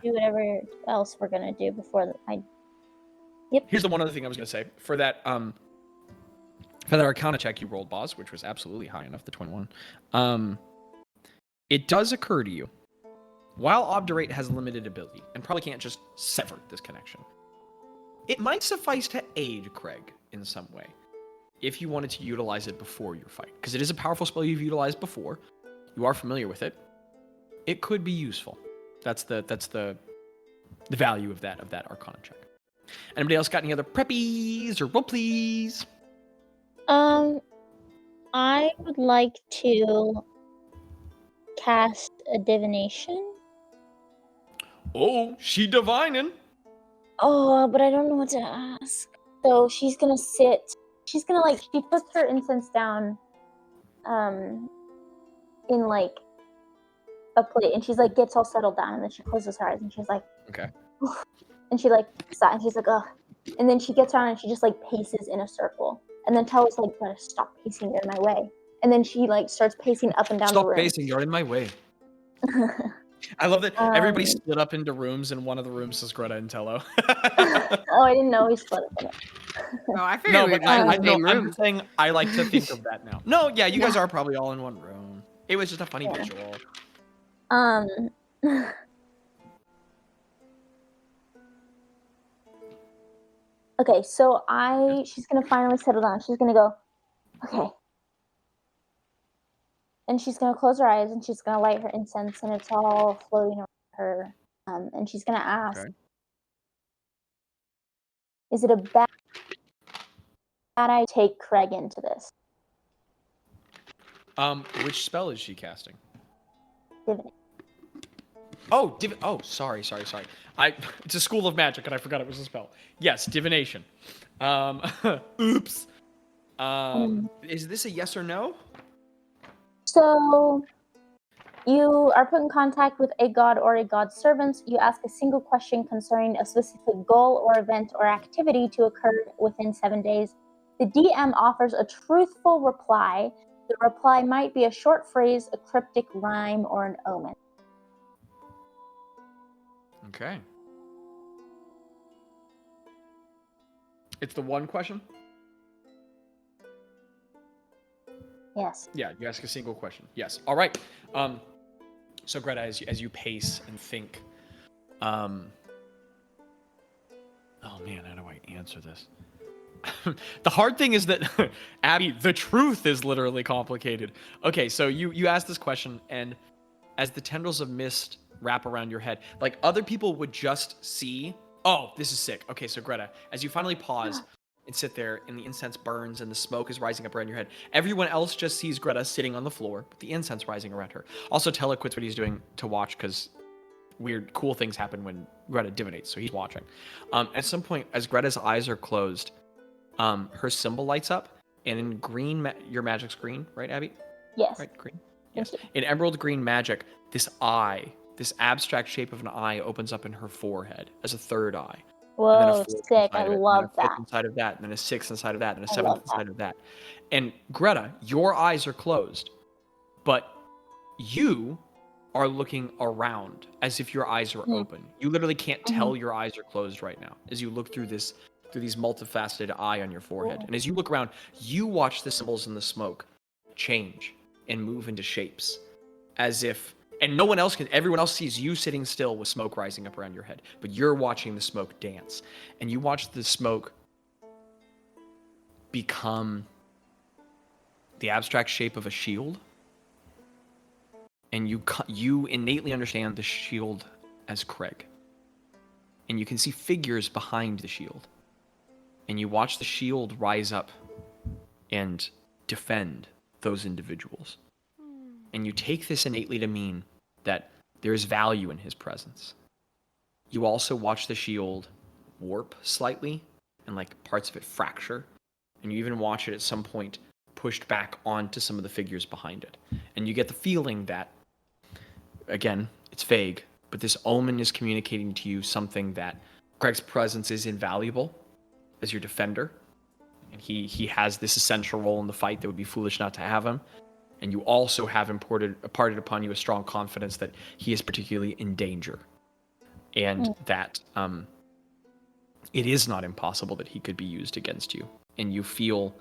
do whatever else we're gonna do before I. Yep. Here's the one other thing I was gonna say for that Arcana check you rolled, Bazz, which was absolutely high enough, the 21. It does occur to you, while Obdurate has limited ability and probably can't just sever this connection, it might suffice to aid Craig in some way if you wanted to utilize it before your fight, because it is a powerful spell you've utilized before. You are familiar with it. It could be useful. That's the value of that Arcana check. Anybody else got any other preppies or roll please? I would like to cast a divination. Oh, she divining. Oh, but I don't know what to ask. So she's gonna sit. She's gonna she puts her incense down, in like a plate, and she's like gets all settled down, and then she closes her eyes, and she's like, Okay. and she sighs, and she's like, ugh, and then she gets around and she just paces in a circle, and then Tella's like, gotta stop pacing, you're in my way, and then she starts pacing up and down the Stop room. pacing, you're in my way. I love that everybody split up into rooms, and one of the rooms is Greta and Tello. Oh, I didn't know we split up in it. Oh, I figured No, we were but just in the same I'm room. saying I like to think of that now. No, yeah, you guys are probably all in one room. It was just a funny Yeah. visual. Okay, so she's gonna finally settle down. She's gonna go, okay. And she's gonna close her eyes and she's gonna light her incense, and it's all floating around her. And she's gonna ask, Okay. is it a bad I take Craig into this? Which spell is she casting? Divination. Oh, sorry. It's a school of magic, and I forgot it was a spell. Yes, divination. Oops. Is this a yes or no? So you are put in contact with a god or a god's servant. You ask a single question concerning a specific goal or event or activity to occur within 7 days. The DM offers a truthful reply. The reply might be a short phrase, a cryptic rhyme, or an omen. Okay. It's the one question? Yes. Yeah, you ask a single question. Yes. All right. So Greta, as you pace and think, oh man, how do I answer this? The hard thing is that Abby, the truth is literally complicated. Okay, so you ask this question, and as the tendrils of mist wrap around your head, like other people would just see, oh, this is sick. Okay, so Greta, as you finally pause and sit there, and the incense burns and the smoke is rising up around your head, everyone else just sees Greta sitting on the floor with the incense rising around her. Also, Tella quits what he's doing to watch because weird, cool things happen when Greta divinates, so he's watching. At some point, as Greta's eyes are closed, her symbol lights up, and in green, your magic's green, right, Abby? Yes. Right, green? Yes. In emerald green magic, this eye, this abstract shape of an eye opens up in her forehead as a third eye. Whoa, sick. I love that. Inside of that, and then a sixth inside of that, and a I seventh love that. inside of that. And Greta, your eyes are closed, but you are looking around as if your eyes are open. You literally can't tell your eyes are closed right now as you look through these multifaceted eye on your forehead. And as you look around, you watch the symbols in the smoke change and move into shapes as if, and no one else can, everyone else sees you sitting still with smoke rising up around your head, but you're watching the smoke dance. And you watch the smoke become the abstract shape of a shield. And you innately understand the shield as Craig. And you can see figures behind the shield. And you watch the shield rise up and defend those individuals. And you take this innately to mean that there is value in his presence. You also watch the shield warp slightly and like parts of it fracture. And you even watch it at some point pushed back onto some of the figures behind it. And you get the feeling that, again, it's vague, but this omen is communicating to you something that Craig's presence is invaluable as your defender. And he has this essential role in the fight that would be foolish not to have him. And you also have imparted upon you a strong confidence that he is particularly in danger. And that it is not impossible that he could be used against you. And you feel,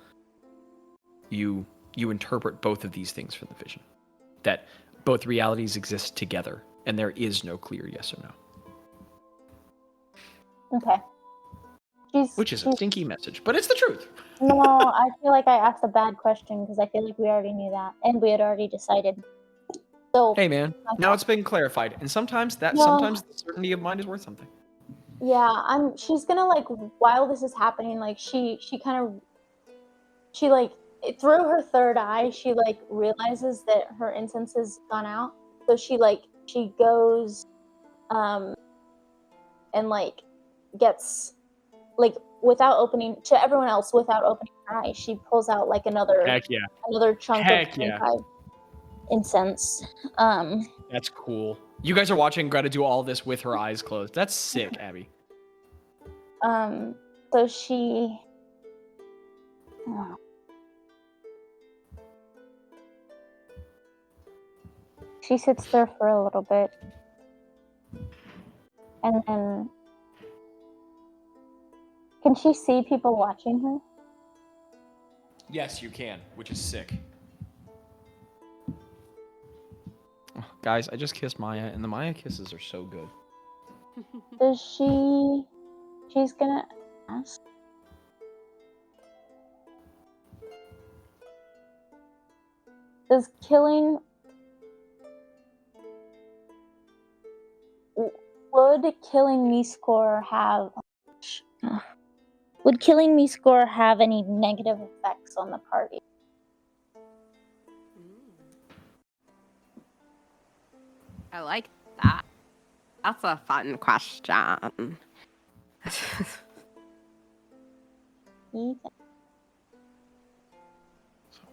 you interpret both of these things from the vision. That both realities exist together, and there is no clear yes or no. Okay. Which is a stinky message, but it's the truth. No, I feel like I asked a bad question because I feel like we already knew that, and we had already decided. So hey, man, now it's been clarified, and sometimes the certainty of mind is worth something. Yeah, she's gonna like while this is happening, like she through her third eye, she like realizes that her incense has gone out, so she goes, and like gets like. Without opening to everyone else, without opening her eyes, she pulls out like another chunk of incense. That's cool. You guys are watching Greta do all this with her eyes closed. That's sick, Abby. So she. She sits there for a little bit, and then. Can she see people watching her? Yes, you can, which is sick. Oh, guys, I just kissed Maya, and the Maya kisses are so good. She's gonna ask. Would killing me score have any negative effects on the party? I like that. That's a fun question.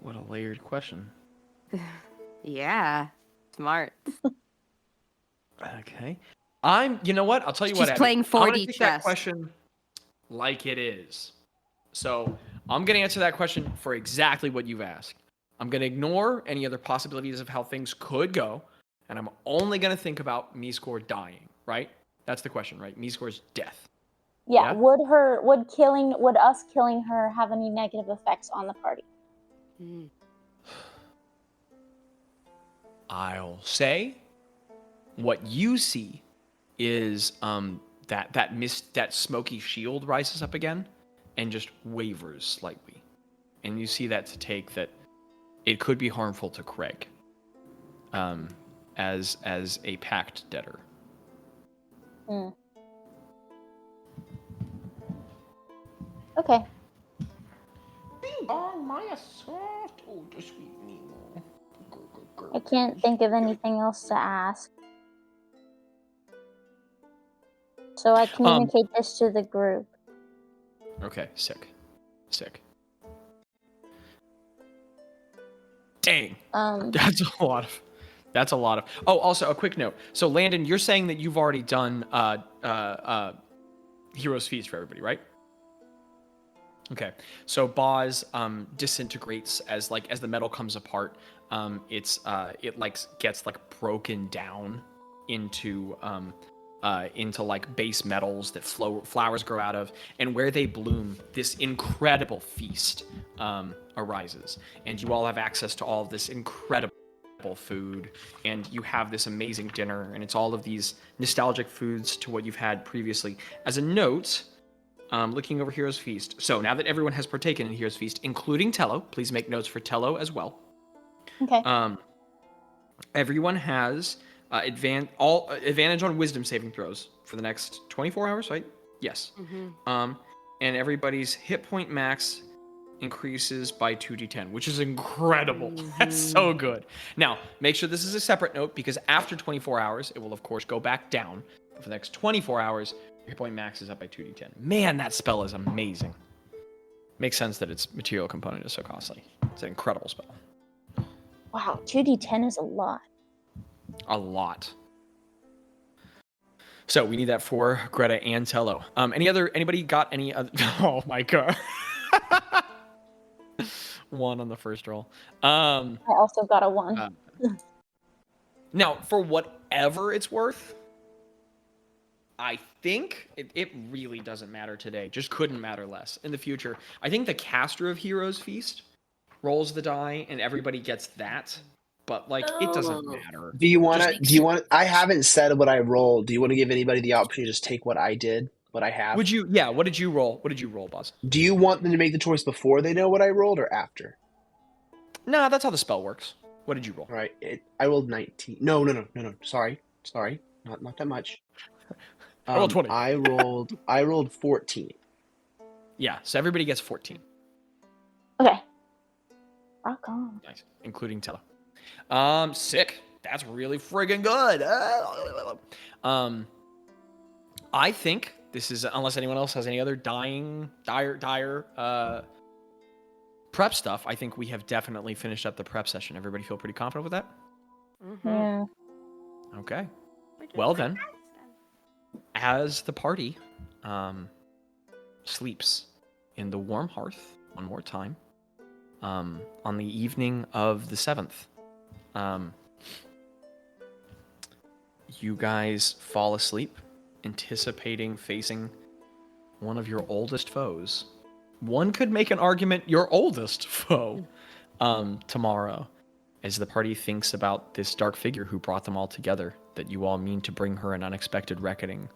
What a layered question. Yeah, smart. Okay. You know what? I'll tell you She's what, Abby. playing I'm gonna 4D take that chess. question like it is. So I'm going to answer that question for exactly what you've asked. I'm going to ignore any other possibilities of how things could go, and I'm only going to think about Mizkor dying, right? That's the question, right? Mizkor's death. Yeah. Yeah? Would us killing her have any negative effects on the party? Mm. I'll say what you see is that smoky shield rises up again and just wavers slightly. And you see that to take that it could be harmful to Craig as a pact debtor. Okay. Bing bong, my assault. Oh, the sweet Nemo. I can't think of anything else to ask. So I communicate this to the group. Okay, sick. Dang. That's a lot of. Oh, also a quick note. So Landon, you're saying that you've already done Hero's Feast for everybody, right? Okay. So Bazz disintegrates as the metal comes apart. It gets broken down into base metals that flowers grow out of, and where they bloom, this incredible feast arises, and you all have access to all of this incredible food, and you have this amazing dinner, and it's all of these nostalgic foods to what you've had previously. As a note, looking over Hero's Feast, so now that everyone has partaken in Hero's Feast, including Tello, please make notes for Tello as well. Okay. Everyone has advantage on wisdom saving throws for the next 24 hours, right? Yes. Mm-hmm. And everybody's hit point max increases by 2d10, which is incredible. That's so good. Now, make sure this is a separate note, because after 24 hours, it will of course go back down. But for the next 24 hours, your hit point max is up by 2d10. Man, that spell is amazing. Makes sense that its material component is so costly. It's an incredible spell. Wow, 2d10 is a lot. A lot. So we need that for Gretta and Tello. Anybody got any other? Oh my god. 1 on the first roll. I also got a 1. Now, for whatever it's worth, I think it really doesn't matter today. Just couldn't matter less in the future. I think the caster of Hero's Feast rolls the die and everybody gets that. But it doesn't matter. Do you want? I haven't said what I rolled. Do you want to give anybody the option to just take what I did, what I have? Would you? Yeah. What did you roll? What did you roll, Bazz? Do you want them to make the choice before they know what I rolled or after? No, that's how the spell works. What did you roll? All right. I rolled 19. No. Sorry. Not that much. I rolled 20. I rolled 14. Yeah. So everybody gets 14. Okay. Rock on. Nice, including Tello. Sick. That's really friggin' good. I think this is, unless anyone else has any other dire prep stuff, I think we have definitely finished up the prep session. Everybody feel pretty confident with that? Mm-hmm. Yeah. Okay. Well then, as the party sleeps in the warm hearth one more time, on the evening of the 7th, you guys fall asleep, anticipating facing one of your oldest foes. One could make an argument your oldest foe tomorrow, as the party thinks about this dark figure who brought them all together, that you all mean to bring her an unexpected reckoning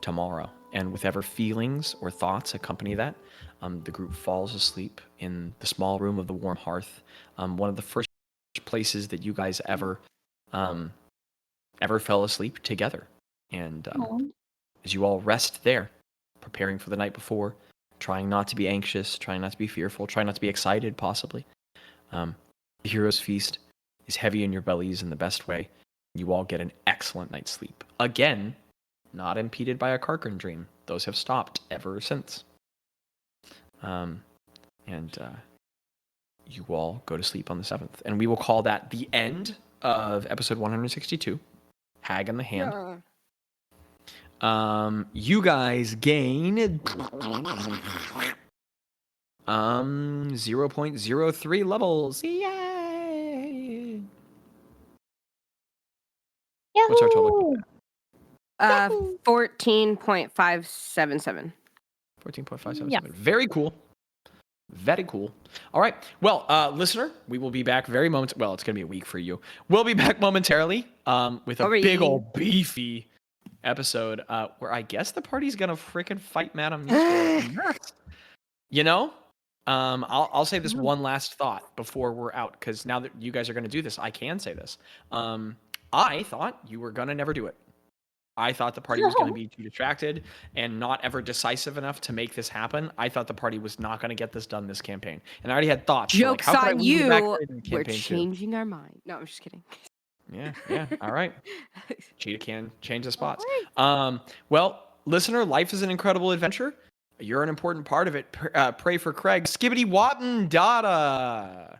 tomorrow. And whatever feelings or thoughts accompany that, the group falls asleep in the small room of the warm hearth, one of the first places that you guys ever fell asleep together. And as you all rest there, preparing for the night before, trying not to be anxious, trying not to be fearful, trying not to be excited, possibly, the Hero's Feast is heavy in your bellies in the best way. You all get an excellent night's sleep. Again, not impeded by a Karkin dream. Those have stopped ever since. you all go to sleep on the 7th. And we will call that the end of episode 162, Hag in the Hand. You guys gain 0.03 levels. Yay! What's our total? 14.577. 14.577. Yeah. Very cool. Very cool. All right. Well, listener, we will be back very moment. Well, it's going to be a week for you. We'll be back momentarily with a big old beefy episode where I guess the party's going to freaking fight Madame Mistral. You know? I'll say this one last thought before we're out, because now that you guys are going to do this, I can say this. I thought you were going to never do it. I thought the party was going to be too distracted and not ever decisive enough to make this happen. I thought the party was not going to get this done this campaign. And I already had thoughts. Joke's like, how could I on win you back you. in We're campaign 2? changing our mind. No, I'm just kidding. Yeah. All right. Cheetah can change the spots. Well, listener, life is an incredible adventure. You're an important part of it. Pray for Craig. Skibbity Watten Dada.